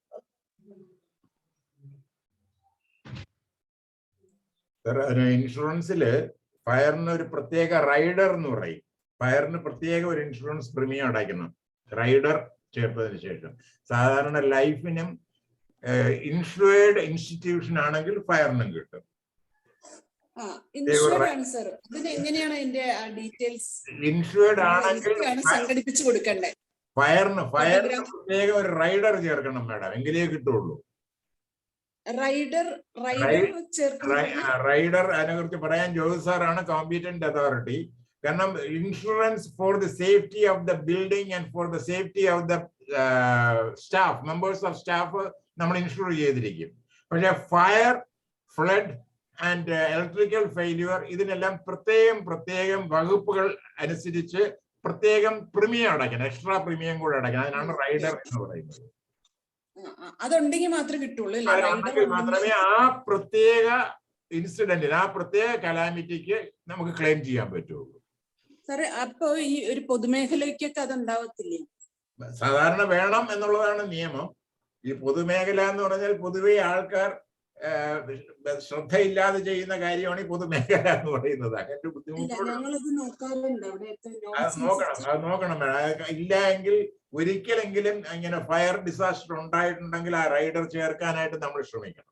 ഇൻഷുറൻസില് ഫയറിന് ഒരു പ്രത്യേക റൈഡർ എന്ന് പറയും. ഫയറിന് പ്രത്യേക ഒരു ഇൻഷുറൻസ് പ്രീമിയം അടയ്ക്കണം, റൈഡർ ചേർത്തതിന് ശേഷം. സാധാരണ ലൈഫിനും ഇൻഷുവേർഡ് ഇൻസ്റ്റിറ്റ്യൂഷൻ ആണെങ്കിൽ ഫയറിനും കിട്ടും. ഇൻഷുവേർഡ് ആണെങ്കിൽ സംഘടിപ്പിച്ചു കൊടുക്കണ്ടേ? ഫയറിന് പ്രത്യേക ഒരു റൈഡർ ചേർക്കണം മാഡം, എങ്കിലേ കിട്ടുള്ളൂ. റൈഡർ അതിനെക്കുറിച്ച് പറയാൻ ജ്യോതി സാറാണ് കോമ്പീറ്റന്റ് അതോറിറ്റി. കാരണം insurance for the safety of the building and for the safety of the staff, members of staff നമ്മൾ ഇൻഷുർ ചെയ്തിരിക്കും. പക്ഷെ ഫ്ലഡ് ആൻഡ് ഇലക്ട്രിക്കൽ ഫെയില്യൂർ, ഇതിനെല്ലാം പ്രത്യേകം വകുപ്പുകൾ അനുസരിച്ച് പ്രത്യേകം പ്രീമിയം അടയ്ക്കണം, എക്സ്ട്രാ പ്രീമിയം കൂടെ അടയ്ക്കണം. അതിനാണ് റൈഡർ എന്ന് പറയുന്നത്. അതുണ്ടെങ്കിൽ മാത്രമേ കിട്ടുള്ളൂ. മാത്രമേ ആ പ്രത്യേക ഇൻസിഡന്റിന്, ആ പ്രത്യേക കലാമിറ്റിക്ക് നമുക്ക് ക്ലെയിം ചെയ്യാൻ പറ്റുള്ളൂ. സാറേ, അപ്പൊ ഈ ഒരു പൊതുമേഖലയ്ക്കൊക്കെ അതുണ്ടാവത്തില്ലേ? സാധാരണ വേണം എന്നുള്ളതാണ് നിയമം. ഈ പൊതുമേഖല എന്ന് പറഞ്ഞാൽ പൊതുവെ ആൾക്കാർ ശ്രദ്ധയില്ലാതെ ചെയ്യുന്ന കാര്യമാണ് ഈ പൊതുമേഖല എന്ന് പറയുന്നത്. അങ്ങനെ ബുദ്ധിമുട്ടുകൾ നോക്കണം. ഇല്ല എങ്കിൽ ഒരിക്കലെങ്കിലും ഇങ്ങനെ ഫയർ ഡിസാസ്റ്റർ ഉണ്ടായിട്ടുണ്ടെങ്കിൽ ആ റൈഡർ ചേർക്കാനായിട്ട് നമ്മൾ ശ്രമിക്കണം.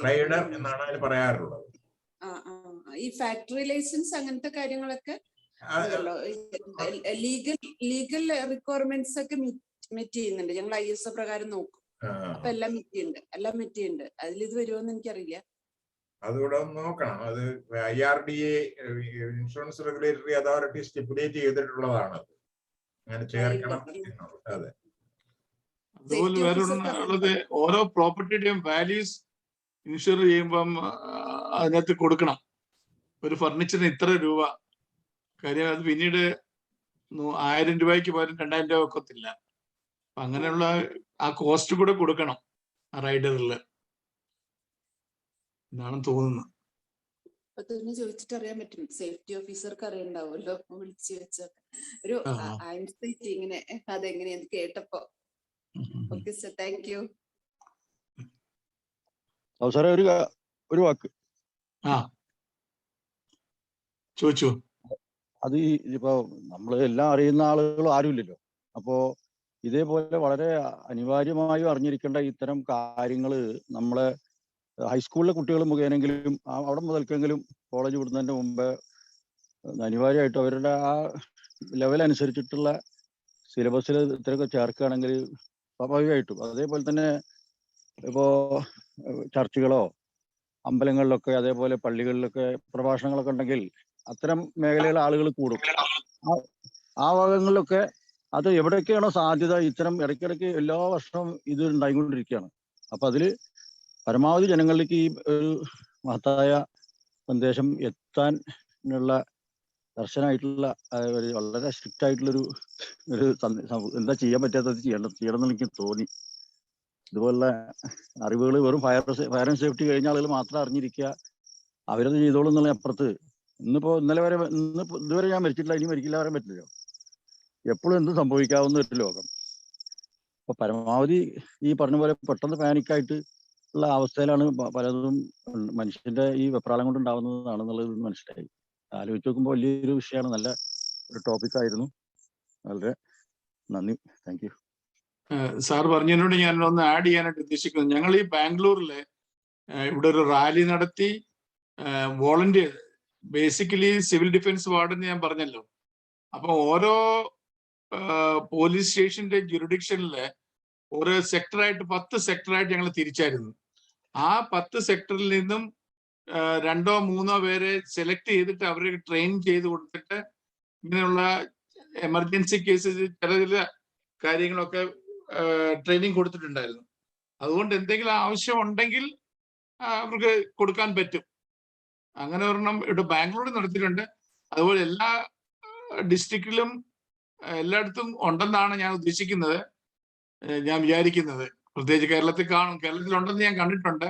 റൈഡർ എന്നാണ് അതിന് പറയാറുള്ളത്. ഈ ഫാക്ടറി ലൈസൻസ് അങ്ങനത്തെ കാര്യങ്ങളൊക്കെ ലീഗൽ റിക്വയർമെന്റ്സ് ഒക്കെ മെറ്റ് ചെയ്യുന്നുണ്ട്. ഞങ്ങൾ ISO പ്രകാരം നോക്കും. അപ്പൊ എല്ലാം മെറ്റ് ഉണ്ട്. അതിൽ ഇത് വരുമോന്ന് എനിക്കറിയില്ല. അതുകൂടെ നോക്കണം. അത് IRDA insurance regulatory authority stipulate ചെയ്തിട്ടുള്ളതാണ്. അങ്ങനെ ചേർക്കണം. അതെ. അതുപോലെ വേറെ ഓരോ പ്രോപ്പർട്ടിയുടെയും വാല്യൂസ് ഇൻഷുർ ചെയ്യുമ്പം അതിനകത്ത് കൊടുക്കണം. ഒരു ഫർണിച്ചറിന് ഇത്ര രൂപ. കാര്യം അത് പിന്നീട് 1000 രൂപയ്ക്ക് പകരം 2000 രൂപ ഒക്കത്തില്ല. അപ്പൊ അങ്ങനെയുള്ള ആ കോസ്റ്റ് കൂടെ കൊടുക്കണം ആ റൈഡറില് എന്നാണ് തോന്നുന്നത്. ചോദിച്ചിട്ട് അറിയാൻ പറ്റും. സേഫ്റ്റി ഓഫീസർക്ക് അറിയണ്ടാവുമല്ലോ, വിളിച്ചു വെച്ച ഒരു ആൻസൈറ്റി ഇങ്ങനെ അതെങ്ങനെയാന്ന് കേട്ടപ്പോ. Okay sir, thank you. സാറേ, ഒരു വാക്ക് ചോദിച്ചു. അത് ഇപ്പൊ നമ്മള് എല്ലാം അറിയുന്ന ആളുകൾ ആരുമില്ലല്ലോ. അപ്പോ ഇതേപോലെ വളരെ അനിവാര്യമായും അറിഞ്ഞിരിക്കേണ്ട ഇത്തരം കാര്യങ്ങള് നമ്മളെ ഹൈസ്കൂളിലെ കുട്ടികൾ മുഖേനെങ്കിലും അവിടെ മുതൽക്കെങ്കിലും കോളേജ് വിടുന്നതിന്റെ മുമ്പ് അനിവാര്യമായിട്ടും അവരുടെ ആ ലെവൽ അനുസരിച്ചിട്ടുള്ള സിലബസിൽ ഇത്രയൊക്കെ ചേർക്കുകയാണെങ്കിൽ സ്വാഭാവികമായിട്ടും. അതേപോലെ തന്നെ ഇപ്പോ ചർച്ചുകളോ അമ്പലങ്ങളിലൊക്കെ അതേപോലെ പള്ളികളിലൊക്കെ പ്രഭാഷണങ്ങളൊക്കെ ഉണ്ടെങ്കിൽ അത്തരം മേഖലയിലെ ആളുകൾ കൂടും. ആ ഭാഗങ്ങളിലൊക്കെ അത് എവിടെയൊക്കെയാണോ സാധ്യത, ഇത്തരം ഇടയ്ക്കിടയ്ക്ക് എല്ലാ വർഷവും ഇത് ഉണ്ടായിക്കൊണ്ടിരിക്കുകയാണ്. അപ്പൊ അതില് പരമാവധി ജനങ്ങളിലേക്ക് ഈ ഒരു മഹത്തായ സന്ദേശം എത്താനുള്ള കർശനമായിട്ടുള്ള വളരെ സ്ട്രിക്റ്റ് ആയിട്ടുള്ളൊരു എന്താ ചെയ്യാൻ പറ്റാത്തത് ചെയ്യണം എന്ന് എനിക്ക് തോന്നി. ഇതുപോലുള്ള അറിവുകൾ വെറും ഫയർ ആൻഡ് സേഫ്റ്റി കഴിഞ്ഞ ആളുകൾ മാത്രം അറിഞ്ഞിരിക്കുക, അവരത് ചെയ്തോളും എന്നുള്ള അപ്പുറത്ത് ഇതുവരെ ഞാൻ മരിച്ചിട്ടില്ല, ഇനി മരിക്കില്ല പറയാൻ പറ്റില്ലല്ലോ. എപ്പോഴും എന്തും സംഭവിക്കാവുന്ന ഒരു ലോകം. അപ്പൊ പരമാവധി ഈ പറഞ്ഞ പോലെ പെട്ടെന്ന് പാനിക്കായിട്ട് ഉള്ള അവസ്ഥയിലാണ് പലതും മനുഷ്യന്റെ ഈ വെപ്രാളം കൊണ്ട് ഉണ്ടാവുന്നതാണെന്നുള്ളത് മനസ്സിലായി. ആലോചിച്ച് നോക്കുമ്പോൾ വലിയൊരു വിഷയമാണ്. നല്ല ഒരു ടോപ്പിക് ആയിരുന്നു. വളരെ നന്ദി. Thank you. സാർ പറഞ്ഞതിനോട് ഞാൻ ഒന്ന് ആഡ് ചെയ്യാനായിട്ട് ഉദ്ദേശിക്കുന്നത്, ഞങ്ങൾ ഈ ബാംഗ്ലൂരിലെ ഇവിടെ ഒരു റാലി നടത്തി വോളണ്ടിയർ, ബേസിക്കലി സിവിൽ ഡിഫൻസ് വാർഡെന്ന് ഞാൻ പറഞ്ഞല്ലോ. അപ്പൊ ഓരോ പോലീസ് സ്റ്റേഷന്റെ ജുറിഡിക്ഷനിലെ ഓരോ സെക്ടറായിട്ട് 10 സെക്ടറായിട്ട് ഞങ്ങൾ തിരിച്ചായിരുന്നു. ആ 10 സെക്ടറിൽ നിന്നും 2 or 3 പേരെ സെലക്ട് ചെയ്തിട്ട് അവരെ ട്രെയിൻ ചെയ്ത് കൊടുത്തിട്ട് ഇങ്ങനെയുള്ള എമർജൻസി കേസസ് ചില കാര്യങ്ങളൊക്കെ ട്രെയിനിങ് കൊടുത്തിട്ടുണ്ടായിരുന്നു. അതുകൊണ്ട് എന്തെങ്കിലും ആവശ്യം ഉണ്ടെങ്കിൽ അവർക്ക് കൊടുക്കാൻ പറ്റും. അങ്ങനെ ഒരെണ്ണം ഇവിടെ ബാംഗ്ലൂരിൽ നടത്തിയിട്ടുണ്ട്. അതുപോലെ എല്ലാ ഡിസ്ട്രിക്റ്റിലും എല്ലായിടത്തും ഉണ്ടെന്നാണ് ഞാൻ ഉദ്ദേശിക്കുന്നത്, ഞാൻ വിചാരിക്കുന്നത്. പ്രത്യേകിച്ച് കേരളത്തിൽ കാണും, കേരളത്തിലുണ്ടെന്ന് ഞാൻ കണ്ടിട്ടുണ്ട്.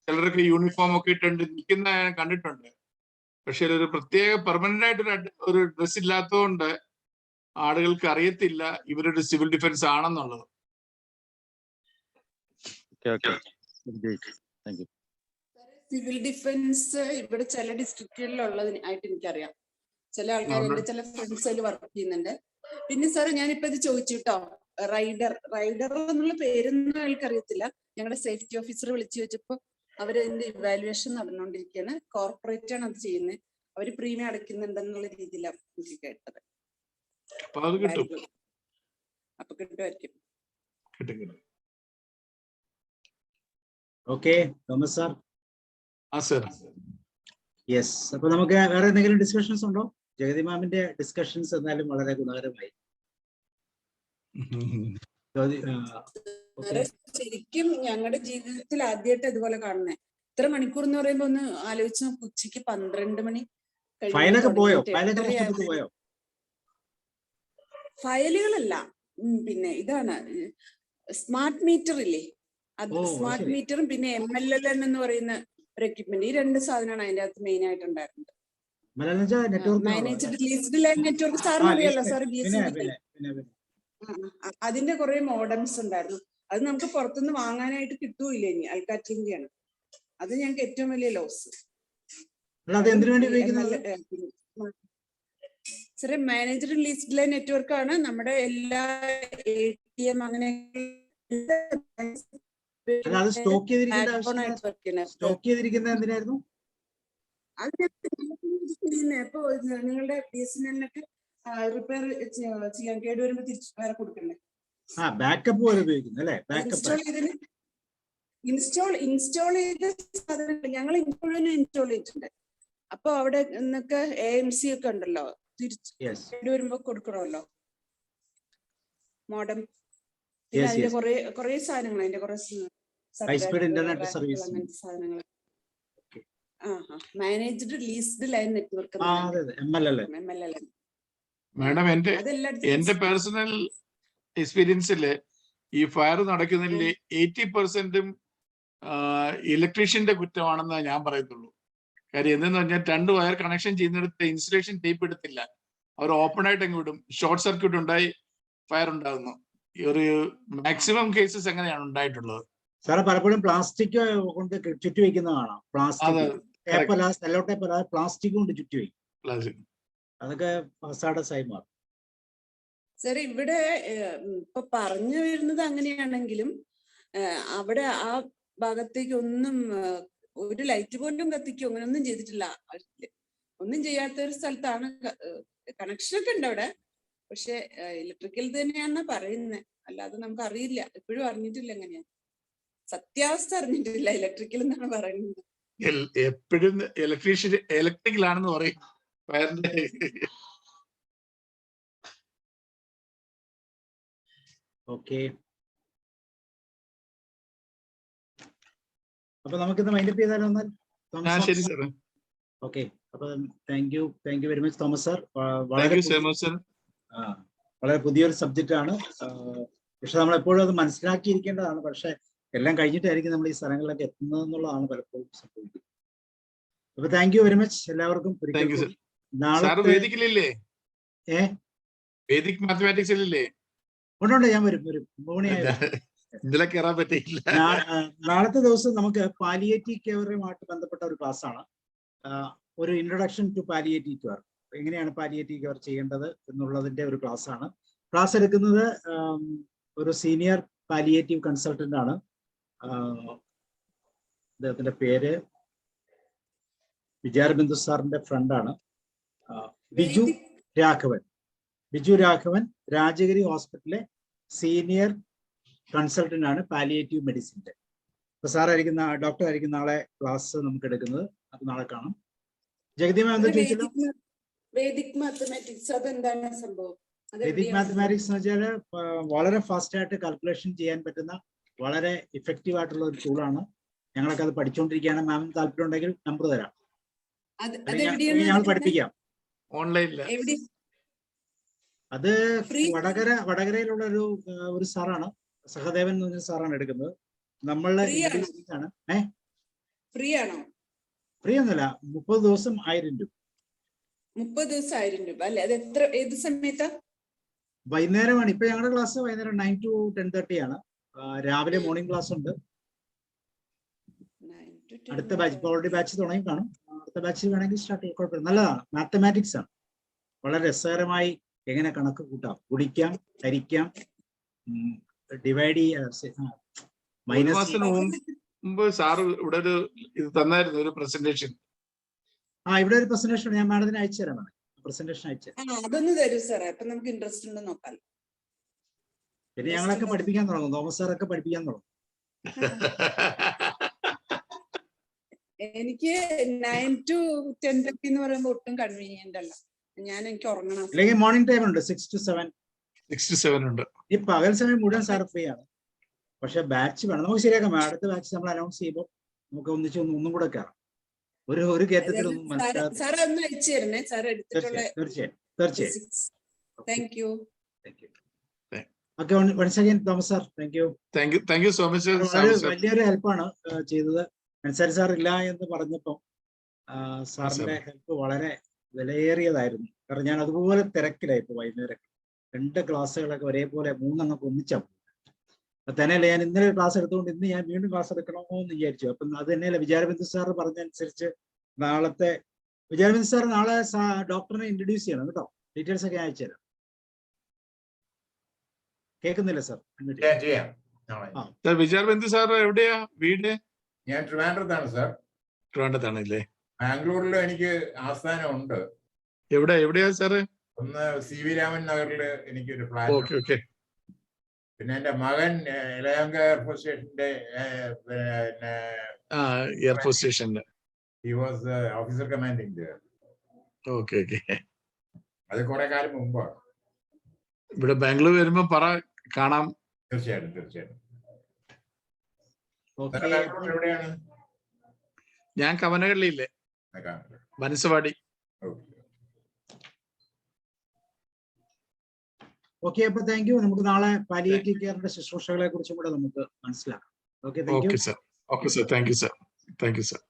ചിലരൊക്കെ യൂണിഫോം ഒക്കെ ഇട്ടുണ്ട് നിൽക്കുന്ന ഞാൻ കണ്ടിട്ടുണ്ട്. പക്ഷെ ഒരു പ്രത്യേക പെർമനന്റ് ആയിട്ട് ഒരു ഡ്രസ് ഇല്ലാത്തതുകൊണ്ട് ആളുകൾക്ക് അറിയത്തില്ല ഇവരൊരു സിവിൽ ഡിഫൻസ് ആണെന്നുള്ളത്. സിവിൽ ഡിഫൻസ് ഇവിടെ ചില ഡിസ്ട്രിക്റ്റുകളിലുള്ളതായിട്ട് എനിക്കറിയാം. ചില ആൾക്കാർ, ചില ഫ്രണ്ട്സ് അതിൽ വർക്ക് ചെയ്യുന്നുണ്ട്. പിന്നെ സാറ് ഞാനിപ്പോ ഇത് ചോദിച്ചു കേട്ടോ, റൈഡർ എന്നുള്ള പേരൊന്നും അയാൾക്ക് അറിയത്തില്ല. ഞങ്ങളുടെ സേഫ്റ്റി ഓഫീസർ വിളിച്ചു വെച്ചപ്പോ അവരതിന്റെ ഇവാലുവേഷൻ നടന്നുകൊണ്ടിരിക്കുകയാണ്. കോർപ്പറേറ്റ് ആണ് അത് ചെയ്യുന്നത്. അവര് പ്രീമിയം അടയ്ക്കുന്നുണ്ടെന്നുള്ള രീതിയിലാണ് എനിക്ക് കേട്ടത്. അപ്പൊ കിട്ടുമായിരിക്കും. Okay, Thomas sir. യെസ്. അപ്പൊ നമുക്ക് വേറെ എന്തെങ്കിലും ഡിസ്കഷൻസ് ഉണ്ടോ? ജഗതി മാമിന്റെ ഡിസ്കഷൻസ് എന്നാലും വളരെ ഗുണകരമായി. സാറ് ശരിക്കും ഞങ്ങളുടെ ജീവിതത്തിൽ ആദ്യമായിട്ട് ഇതുപോലെ കാണുന്നേ. ഇത്ര മണിക്കൂർ എന്ന് പറയുമ്പോ ഒന്ന് ആലോചിച്ച് നോക്ക്. ഉച്ചയ്ക്ക് 12 മണി ഫയലൊക്കെ പോയോ? ഫയലൊക്കെ നഷ്ടപ്പെട്ടു പോയോ? ഫയലുകളല്ല, പിന്നെ ഇതാണ് സ്മാർട്ട് മീറ്റർ ഇല്ലേ, അത് സ്മാർട്ട് മീറ്ററും പിന്നെ MLLN എന്ന് പറയുന്ന ഒരു എക്യുപ്മെന്റ്. ഈ 2 സാധനമാണ് അതിന്റെ അകത്ത് മെയിൻ ആയിട്ടുണ്ടായിരുന്നത്. മാനേജ്ഡ് ലീസ്ഡ് ലൈൻ നെറ്റ്വർക്ക് സാറിന് അറിയാലോ സാർ, അതിന്റെ കുറെ മോഡംസ് ഉണ്ടായിരുന്നു. അത് നമുക്ക് പുറത്തുനിന്ന് വാങ്ങാനായിട്ട് കിട്ടൂല. ഇനി അൽക്കാറ്റിന്റെയാണ് അത് ഞങ്ങൾക്ക് ഏറ്റവും വലിയ ലോസ്. സാറേ മാനേജ്ഡ് ലീസ്ഡ് ലൈൻ നെറ്റ്വർക്ക് ആണ് നമ്മുടെ എല്ലാ ATM അങ്ങനെ ഇപ്പൊ നിങ്ങളുടെ BSNL-നൊക്കെ റിപ്പയർ ചെയ്യാൻ കേടുവരുമ്പോ തിരിച്ചു വേറെ കൊടുക്കണ്ടേ? ഇൻസ്റ്റാൾ ചെയ്ത സാധനങ്ങൾ ഞങ്ങൾ ഇൻസ്റ്റാൾ ചെയ്തിട്ടുണ്ട്. അപ്പൊ അവിടെ നിന്നൊക്കെ AMC ഒക്കെ ഉണ്ടല്ലോ, തിരിച്ചു കേടുവരുമ്പോ കൊടുക്കണമല്ലോ മോഡം. പിന്നെ അതിന്റെ കുറെ സാധനങ്ങൾ, അതിന്റെ കുറെ സാധനങ്ങൾ. Managed leased line network MLLN. Madam, എന്റെ പേഴ്സണൽ എക്സ്പീരിയൻസില് ഈ ഫയർ നടക്കുന്നതിൽ 80% ഇലക്ട്രീഷ്യന്റെ കുറ്റമാണെന്ന് ഞാൻ പറയത്തുള്ളൂ. കാര്യം എന്തെന്ന് പറഞ്ഞാൽ 2 വയർ കണക്ഷൻ ചെയ്യുന്നിടത്ത് ഇൻസുലേഷൻ ടേപ്പ് എടുത്തില്ല, അവർ ഓപ്പൺ ആയിട്ട് അങ്ങ് വിടും, ഷോർട്ട് സർക്യൂട്ട് ഉണ്ടായി ഫയർ ഉണ്ടാകുന്നു. ഒരു മാക്സിമം കേസസ് എങ്ങനെയാണ് ഉണ്ടായിട്ടുള്ളത്? സാറേ പലപ്പോഴും പ്ലാസ്റ്റിക് കൊണ്ട് ചുറ്റി വെക്കുന്നതാണ്. പ്ലാസ്റ്റിക് കൊണ്ട് ചുറ്റി വയ്ക്കും. അതൊക്കെ ഹസാർഡസ് മാറും. സാർ ഇവിടെ ഇപ്പൊ പറഞ്ഞു വരുന്നത് അങ്ങനെയാണെങ്കിലും അവിടെ ആ ഭാഗത്തേക്ക് ഒന്നും ഒരു ലൈറ്റ് പോലും കത്തിക്കോ അങ്ങനെ ഒന്നും ചെയ്തിട്ടില്ല. ഒന്നും ചെയ്യാത്ത ഒരു സ്ഥലത്താണ്. കണക്ഷനൊക്കെ ഉണ്ട് അവിടെ, പക്ഷെ ഇലക്ട്രിക്കൽ തന്നെയാണെന്നാ പറയുന്നത്. അല്ലാതെ നമുക്ക് അറിയില്ല, എപ്പോഴും അറിഞ്ഞിട്ടില്ല. എങ്ങനെയാ സത്യാവസ്ഥ അറിഞ്ഞിട്ടില്ല. ഇലക്ട്രിക്കൽ എന്നാണ് പറയുന്നത്. എപ്പോഴും ഇലക്ട്രിക്കൽ ആണെന്ന് പറയും. ഓക്കെ, അപ്പൊ നമുക്കിന്ന് മൈൻഡപ്പ് ചെയ്താലോ എന്നാൽ? ശരി സാർ. ഓക്കെ, അപ്പൊ thank you very much Thomas sir. വളരെ പുതിയൊരു സബ്ജക്റ്റ് ആണ്, പക്ഷെ നമ്മൾ എപ്പോഴും അത് മനസ്സിലാക്കിയിരിക്കേണ്ടതാണ്. പക്ഷെ എല്ലാം കഴിഞ്ഞിട്ടായിരിക്കും നമ്മൾ ഈ സ്ഥലങ്ങളിലൊക്കെ എത്തുന്നത് എന്നുള്ളതാണ് പലപ്പോഴും സംഭവിക്കുന്നത്. അപ്പൊ താങ്ക് യു വെരി മച്ച് എല്ലാവർക്കും. വേദിക് മാത്തമാറ്റിക്സിലല്ലേ? ഉണ്ട്, ഞാൻ വരും. നാളത്തെ ദിവസം നമുക്ക് പാലിയേറ്റീവ് കെയറുമായിട്ട് ബന്ധപ്പെട്ട ഒരു ക്ലാസ് ആണ്. ഒരു ഇൻട്രൊഡക്ഷൻ ടു പാലിയേറ്റീവ് കെയർ, എങ്ങനെയാണ് പാലിയേറ്റീവ് കെയർ ചെയ്യേണ്ടത് എന്നുള്ളതിന്റെ ഒരു ക്ലാസ് ആണ്. ക്ലാസ് എടുക്കുന്നത് ഒരു സീനിയർ പാലിയേറ്റീവ് കൺസൾട്ടന്റ് ആണ്. അദ്ദേഹത്തിന്റെ പേര് വിജയബിന്ദു സാറിന്റെ ഫ്രണ്ടാണ്, ബിജു രാഘവൻ. രാജഗിരി ഹോസ്പിറ്റലിലെ സീനിയർ കൺസൾട്ടന്റ് ആണ് പാലിയേറ്റീവ് മെഡിസിന്റെ. അപ്പൊ ഡോക്ടർ ആയിരിക്കും നാളെ ക്ലാസ് നമുക്ക് എടുക്കുന്നത്. അത് നാളെ കാണാം. ജഗതി മാം എന്താ ചോദിച്ചല്ലോ? വേദിക് മാത്തമാറ്റിക്സ് അതെന്താണ് സംഭവം? വേദിക് മാത്തമാറ്റിക്സ് എന്ന് വെച്ചാൽ വളരെ ഫാസ്റ്റ് ആയിട്ട് കാൽക്കുലേഷൻ ചെയ്യാൻ പറ്റുന്ന വളരെ ഇഫക്റ്റീവ് ആയിട്ടുള്ള ഒരു ടൂളാണ്. ഞങ്ങളൊക്കെ അത് പഠിച്ചുകൊണ്ടിരിക്കുകയാണ്. മാം താല്പര്യം ഉണ്ടെങ്കിൽ നമ്പർ തരാം, ഞങ്ങൾ പഠിപ്പിക്കാം ഓൺലൈനിൽ. അത് വടകരയിലുള്ള ഒരു സാറാണ്, സഹദേവൻ എന്ന് പറഞ്ഞ സാറാണ് എടുക്കുന്നത്. നമ്മളെ ഫ്രീ ഒന്നുമല്ല, 30 ദിവസം 1000 രൂപ. 30 ദിവസം 1000 രൂപ അല്ലെ? അത് ഏത് സമയത്താ? വൈകുന്നേരമാണ്. ഇപ്പൊ ഞങ്ങളുടെ ക്ലാസ് വൈകുന്നേരം 9 to 10:30 ആണ്. രാവിലെ മോർണിംഗ് ക്ലാസ് ഉണ്ട്. അടുത്ത ബാച്ച് ഓൾറെഡി ബാച്ച് തുടങ്ങി കാണും. അടുത്ത ബാച്ചിൽ വേണമെങ്കിൽ സ്റ്റാർട്ട് ചെയ്യാം, കുഴപ്പമില്ല. നല്ലതാണ്. മാത്തമാറ്റിക്സ് ആണ്, വളരെ രസകരമായി എങ്ങനെ കണക്ക് കൂട്ടാം, ഗുണിക്കാം, ഹരിക്കാം, ഡിവൈഡ് ചെയ്യാം, മൈനസ്. മുമ്പ് സാർ ഇവിടെ ഇത് തന്നായിരുന്നു ഒരു പ്രസന്റേഷൻ. ഇവിടെ ഒരു പ്രസന്റേഷൻ ഞാൻ മാഡത്തിന് അയച്ചു തരാം. പ്രസന്റേഷൻ അയച്ചു അതൊന്ന് തരൂ സാറേ, അപ്പൊ നമുക്ക് ഇൻട്രസ്റ്റ് ഉണ്ടോ നോക്കാം. പിന്നെ ഞങ്ങളൊക്കെ പഠിപ്പിക്കാൻ തുടങ്ങും, തോമസ് സാറൊക്കെ പഠിപ്പിക്കാൻ തുടങ്ങും. എനിക്ക് 9 to 10:30 എന്ന് പറയുമ്പോൾ ഒട്ടും കൺവീനിയന്റ് അല്ല. എനിക്ക് ഉറങ്ങണം. അല്ലെങ്കിൽ മോർണിംഗ് ടൈം ഉണ്ട്, 6 to 7 6 to 7 ഉണ്ട്. ഈ പകൽ സമയം മുഴുവൻ സാർ ഫ്രീ ആണ്. പക്ഷെ ബാച്ച് വേണം, നമുക്ക് ശരിയാക്കാം. അടുത്ത ബാച്ച് നമ്മൾ അനൗൺസ് ചെയ്യുമ്പോൾ നമുക്ക് ഒന്നും കൂടെ കയറാം. ഒരു കയറ്റത്തിലൊന്നും മനസ്സിലാക്കാം. സാർ ഒന്ന് അയച്ചു തരണേ, സാർ എടുത്തിട്ടുള്ള. തീർച്ചയായും. Thank you. Okay, once again Thomas sir, thank you. Thank you so much. വലിയൊരു ഹെൽപ്പാണ് ചെയ്തത്. അൻസാരി സാർ ഇല്ല എന്ന് പറഞ്ഞപ്പം സാറിന്റെ ഹെൽപ്പ് വളരെ വിലയേറിയതായിരുന്നു. കാരണം ഞാൻ അതുപോലെ തിരക്കിലായി ഇപ്പൊ വൈകുന്നേരം 2 ക്ലാസ്സുകളൊക്കെ ഒരേപോലെ 3 അങ്ങ് ഒന്നിച്ചാ. തന്നെയല്ല, ഞാൻ ഇന്നലെ ക്ലാസ് എടുത്തുകൊണ്ട് ഇന്ന് ഞാൻ വീണ്ടും ക്ലാസ് എടുക്കണമോ എന്ന് വിചാരിച്ചു. അപ്പം അത് തന്നെയല്ല, വിചാരബിന്ദു സാർ പറഞ്ഞനുസരിച്ച് നാളത്തെ വിചാരബിന്ദു സാർ നാളെ ഡോക്ടറിനെ ഇൻട്രൊഡ്യൂസ് ചെയ്യണം കേട്ടോ. ഡീറ്റെയിൽസ് ഒക്കെ അയച്ചു തരാം. കേൾക്കുന്നില്ല സാർ? വിചാരബിന്ദു സാർ എവിടെയാ വീട്? ഞാൻ ട്രിവാൻഡ്രത്താണ് സാർ. ട്രിവാൻഡ്രത്താണല്ലേ? ബാംഗ്ലൂരിൽ എനിക്ക് ആസ്ഥാനം ഉണ്ട്. എവിടെയാ സാറ്? ഒന്ന് CV രാമൻ നഗറിൽ എനിക്കൊരു ഫ്ലാറ്റ്. Okay okay. പിന്നെ എന്റെ മകൻ ഇളയങ്ക എയർഫോഴ്സ് സ്റ്റേഷന്റെ എയർഫോഴ്സ് സ്റ്റേഷനില് he was officer commanding there. Okay okay. അത് കുറെ കാലം മുമ്പാണ്. ഇവിടെ ബാംഗ്ലൂർ വരുമ്പോ പറ, കാണാം. തീർച്ചയായിട്ടും. എവിടെയാണ്? ഞാൻ കവനഗള്ളിയില്ലേ, മനസ്സവാടി. ഓക്കെ, അപ്പൊ താങ്ക് യു. നമുക്ക് നാളെ പാലിയേറ്റീവ് കെയറിന്റെ ശുശ്രൂഷകളെ കുറിച്ചും കൂടെ നമുക്ക് മനസ്സിലാക്കാം. Okay, thank you. Okay sir. Thank you sir.